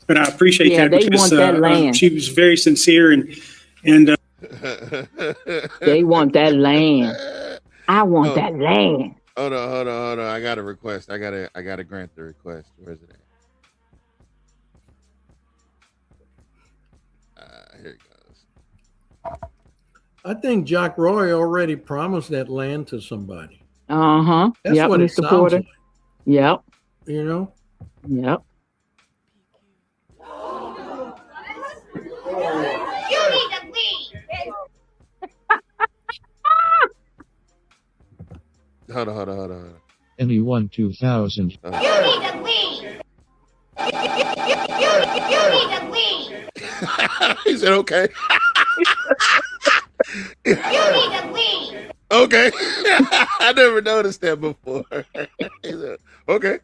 But I appreciate Yeah, that they because want that land. she was very sincere and They want that land. I want that land. Hold on. I got a request. I gotta grant the request. Where's it at? Here it goes. I think Jack Roy already promised that land to somebody. Uh-huh. That's Yep, what it Mr. sounds Porter. like. Yep. You know? Yep. Hold on. Anyone 2000. He said, okay. Okay. I never noticed that before. He said, okay.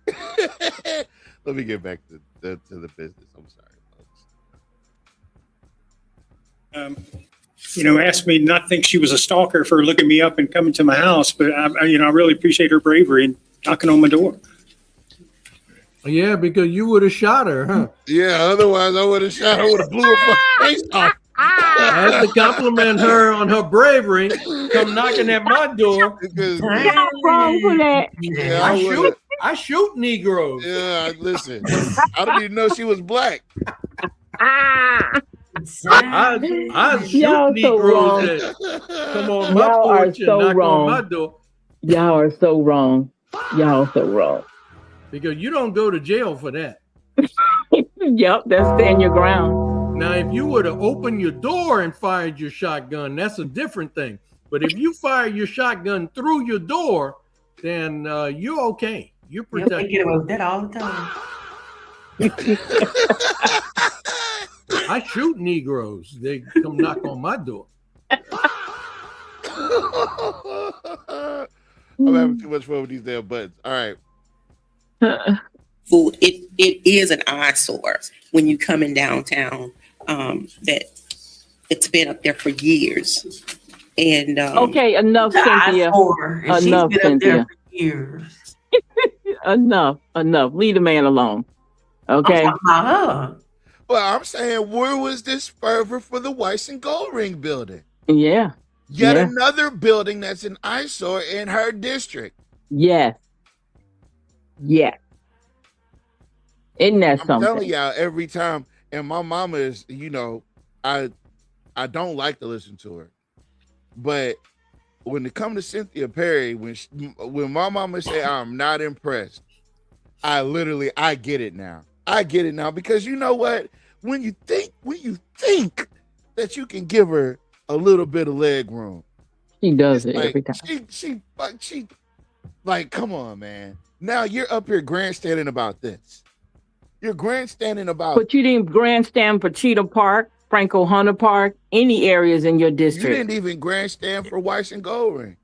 Let me get back to the business. I'm sorry, folks. Asked me not to think she was a stalker for looking me up and coming to my house. But I really appreciate her bravery and knocking on my door. Yeah, because you would have shot her, huh? Yeah, otherwise I would have shot her, would have blew her face off. I had to compliment her on her bravery. Come knocking at my door. Because You're not wrong for that. yeah, I shoot Negroes. Yeah, listen. I didn't even know she was black. I shoot Y'all so wrong. Negroes that come on my Y'all are porch and so knock wrong. on my door. Y'all are so wrong. Y'all so wrong. Because you don't go to jail for that. Yep, that's stand your ground. Now, if you were to open your door and fired your shotgun, that's a different thing. But if you fire your shotgun through your door, then you're okay. You're You can protected. get away with that all the time. I shoot Negroes. They come knock on my door. I'm having too much fun with these damn buttons. All right. Food, it is an eyesore when you come in downtown, that it's been up there for years. And Okay, enough, The Cynthia. eyesore, and she's Enough, been up there Cynthia. for years. Enough. Leave the man alone. I'm Okay. talking about her. Well, I'm saying, where was this fervor for the Weiss and Gold Ring building? Yeah. Yet Yeah. another building that's an eyesore in her district. Yes. Yes. Isn't that I'm something? telling y'all every time. And my mama is, I don't like to listen to her, but when it comes to Cynthia Perry, when my mama say I'm not impressed, I get it now. I get it now because you know what? When you think that you can give her a little bit of leg room, She does it every time. She like, come on, man. Now you're up here grandstanding about this. You're grandstanding about. But you didn't grandstand for Cheetah Park, Franco Hunter Park, any areas in your You district. didn't even grandstand for Weiss and Goldring.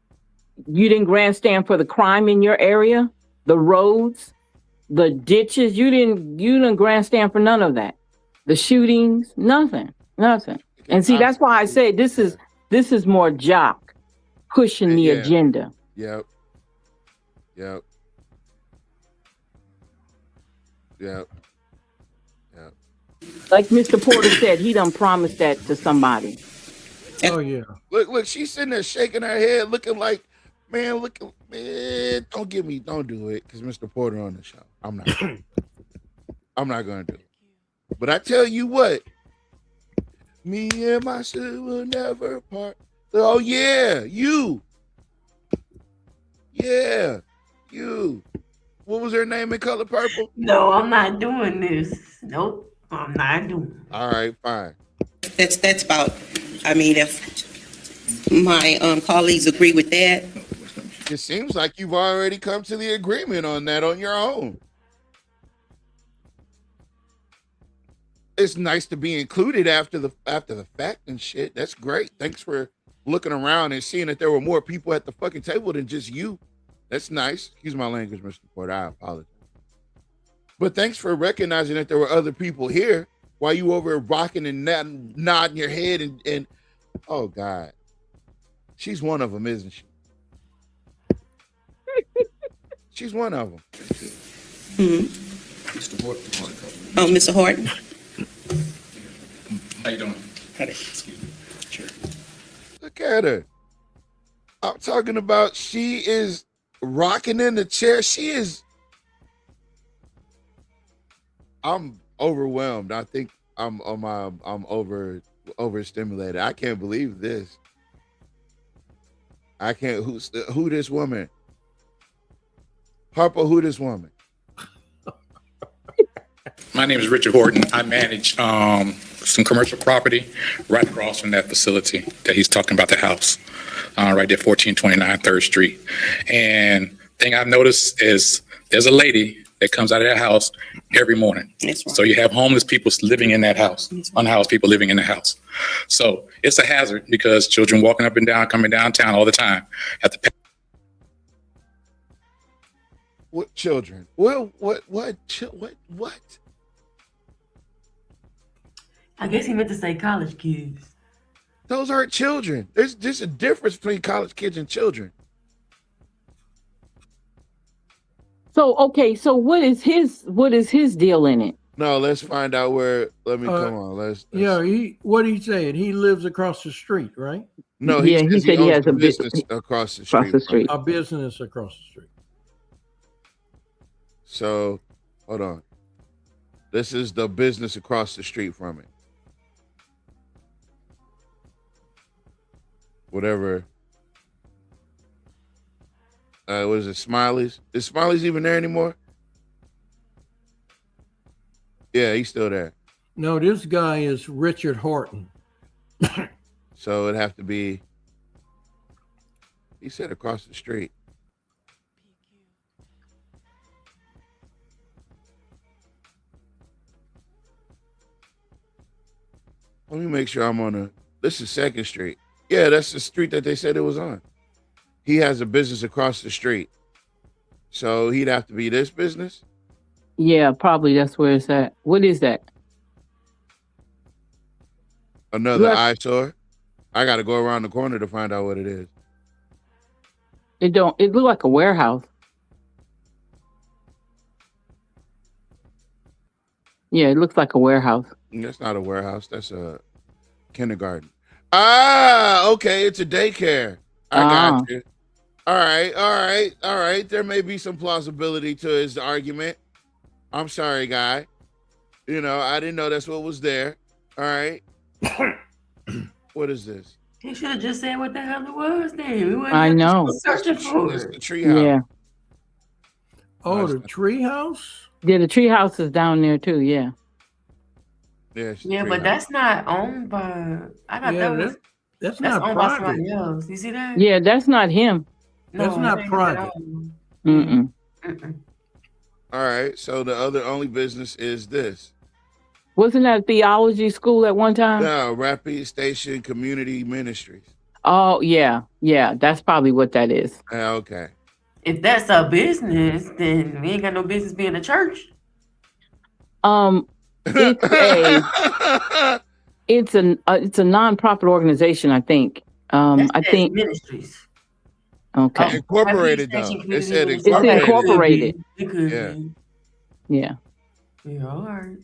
You didn't grandstand for the crime in your area, the roads, the ditches. You didn't grandstand for none of that. The shootings, nothing. And see, that's why I say this is more Jock pushing the agenda. Yep. Like Mr. Porter said, he done promised that to somebody. Oh yeah. Look, she's sitting there shaking her head, looking like, man, don't do it, because Mr. Porter on the show. I'm not gonna do it. But I tell you what, me and my sister will never part. Oh yeah, you. Yeah, you. What was her name in Color Purple? No, I'm not doing this. Nope, I'm not doing it. All right, fine. That's about, I mean, if my colleagues agree with that. It seems like you've already come to the agreement on that on your own. It's nice to be included after the fact and shit. That's great. Thanks for looking around and seeing that there were more people at the fucking table than just you. That's nice. Excuse my language, Mr. Porter. I apologize. But thanks for recognizing that there were other people here while you over rocking and nodding your head and oh God. She's one of them, isn't she? She's one of them. Mr. Horton. Oh, Mr. Horton. How you doing? Sure. Look at her. I'm talking about she is rocking in the chair. I'm overwhelmed. I think I'm overstimulated. I can't believe this. I can't. Who this woman? Harpo, who this woman? My name is Richard Horton. I manage some commercial property right across from that facility that he's talking about, the house, right there, 1429 3rd Street. And thing I've noticed is there's a lady that comes out of that house every morning. So you have homeless people living in that house, unhoused people living in the house. So it's a hazard because children walking up and down, coming downtown all the time at the. What children? What? I guess he meant to say college kids. Those aren't children. There's just a difference between college kids and children. So okay, so what is his deal in it? No, let's find out where. Come on. Let's. Yeah, what he saying? He lives across the street, right? No, he said he has a business across the street. A business across the street. So, hold on. This is the business across the street from it. Whatever. What is it, Smiley's? Is Smiley's even there anymore? Yeah, he's still there. No, this guy is Richard Horton. So it'd have to be, he said across the street. Let me make sure I'm on this is 2nd Street. Yeah, that's the street that they said it was on. He has a business across the street. So he'd have to be this business? Yeah, probably that's where it's at. What is that? Another eyesore? I got to go around the corner to find out what it is. It look like a warehouse. Yeah, it looks like a warehouse. That's not a warehouse. That's a kindergarten. Ah, okay. It's a daycare. I got you. All right. There may be some plausibility to his argument. I'm sorry, guy. You know, I didn't know that's what was there. All right. What is this? He should have just said what the hell it was then. We wouldn't I have to know. go searching for It's it. the treehouse. Yeah. Oh, the tree house? Yeah, the tree house is down there too, yeah. Yeah, it's the Yeah, but treehouse. that's not owned by. I thought Yeah, that was. that's That's not owned by private. somebody else. You see that? Yeah, that's not him. That's No, not it ain't private. at all. Mm-mm. Mm-mm. All right. So the only business is this. Wasn't that a theology school at one time? No, Rapid Station Community Ministries. Oh, yeah. Yeah, that's probably what that is. Okay. If that's a business, then we ain't got no business being a church. It's a non-profit organization, I think. I think ministries. Okay. Incorporated though. It said It's incorporated. incorporated. It could Yeah. be. Yeah. Yeah, all right.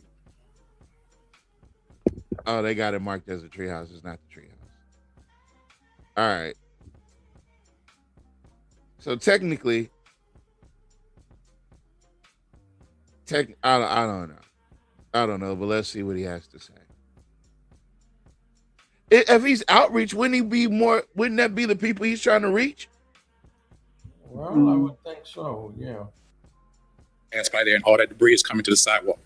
Oh, they got it marked as a treehouse. It's not the treehouse. All right. So technically, I don't know. I don't know, but let's see what he has to say. If he's outreach, wouldn't that be the people he's trying to reach? Well, I would think so, yeah. That's by there, and all that debris is coming to the sidewalk.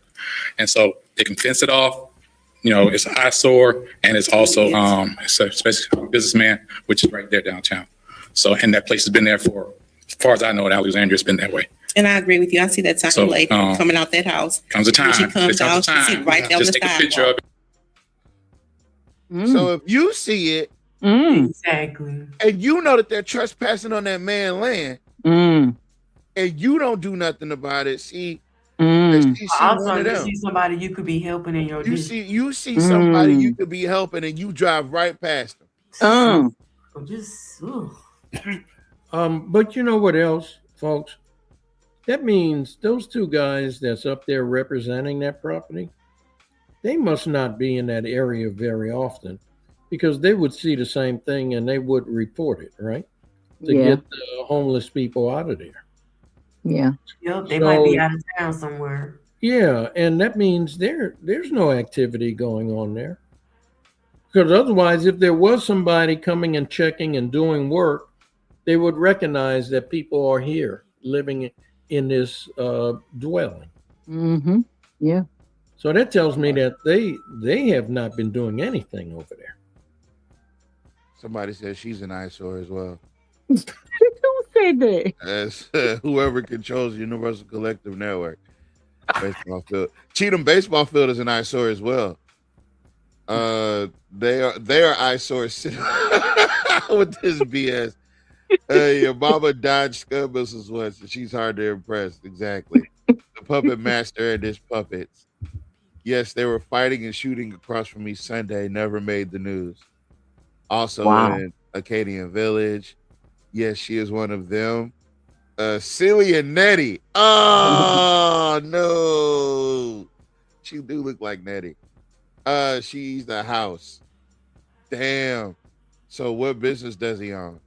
And so they can fence it off. You know, it's an eyesore, and it's also it's a special businessman, which is right there downtown. So, and that place has been there for, as far as I know, in Alexandria, it's been that way. And I agree with you. I see that So, lady coming out that house. Comes a time. When she comes There out, comes a she sit time. right down Just the take a picture of sidewalk. it. So if you see it, Exactly. and you know that they're trespassing on that man's land, and you don't do nothing about it, see, you see Also, one of you them. see somebody you could be helping in your district. You see somebody you could be helping, and you drive right past them. Just But you know what else, folks? That means those two guys that's up there representing that property, they must not be in that area very often, because they would see the same thing and they would report it, right? To Yeah. get the homeless people out of there. Yeah. Yep, they might be So- out of town somewhere. Yeah, and that means there's no activity going on there. Because otherwise, if there was somebody coming and checking and doing work, they would recognize that people are here living in this dwelling. Mm-hmm. Yeah. So that tells me that they have not been doing anything over there. Somebody says she's an eyesore as well. Who said that? As whoever controls Universal Collective Network. Baseball field. Cheatham baseball field is an eyesore as well. They are eyesores with this BS. Your mama dodged scud missiles once, and she's hard to impress. Exactly. The puppet master and his puppets. Yes, they were fighting and shooting across from me Sunday. Never made the news. Also in Acadian Village. Yes, she is one of them. Celia Nettie. Oh no. She do look like Nettie. She's the house. Damn. So what business does he own?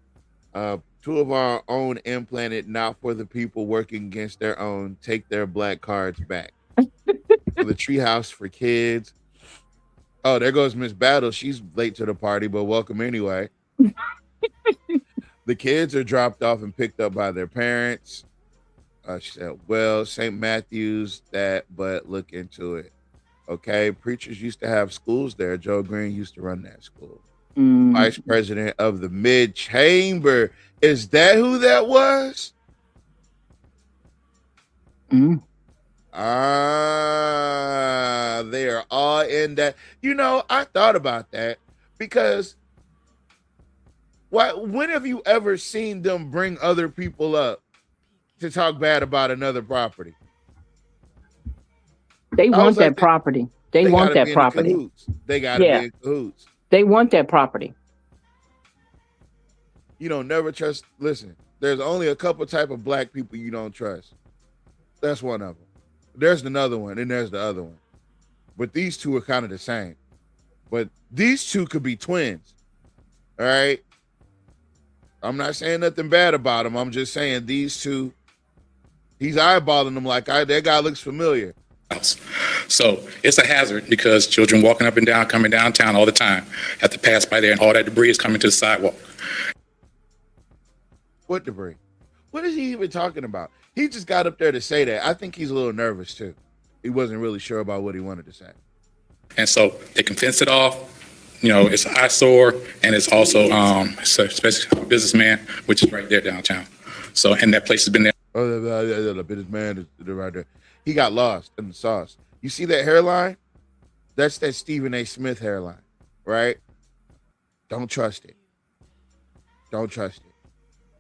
Two of our own implanted, not for the people working against their own, take their black cards back. The treehouse for kids. Oh, there goes Miss Battle. She's late to the party, but welcome anyway. The kids are dropped off and picked up by their parents. She said, well, St. Matthew's but look into it. Okay. Preachers used to have schools there. Joe Green used to run that school. Vice president of the mid-chamber. Is that who that was? They are all in that. You know, I thought about that because when have you ever seen them bring other people up to talk bad about another property? They want that property. They want that property. They got to be in cahoots. They want that property. You don't never trust. Listen, there's only a couple type of black people you don't trust. That's one of them. There's another one, and there's the other one. But these two are kind of the same. But these two could be twins. All right? I'm not saying nothing bad about them. I'm just saying these two He's eyeballing them like that guy looks familiar. House. So it's a hazard because children walking up and down, coming downtown all the time have to pass by there, and all that debris is coming to the sidewalk. What debris? What is he even talking about? He just got up there to say that. I think he's a little nervous too. He wasn't really sure about what he wanted to say. And so they can fence it off. You know, it's an eyesore, and it's also especially a businessman, which is right there downtown. So, and that place has been there. Oh, the businessman is right there. He got lost in the sauce. You see that hairline? That's that Stephen A. Smith hairline, right? Don't trust it. Don't trust it.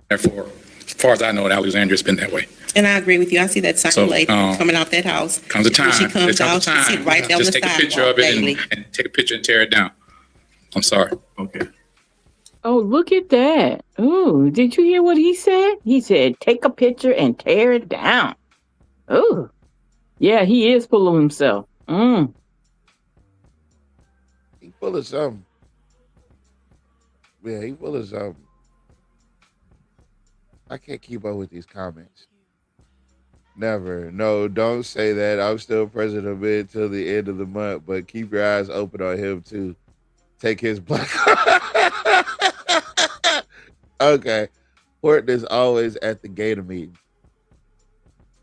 Therefore, as far as I know, Alexandria's been that way. And I agree with you. I see that circulating, So, coming out that house. Comes a time. When she comes There out, comes a she time. sit right down Just the take a picture sidewalk of it daily. and take a picture and tear it down. I'm sorry. Okay. Oh, look at that. Oh, did you hear what he said? He said, take a picture and tear it down. Oh, yeah, he is full of himself. He full of something. Yeah, he full of something. I can't keep up with these comments. Never. No, don't say that. I'm still president of it till the end of the month, but keep your eyes open on him too. Take his black. Okay. Horton is always at the Gator meeting.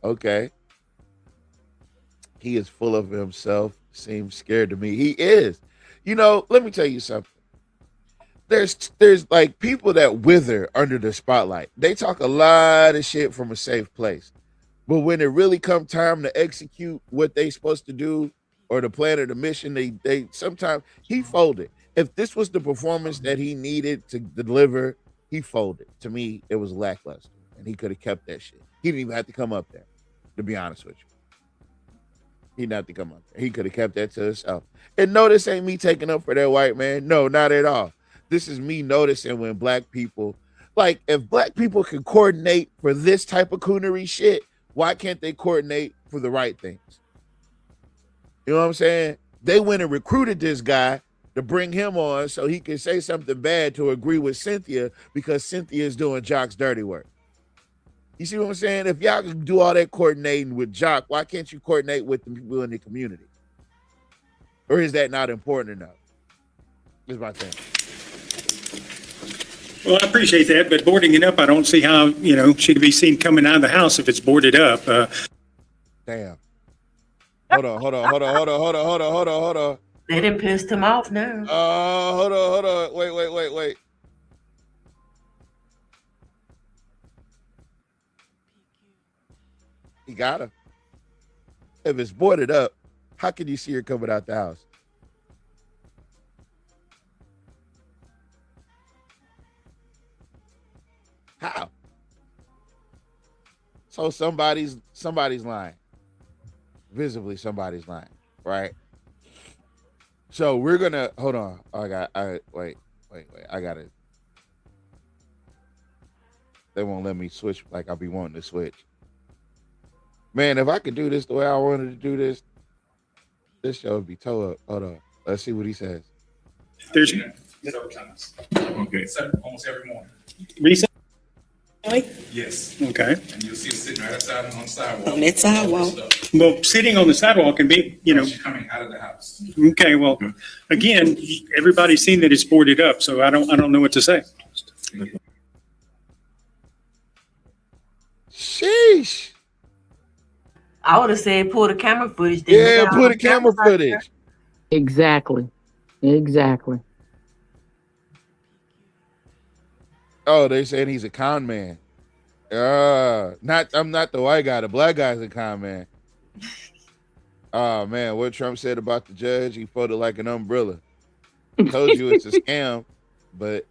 Okay. He is full of himself. Seems scared to me. He is. You know, let me tell you something. There's like people that wither under the spotlight. They talk a lot of shit from a safe place. But when it really come time to execute what they supposed to do or the plan or the mission, they sometimes he folded. If this was the performance that he needed to deliver, he folded. To me, it was lackluster. And he could have kept that shit. He didn't even have to come up there, to be honest with you. He didn't have to come up there. He could have kept that to himself. And no, this ain't me taking up for that white man. No, not at all. This is me noticing when black people, like if black people can coordinate for this type of coonery shit, why can't they coordinate for the right things? You know what I'm saying? They went and recruited this guy to bring him on so he can say something bad to agree with Cynthia because Cynthia is doing Jock's dirty work. You see what I'm saying? If y'all can do all that coordinating with Jock, why can't you coordinate with the people in the community? Or is that not important enough? Is my thing. Well, I appreciate that, but boarding it up, I don't see how, she could be seen coming out of the house if it's boarded up. Damn. Hold on. They done pissed him off now. Hold on. Wait. He got her. If it's boarded up, how can you see her coming out the house? How? So somebody's lying. Visibly somebody's lying, right? So we're gonna hold on. Wait. I got it. They won't let me switch like I'll be wanting to switch. Man, if I could do this the way I wanted to do this show would be toe up. Hold on. Let's see what he says. There's Several times. Okay. Almost every morning. recent. Yes. Okay. And you'll see it sitting right outside on the sidewalk. On that sidewalk. Well, sitting on the sidewalk can be, She's coming out of the house. Okay. Well, again, everybody's seen that it's boarded up, so I don't know what to say. Sheesh. I would have said pull the camera footage. Yeah, pull the camera footage. Exactly. Oh, they saying he's a con man. I'm not the white guy. The black guy's a con man. Oh man, what Trump said about the judge, he folded like an umbrella. Told you it's a scam, but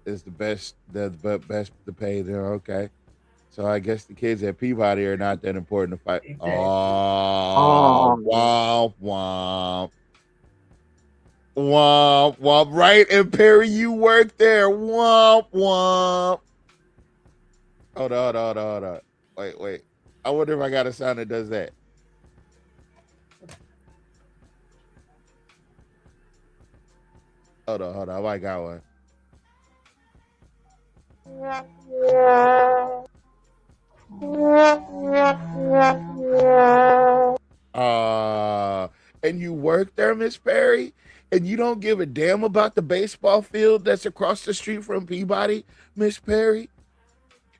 it's the best to pay there. Okay. So I guess the kids at Peabody are not that important to fight. Exactly. Oh, womp. Right, and Perry, you work there. Womp. Hold on. Wait. I wonder if I got a sound that does that. Hold on. I got one. And you work there, Miss Perry, and you don't give a damn about the baseball field that's across the street from Peabody, Miss Perry?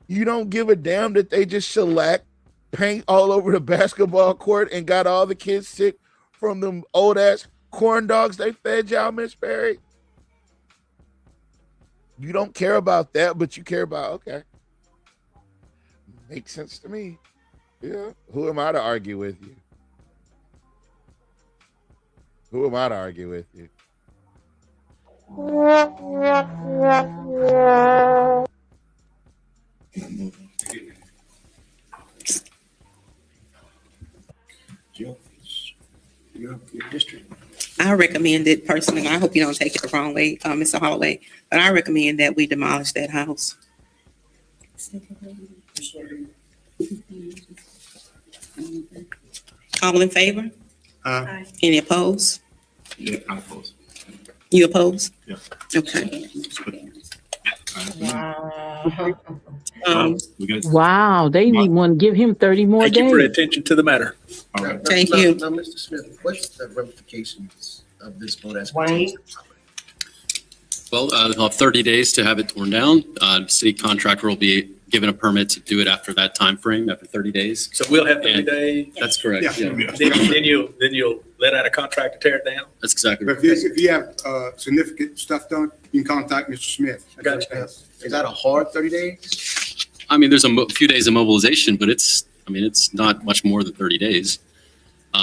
You don't give a damn that they just shellac paint all over the basketball court and got all the kids sick from them old ass corn dogs they fed y'all, Miss Perry? You don't care about that, but you care about, okay. Makes sense to me. Yeah. Who am I to argue with you? Who am I to argue with you? Your district. I recommend it personally. I hope you don't take it the wrong way, Mr. Holloway, but I recommend that we demolish that house. All in favor? Any opposed? Yeah, I oppose. You oppose? Yeah. Okay. Wow. Wow, they need one. Give him 30 more Thank you for your days. attention to the matter. Thank you. Now, Mr. Smith, what's the ramifications of this vote as? Wayne? Well, they'll have 30 days to have it torn down. City contractor will be given a permit to do it after that time frame, after 30 days. So we'll have 30 And days. That's correct. Yeah. Then you'll let out a contract to tear it down. That's exactly But right. if you have significant stuff done, you can contact Mr. Smith. I got you. Is that a hard 30 days? I mean, there's a few days of mobilization, but it's not much more than 30 days.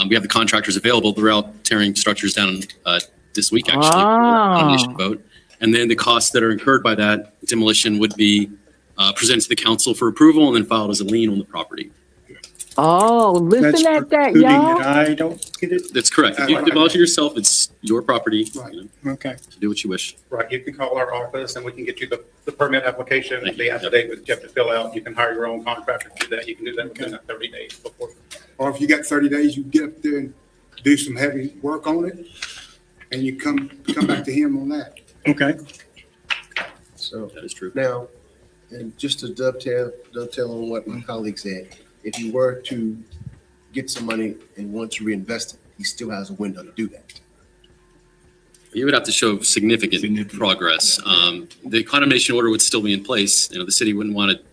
We have the contractors available throughout tearing structures down this week, actually, for the demolition vote. And then the costs that are incurred by that demolition would be presented to the council for approval and then filed as a lien on the property. Oh, listen at that, y'all. I don't get it. That's correct. If you demolish it yourself, it's your property. You know, Okay. to do what you wish. Right, you can call our office and we can get you the permit application, Thank the you. affidavit that you have to fill out. You can hire your own contractor to do that. You can do that within that 30 days before. Or if you got 30 days, you get up there and do some heavy work on it, and you come back to him on that. Okay. So That is true. now, and just to dovetail on what my colleague said, if you were to get some money and want to reinvest it, he still has a window to do that. You would have to show significant progress. The condemnation order would still be in place. You know, the city wouldn't want to,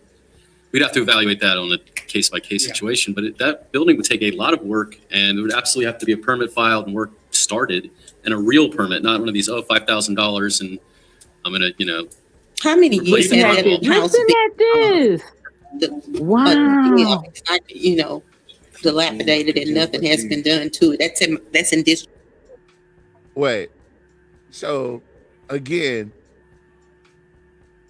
we'd have to evaluate that on a case-by-case situation, but that building would take a lot of work, and there would absolutely have to be a permit filed and work started, and a real permit, not one of these, $5,000 and I'm going to, How many years Listen has at that house Listen at this. Wow. Dilapidated and nothing has been done to it. That's in this. Wait. So, again,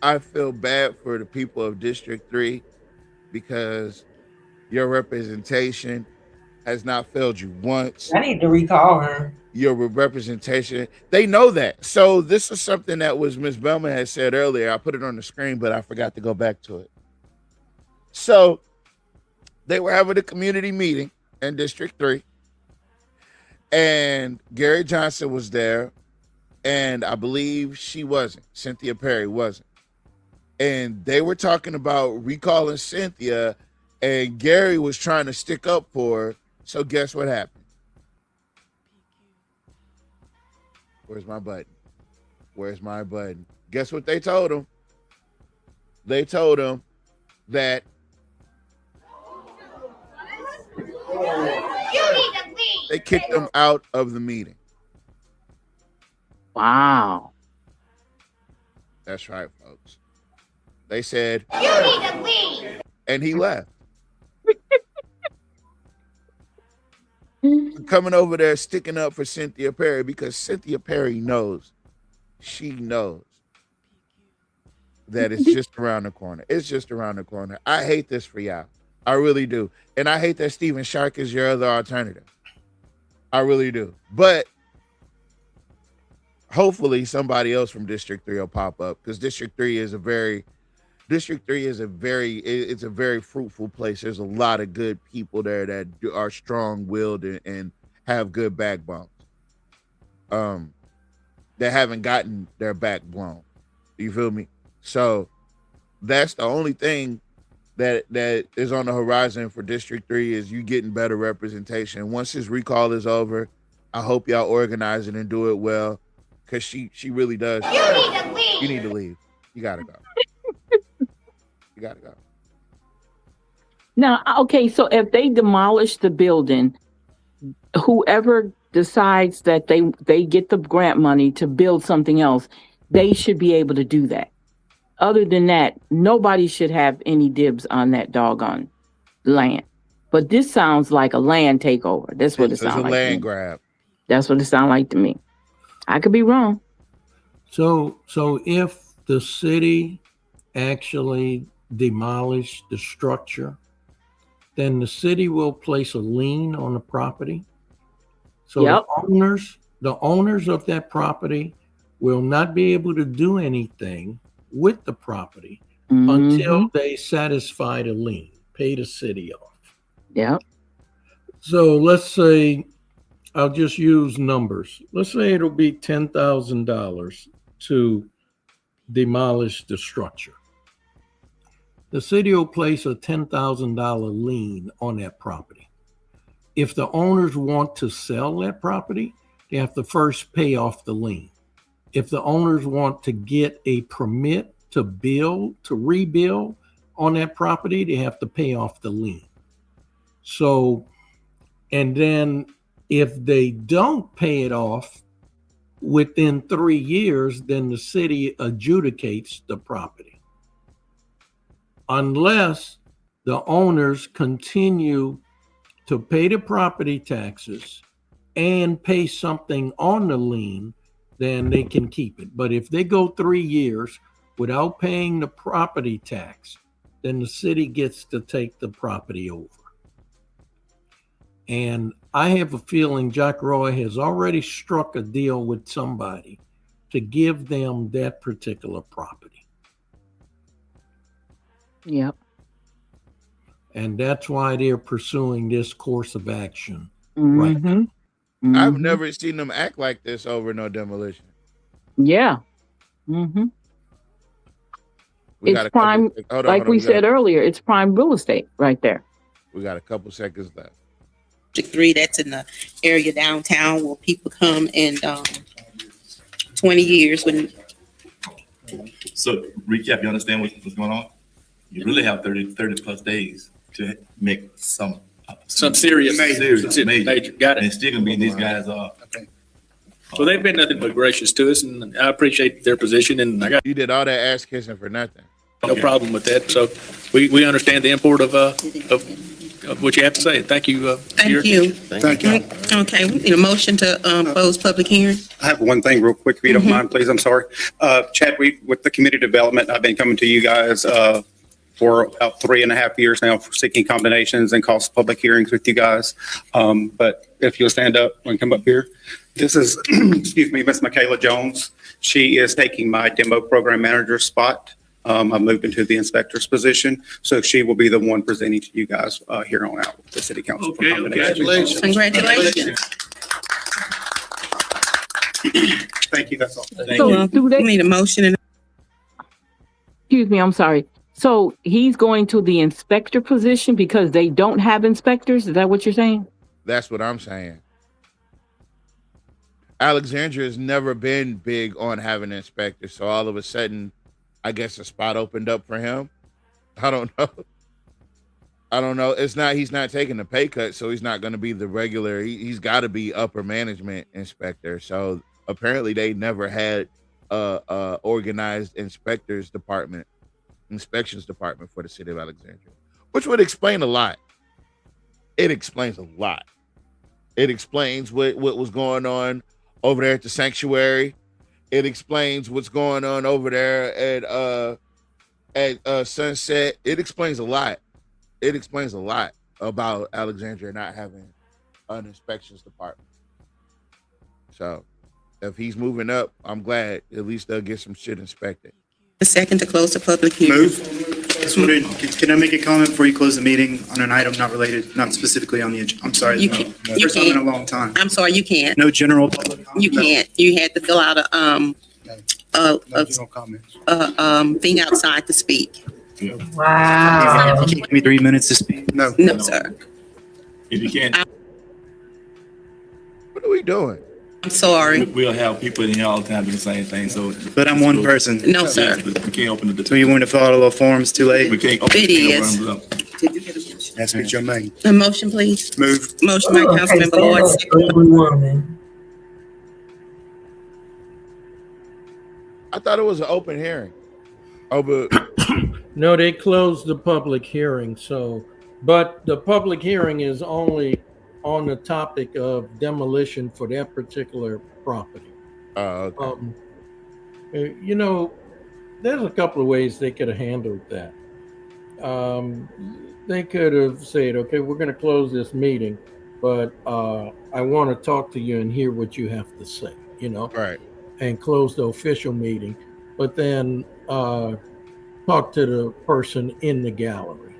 I feel bad for the people of District 3 because your representation has not failed you once. I need to recall her. Your representation, they know that. So this is something that was Ms. Bellman had said earlier. I put it on the screen, but I forgot to go back to it. So they were having a community meeting in District 3, and Gary Johnson was there, and I believe she wasn't. Cynthia Perry wasn't. And they were talking about recalling Cynthia, and Gary was trying to stick up for her. So guess what happened? Where's my button? Where's my button? Guess what they told him? They told him that they kicked him out of the meeting. Wow. That's right, folks. They said, and he left. Coming over there sticking up for Cynthia Perry because Cynthia Perry knows, she knows that it's just around the corner. It's just around the corner. I hate this for y'all. I really do. And I hate that Stephen Shark is your other alternative. I really do. But hopefully somebody else from District 3 will pop up because District 3 is a very fruitful place. There's a lot of good people there that are strong-willed and have good backbones. That haven't gotten their back blown. You feel me? So that's the only thing that is on the horizon for District 3 is you getting better representation. Once this recall is over, I hope y'all organize it and do it well, because she really does. You need to leave. You need to leave. You gotta go. You gotta go. Now, okay, so if they demolish the building, whoever decides that they get the grant money to build something else, they should be able to do that. Other than that, nobody should have any dibs on that doggone land. But this sounds like a land takeover. That's what it sounds like. It's a land grab. That's what it sounds like to me. I could be wrong. So if the city actually demolished the structure, then the city will place a lien on the property. So Yep. the owners of that property will not be able to do anything with the property until they satisfy the lien, pay the city off. Yeah. So let's say, I'll just use numbers. Let's say it'll be $10,000 to demolish the structure. The city will place a $10,000 lien on that property. If the owners want to sell that property, they have to first pay off the lien. If the owners want to get a permit to rebuild on that property, they have to pay off the lien. So, and then if they don't pay it off within 3 years, then the city adjudicates the property. Unless the owners continue to pay the property taxes and pay something on the lien, then they can keep it. But if they go 3 years without paying the property tax, then the city gets to take the property over. And I have a feeling Jack Roy has already struck a deal with somebody to give them that particular property. Yep. And that's why they're pursuing this course of action right now. I've never seen them act like this over no demolition. Yeah. Mm-hmm. We got It's a couple- prime, hold on, like hold on, we we said got- earlier, it's prime real estate right there. We got a couple seconds left. District 3, that's in the area downtown where people come and 20 years when So recap, you understand what's going on? You really have 30 plus days to make some serious- major. Got it. And it's still gonna be these guys are. So they've been nothing but gracious to us, and I appreciate their position, and I got You did all that ass kissing for nothing. no problem with that. So we understand the import of what you have to say. Thank you. Thank you. Thank you. Okay, we need a motion to close public hearing. I have one thing real quick, if you don't mind, please. I'm sorry. Chad, with the community development, I've been coming to you guys for about 3.5 years now for seeking combinations and cost public hearings with you guys. But if you'll stand up and come up here. This is, excuse me, Miss Michaela Jones. She is taking my demo program manager spot. I moved into the inspector's position, so she will be the one presenting to you guys here on out with the city council. for combinations. Congratulations. Thank you, that's all. So do they We need a motion and excuse me, I'm sorry. So he's going to the inspector position because they don't have inspectors? Is that what you're saying? That's what I'm saying. Alexandria has never been big on having inspectors, so all of a sudden, I guess a spot opened up for him. I don't know. It's not. He's not taking a pay cut, so he's not going to be the regular. He's got to be upper management inspector. So apparently, they never had a organized inspections department for the city of Alexandria, which would explain a lot. It explains a lot. It explains what was going on over there at the sanctuary. It explains what's going on over there at Sunset. It explains a lot. It explains a lot about Alexandria not having an inspections department. So if he's moving up, I'm glad at least they'll get some shit inspected. a second to close the public hearing. Just wondering, can I make a comment before you close the meeting on an item not related, not specifically on the agenda? I'm sorry. You can- you First time in a can't. long time. I'm sorry, you can't. No general public comment? You can't. You had to fill out a No general comments. thing outside to speak. Wow. Can you give me 3 minutes to speak? No. No, sir. If you can't, What are we doing? I'm sorry. we'll have people in here all the time doing the same thing, so. But I'm one person. No, sir. We can't open the. So you want to fill out all the forms too late? We can't. open It the is. can of worms up. Did you get a motion? That's what you're making. A motion, please. Move. Motion by Councilman Ballard, second Woman. I thought it was an open hearing. Oh, but No, they closed the public hearing, so, but the public hearing is only on the topic of demolition for that particular property. okay. You know, there's a couple of ways they could have handled that. They could have said, okay, we're going to close this meeting, but I want to talk to you and hear what you have to say, you know? Right. And close the official meeting, but then talk to the person in the gallery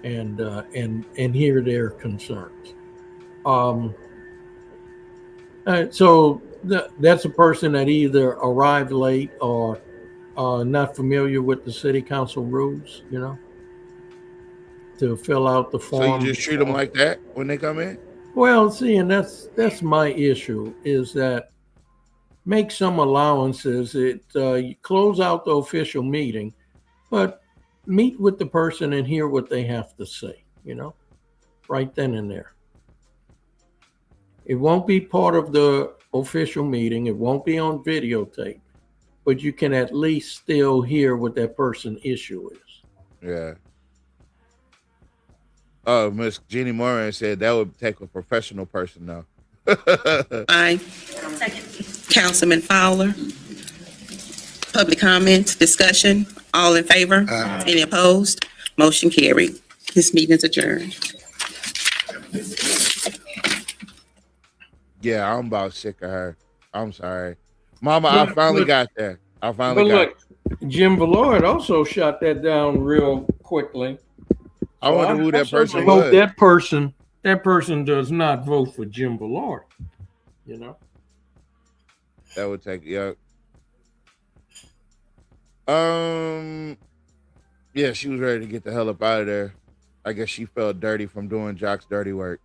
and hear their concerns. So that's a person that either arrived late or not familiar with the city council rules, you know, to fill out the So form. you just treat them like that when they come in? Well, see, and that's my issue is that make some allowances. You close out the official meeting, but meet with the person and hear what they have to say, you know, right then and there. It won't be part of the official meeting. It won't be on videotape, but you can at least still hear what that person's issue is. Yeah. Oh, Miss Jeannie Moran said that would take a professional person though. Aye. Second. Councilman Fowler. Public comments, discussion, all in favor? Any opposed? Motion carried. This meeting is adjourned. Yeah, I'm about sick of her. I'm sorry. Mama, I finally got there. I finally But got look, Jim Villard also shot that down real quickly. I wonder who that person vote was. That person does not vote for Jim Villard, you know? That would take, yeah. Yeah, she was ready to get the hell up out of there. I guess she felt dirty from doing Jock's dirty work.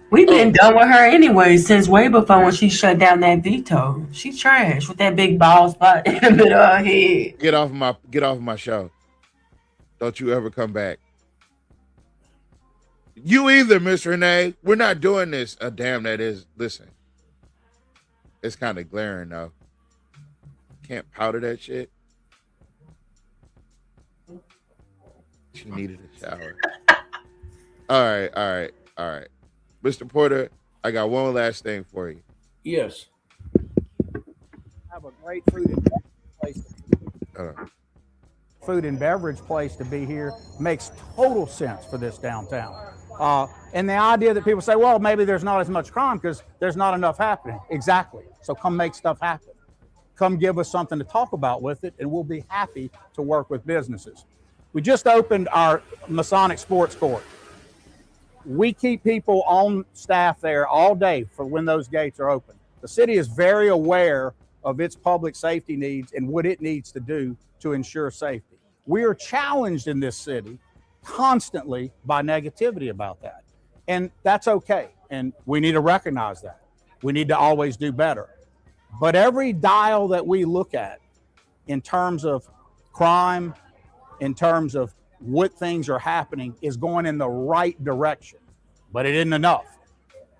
We've been done with her anyway since way before when she shut down that veto. She trash with that big bald spot in the middle of her head. Get off of my show. Don't you ever come back. You either, Miss Renee. We're not doing this. Damn, that is. Listen, it's kind of glaring though. Can't powder that shit. She needed a shower. All right. Mr. Porter, I got one last thing for you. Yes. Have a great food and beverage place to be here. Makes total sense for this downtown. And the idea that people say, well, maybe there's not as much crime because there's not enough happening. Exactly. So come make stuff happen. Come give us something to talk about with it, and we'll be happy to work with businesses. We just opened our Masonic Sports Court. We keep people on staff there all day for when those gates are open. The city is very aware of its public safety needs and what it needs to do to ensure safety. We are challenged in this city constantly by negativity about that. And that's okay. And we need to recognize that. We need to always do better. But every dial that we look at in terms of crime, in terms of what things are happening, is going in the right direction, but it isn't enough.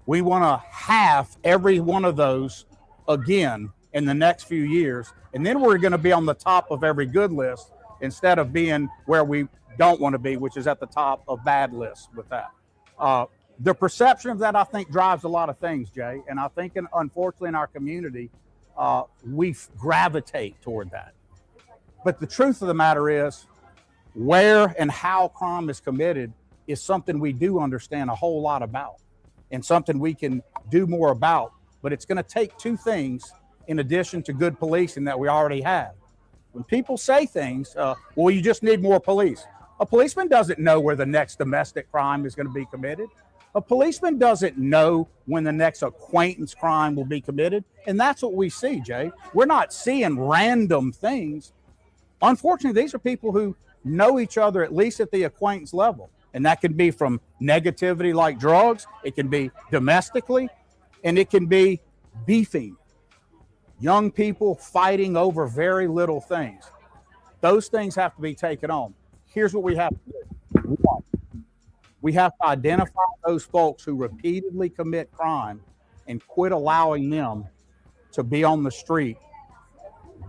We want to half every one of those again in the next few years, and then we're going to be on the top of every good list instead of being where we don't want to be, which is at the top of bad lists with that. The perception of that, I think, drives a lot of things, Jay, and I think, unfortunately, in our community, we gravitate toward that. But the truth of the matter is, where and how crime is committed is something we do understand a whole lot about and something we can do more about. But it's going to take two things in addition to good policing that we already have. When people say things, well, you just need more police. A policeman doesn't know where the next domestic crime is going to be committed. A policeman doesn't know when the next acquaintance crime will be committed. And that's what we see, Jay. We're not seeing random things. Unfortunately, these are people who know each other at least at the acquaintance level. And that can be from negativity like drugs, it can be domestically, and it can be beefing. Young people fighting over very little things. Those things have to be taken on. Here's what we have to do. One, we have to identify those folks who repeatedly commit crime and quit allowing them to be on the street,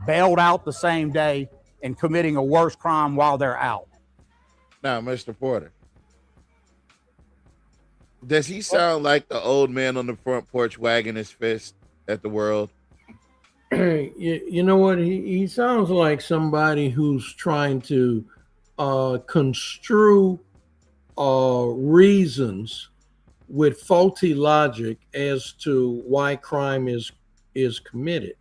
bailed out the same day, and committing a worse crime while they're out. Now, Mr. Porter, does he sound like the old man on the front porch wagging his fist at the world? You know what? He sounds like somebody who's trying to construe reasons with faulty logic as to why crime is committed.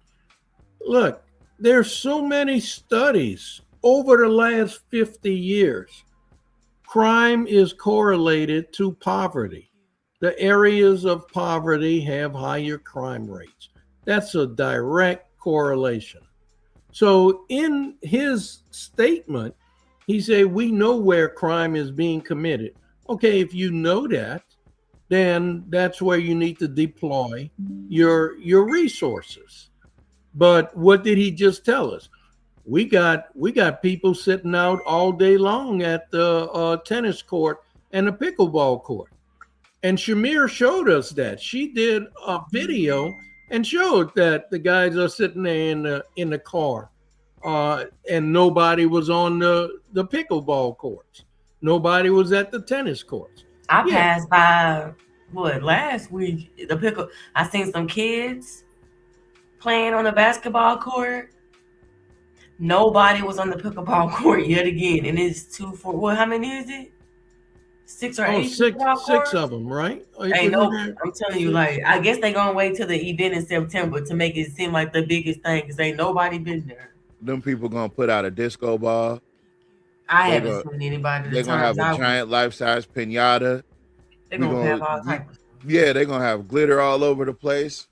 Look, there's so many studies over the last 50 years. Crime is correlated to poverty. The areas of poverty have higher crime rates. That's a direct correlation. So in his statement, he said, we know where crime is being committed. Okay, if you know that, then that's where you need to deploy your resources. But what did he just tell us? We got people sitting out all day long at the tennis court and the pickleball court. And Shamir showed us that. She did a video and showed that the guys are sitting there in the car, and nobody was on the pickleball courts. Nobody was at the tennis courts. I passed by last week. I seen some kids playing on the basketball court. Nobody was on the pickleball court yet again, and it's 2 4. How many is it? 6 or 8? Six of them, right? Hey, no, I'm telling you, I guess they gonna wait till the event in September to make it seem like the biggest thing, because ain't nobody been there. Them people gonna put out a disco ball. I haven't seen anybody. They're gonna have a giant life-size pinata. They're gonna have all types. Yeah, they're gonna have glitter all over the place.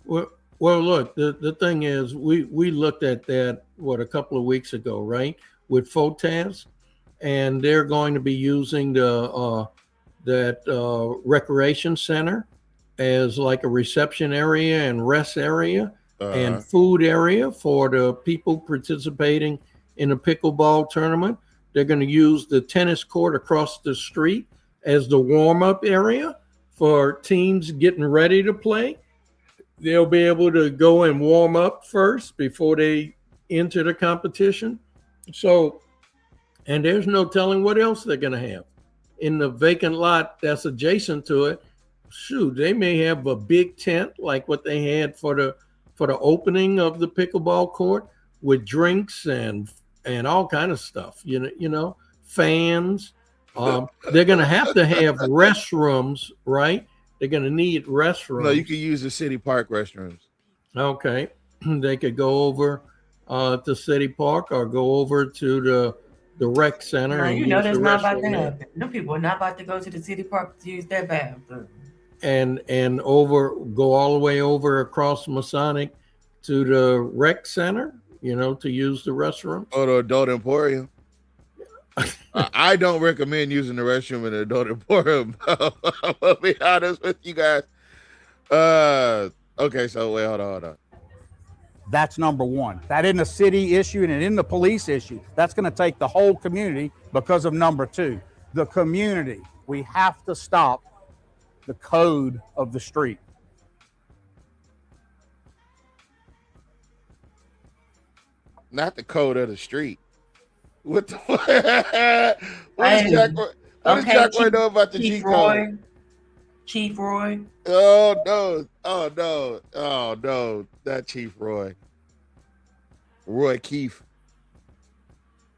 Well, look, the thing is, we looked at that, a couple of weeks ago, right? With FOTAS, and they're going to be using that recreation center as like a reception area and rest area and food area for the people participating in a pickleball tournament. They're going to use the tennis court across the street as the warm-up area for teams getting ready to play. They'll be able to go and warm up first before they enter the competition. So, and there's no telling what else they're going to have. In the vacant lot that's adjacent to it, shoot, they may have a big tent like what they had for the opening of the pickleball court with drinks and all kind of stuff, you know, fans. They're going to have restrooms, right? They're going to need restrooms. No, you can use the city park restrooms. Okay. They could go over to City Park or go over to the rec center. No, and you know use that's the not about to restroom there. happen. Them people are not about to go to the city park to use that bathroom. And go all the way over across Masonic to the rec center, to use the restroom. Or the adult emporium. I don't recommend using the restroom in the adult emporium. I'm gonna be honest with you guys. Okay, so wait, hold on. That's number one. That isn't a city issue and it isn't a police issue. That's going to take the whole community because of number two. The community. We have to stop the code of the street. Not the code of the street. What the what does Jack Roy know about the G code? Chief Roy. Oh no, not Chief Roy. Roy Keefe.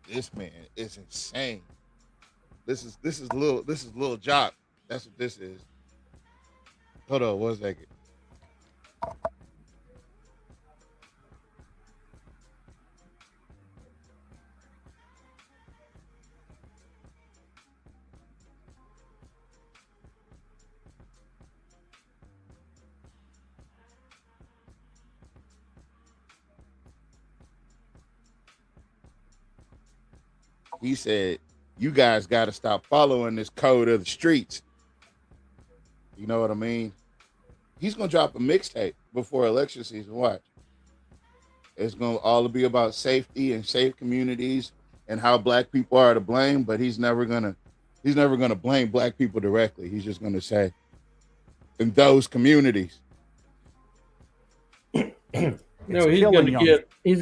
This man is insane. This is Lil Jock. That's what this is. Hold on, 1 second. He said, you guys got to stop following this code of the streets. You know what I mean? He's going to drop a mixtape before election season. Watch. It's going to all be about safety and safe communities and how black people are to blame, but he's never going to blame black people directly. He's just going to say, in those communities. No, he's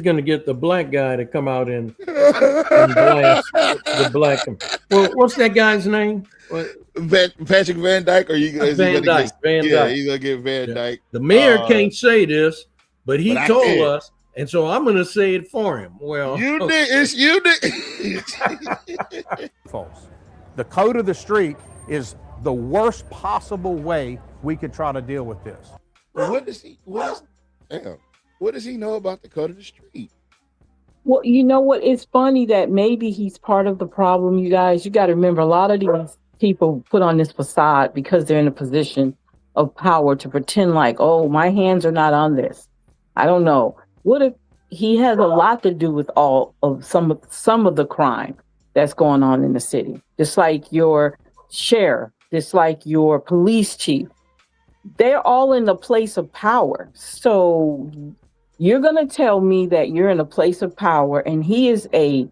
gonna get the black guy to come out and blast the black. Well, what's that guy's name? Patrick Van Dyke, or Van Dyke? Yeah, he's gonna get Van Dyke. The mayor can't say this, but he But I told can. us, and so I'm gonna say it for him. Well, you did. It's you did. False. The code of the street is the worst possible way we could try to deal with this. What does he know about the code of the street? Well, you know what? It's funny that maybe he's part of the problem, you guys. You got to remember, a lot of these people put on this facade because they're in a position of power to pretend like, oh, my hands are not on this. I don't know. What if he has a lot to do with all of some of the crime that's going on in the city? Just like your sheriff, just like your police chief. They're all in a place of power. So you're going to tell me that you're in a place of power and he is a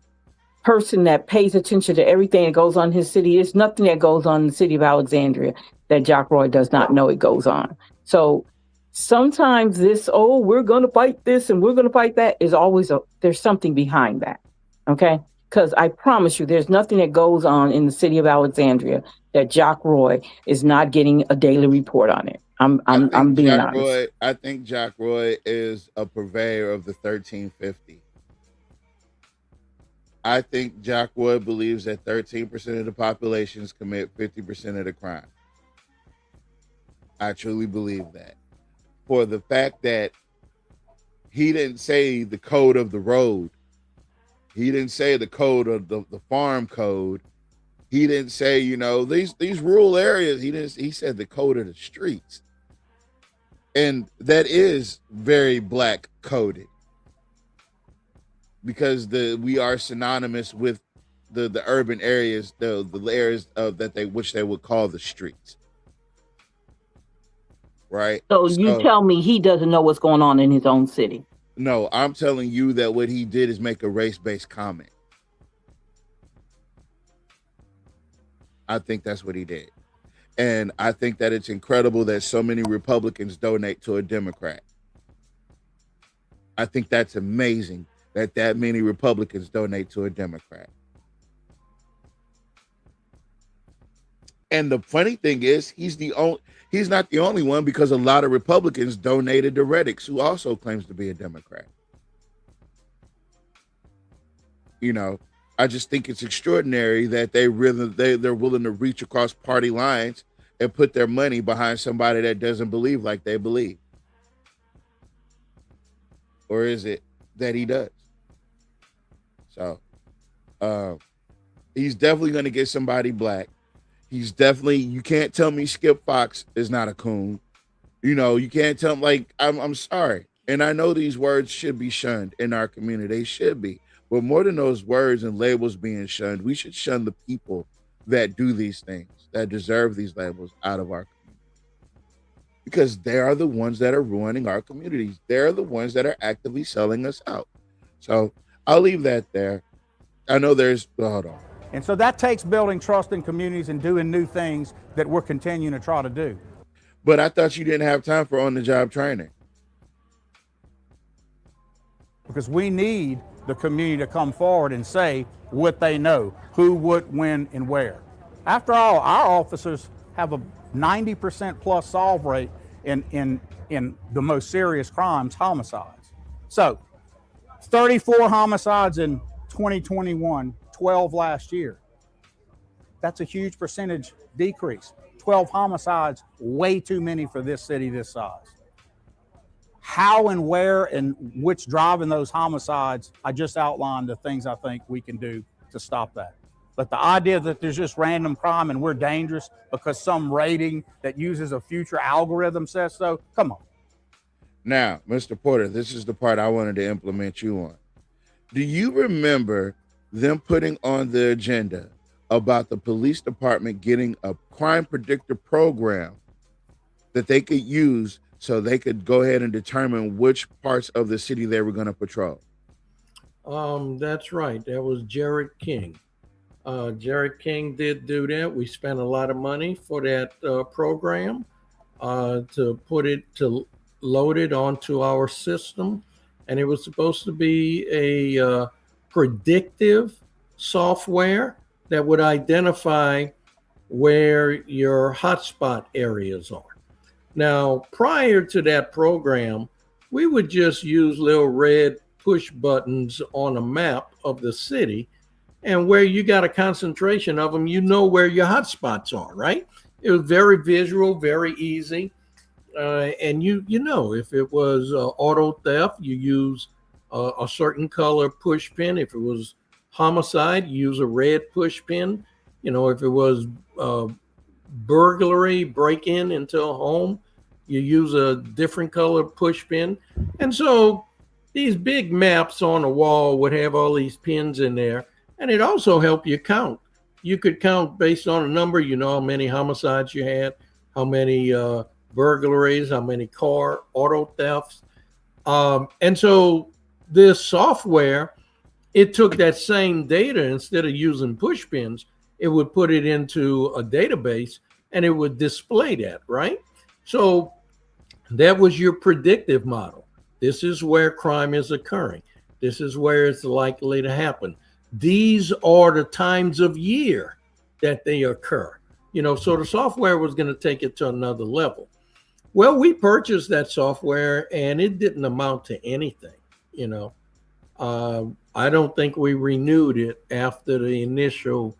person that pays attention to everything that goes on in his city. There's nothing that goes on in the city of Alexandria that Jack Roy does not know it goes on. So sometimes this, oh, we're going to fight this and we're going to fight that is always, there's something behind that. Okay? Because I promise you, there's nothing that goes on in the city of Alexandria that Jack Roy is not getting a daily report on it. I'm being honest. I think Jack Roy is a purveyor of the 1350. I think Jack Roy believes that 13% of the populations commit 50% of the crime. I truly believe that. For the fact that he didn't say the code of the road. He didn't say the code of the farm code. He didn't say, these rural areas. He said the code of the streets. And that is very black coded. Because we are synonymous with the urban areas, the areas which they would call the streets. Right? So you tell me he doesn't know what's going on in his own city. No, I'm telling you that what he did is make a race-based comment. I think that's what he did. And I think that it's incredible that so many Republicans donate to a Democrat. I think that's amazing that many Republicans donate to a Democrat. And the funny thing is, he's not the only one, because a lot of Republicans donated to Reddix, who also claims to be a Democrat. I just think it's extraordinary that they're willing to reach across party lines and put their money behind somebody that doesn't believe like they believe. Or is it that he does? So he's definitely going to get somebody black. You can't tell me Skip Fox is not a coon. You can't tell him, I'm sorry. And I know these words should be shunned in our community. They should be. But more than those words and labels being shunned, we should shun the people that do these things, that deserve these labels out of our community. Because they are the ones that are ruining our communities. They're the ones that are actively selling us out. So I'll leave that there. I know hold on. And so that takes building trust in communities and doing new things that we're continuing to try to do. But I thought you didn't have time for on-the-job training. Because we need the community to come forward and say what they know, who, what, when, and where. After all, our officers have a 90% plus solve rate in the most serious crimes, homicides. So 34 homicides in 2021, 12 last year. That's a huge percentage decrease. 12 homicides, way too many for this city this size. How and where and which driving those homicides, I just outlined the things I think we can do to stop that. But the idea that there's just random crime and we're dangerous because some rating that uses a future algorithm says so, come on. Now, Mr. Porter, this is the part I wanted to implement you on. Do you remember them putting on the agenda about the police department getting a crime predictor program that they could use so they could go ahead and determine which parts of the city they were going to patrol? That's right. That was Jared King. Jared King did do that. We spent a lot of money for that program to load it onto our system. And it was supposed to be a predictive software that would identify where your hotspot areas are. Now, prior to that program, we would just use little red push buttons on a map of the city, and where you got a concentration of them, you know where your hotspots are, right? It was very visual, very easy. And you know, if it was auto theft, you use a certain color push pin. If it was homicide, you use a red push pin. You know, if it was burglary, break in into a home, you use a different color push pin. And so these big maps on the wall would have all these pins in there, and it also helped you count. You could count based on a number, you know, how many homicides you had, how many burglaries, how many car auto thefts. And so this software, it took that same data, instead of using push pins, it would put it into a database and it would display that, right? So that was your predictive model. This is where crime is occurring. This is where it's likely to happen. These are the times of year that they occur. You know, so the software was going to take it to another level. Well, we purchased that software and it didn't amount to anything, you know. I don't think we renewed it after the initial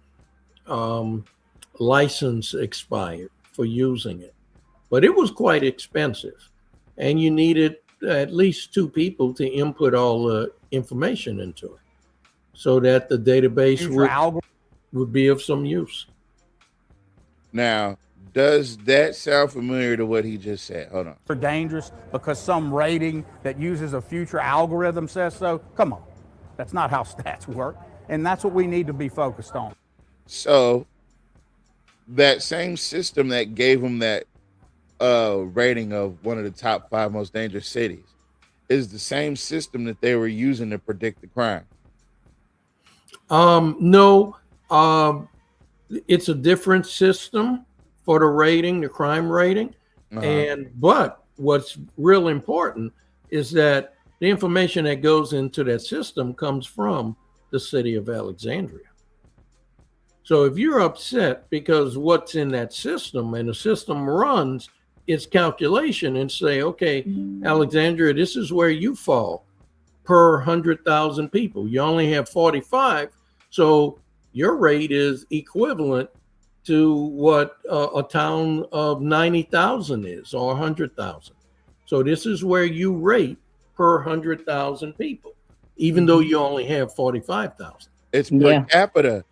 license expired for using it. But it was quite expensive, and you needed at least 2 people to input all the information into it so that the database would be of some use. Now, does that sound familiar to what he just said? Hold on. Are dangerous because some rating that uses a future algorithm says so? Come on. That's not how stats work. And that's what we need to be focused on. So that same system that gave him that rating of one of the top 5 most dangerous cities is the same system that they were using to predict the crime. No, it's a different system for the rating, the crime rating. But what's real important is that the information that goes into that system comes from the city of Alexandria. So if you're upset because what's in that system, and the system runs its calculation and say, okay, Alexandria, this is where you fall per 100,000 people. You only have 45. So your rate is equivalent to what a town of 90,000 is, or 100,000. So this is where you rate per 100,000 people, even though you only have 45,000. It's per capita.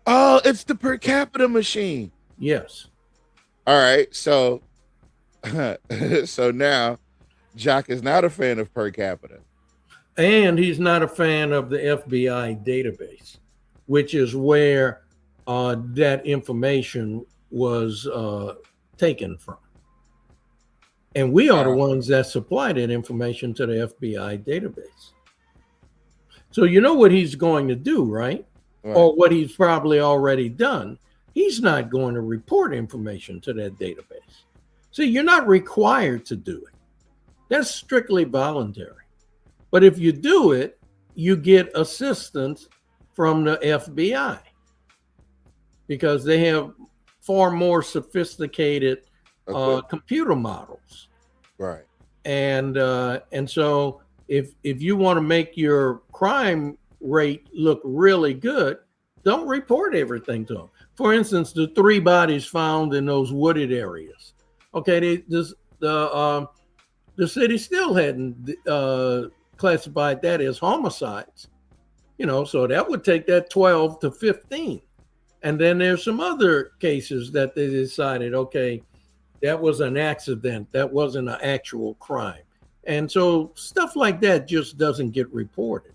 Oh, it's the per capita machine. Yes. All right. So, so now Jock is not a fan of per capita. And he's not a fan of the FBI database, which is where that information was taken from. And we are the ones that supply that information to the FBI database. So you know what he's going to do, right? Or what he's probably already done. He's not going to report information to that database. See, you're not required to do it. That's strictly voluntary. But if you do it, you get assistance from the FBI because they have far more sophisticated computer models. Right. And so if you want to make your crime rate look really good, don't report everything to them. For instance, the 3 bodies found in those wooded areas. Okay, the city still hadn't classified that as homicides. You know, so that would take that 12 to 15. And then there's some other cases that they decided, okay, that was an accident. That wasn't an actual crime. And so stuff like that just doesn't get reported.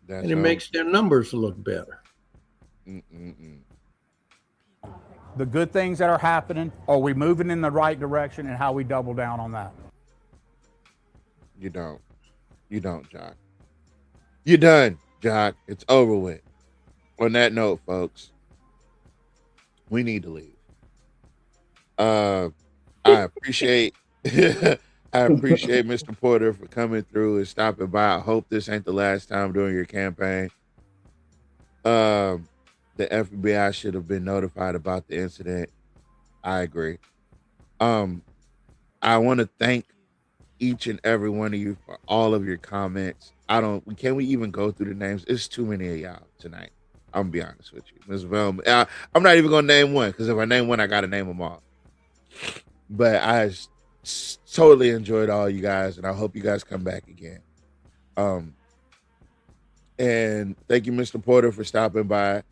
And it makes their numbers look better. The good things that are happening, are we moving in the right direction, and how we double down on that? You don't, Jock. You're done, Jock. It's over with. On that note, folks, we need to leave. I appreciate Mr. Porter for coming through and stopping by. I hope this ain't the last time during your campaign. The FBI should have been notified about the incident. I agree. I want to thank each and every one of you for all of your comments. Can we even go through the names? It's too many of y'all tonight. I'm gonna be honest with you. Ms. Velma, I'm not even gonna name one, because if I name one, I gotta name them all. But I totally enjoyed all you guys, and I hope you guys come back again. And thank you, Mr. Porter, for stopping by.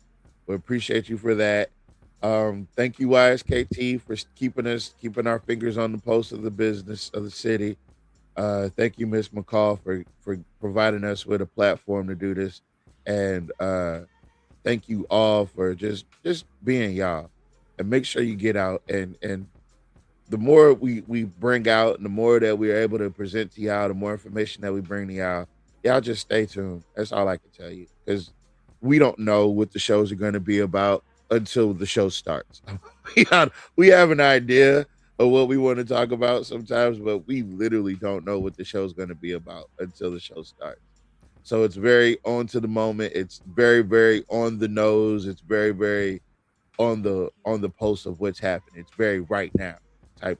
We appreciate you for that. Thank you, YSKT, for keeping our fingers on the pulse of the business of the city. Thank you, Ms. McCall, for providing us with a platform to do this. And thank you all for just being y'all. And make sure you get out. And the more we bring out, and the more that we are able to present to y'all, the more information that we bring to y'all just stay tuned. That's all I can tell you. Because we don't know what the shows are going to be about until the show starts. We have an idea of what we want to talk about sometimes, but we literally don't know what the show's going to be about until the show starts. So it's very on to the moment. It's very, very on the nose. It's very, very on the pulse of what's happening. It's very right now type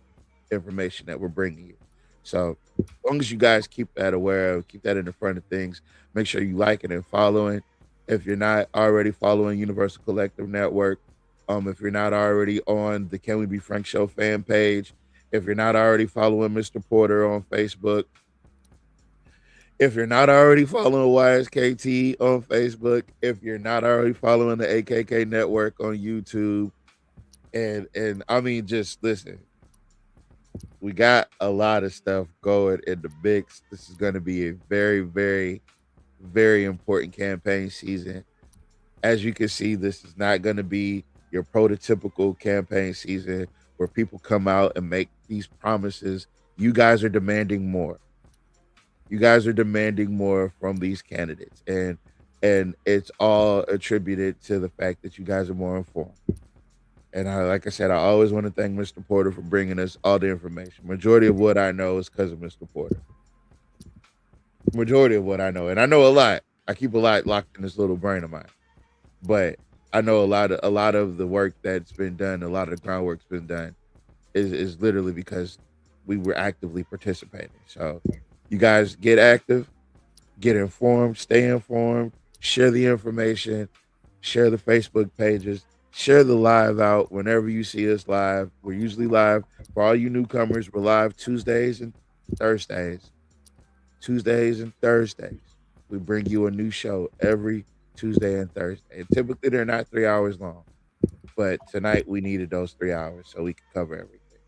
information that we're bringing you. So as long as you guys keep that aware of, keep that in the front of things, make sure you like it and following. If you're not already following Universal Collective Network, if you're not already on the Can We Be Frank Show fan page, if you're not already following Mr. Porter on Facebook, if you're not already following YSKT on Facebook, if you're not already following the AKK Network on YouTube, and I mean, just listen, we got a lot of stuff going in the mix. This is going to be a very, very, very important campaign season. As you can see, this is not going to be your prototypical campaign season where people come out and make these promises. You guys are demanding more. You guys are demanding more from these candidates, and it's all attributed to the fact that you guys are more informed. And like I said, I always want to thank Mr. Porter for bringing us all the information. Majority of what I know is because of Mr. Porter. Majority of what I know, and I know a lot. I keep a lot locked in this little brain of mine, but I know a lot of the work that's been done, a lot of the groundwork's been done, is literally because we were actively participating. So you guys get active, get informed, stay informed, share the information, share the Facebook pages, share the live out whenever you see us live. We're usually live. For all you newcomers, we're live Tuesdays and Thursdays. Tuesdays and Thursdays. We bring you a new show every Tuesday and Thursday. And typically they're not 3 hours long, but tonight we needed those 3 hours so we could cover everything.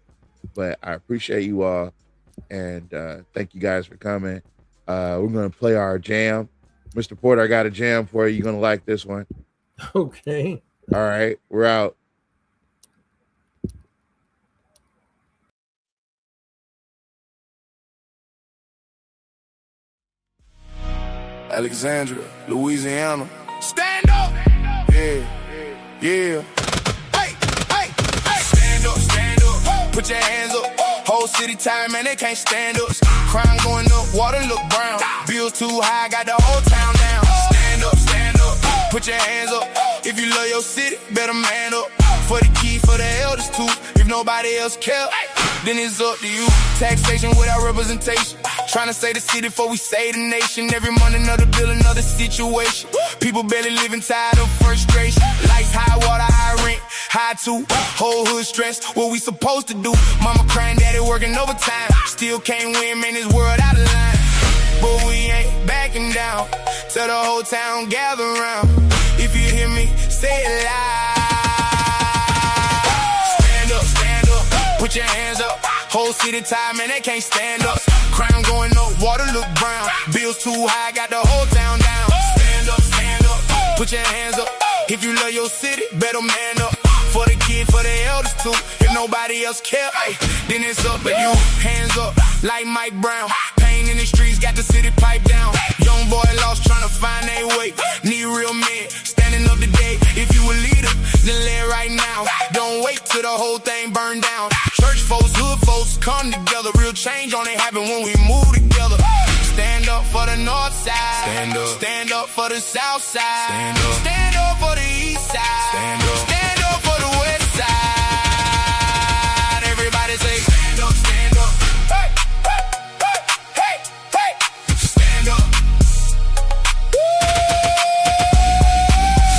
But I appreciate you all, and thank you guys for coming. We're going to play our jam. Mr. Porter, I got a jam for you. You're going to like this one. Okay. All right, we're out. Alexandria, Louisiana. Stand up! Yeah, yeah. Hey, hey, hey! Stand up, stand up. Put your hands up. Whole city tired, man, they can't stand us. Crime going up, water look brown. Bills too high, got the whole town down. Stand up, stand up. Put your hands up. If you love your city, better man up. For the key, for the elders too. If nobody else care, then it's up to you. Taxation without representation. Trying to save the city before we save the nation. Every month another bill, another situation. People barely living, tired of frustration. Lights high, water high, rent high too. Whole hood stressed, what we supposed to do? Mama crying, daddy working overtime. Still can't win, man, this world out of line. But we ain't backing down. Tell the whole town gather round. If you hear me, say it loud. Stand up, stand up. Put your hands up. Whole city tired, man, they can't stand up. Crime going up, water look brown. Bills too high, got the whole town down. Stand Put your hands up. If you love your city, better man up. For the kids, for the elders too. If nobody else care, then it's up to you. Hands up, like Mike Brown. Pain in the streets, got the city pipe down. Young boy lost, trying to find their way. Need real men, standing up today. If you a leader, then lay it right now. Don't wait till the whole thing burn down. Church folks, hood folks, come together. Real change only happen when we move together. Stand up for the north side. Stand up. Stand up for the south side. Stand up. Stand up for the east side. Stand up. Stand up for the west side. Everybody say, stand up, stand up. Hey, hey, hey, hey, hey. Stand up.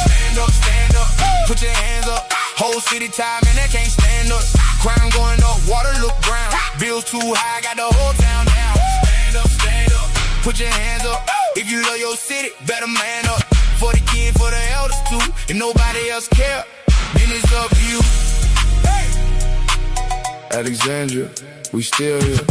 Stand up, stand up. Put your hands up. Whole city time and they can't stand up. Crime going up, water look brown. Bills too high, got the whole town down. Stand up, stand up. Put your hands up. If you love your city, better man up. For the kids, for the elders too. If nobody else care, then it's up to you. Hey. Alexandria, we still here.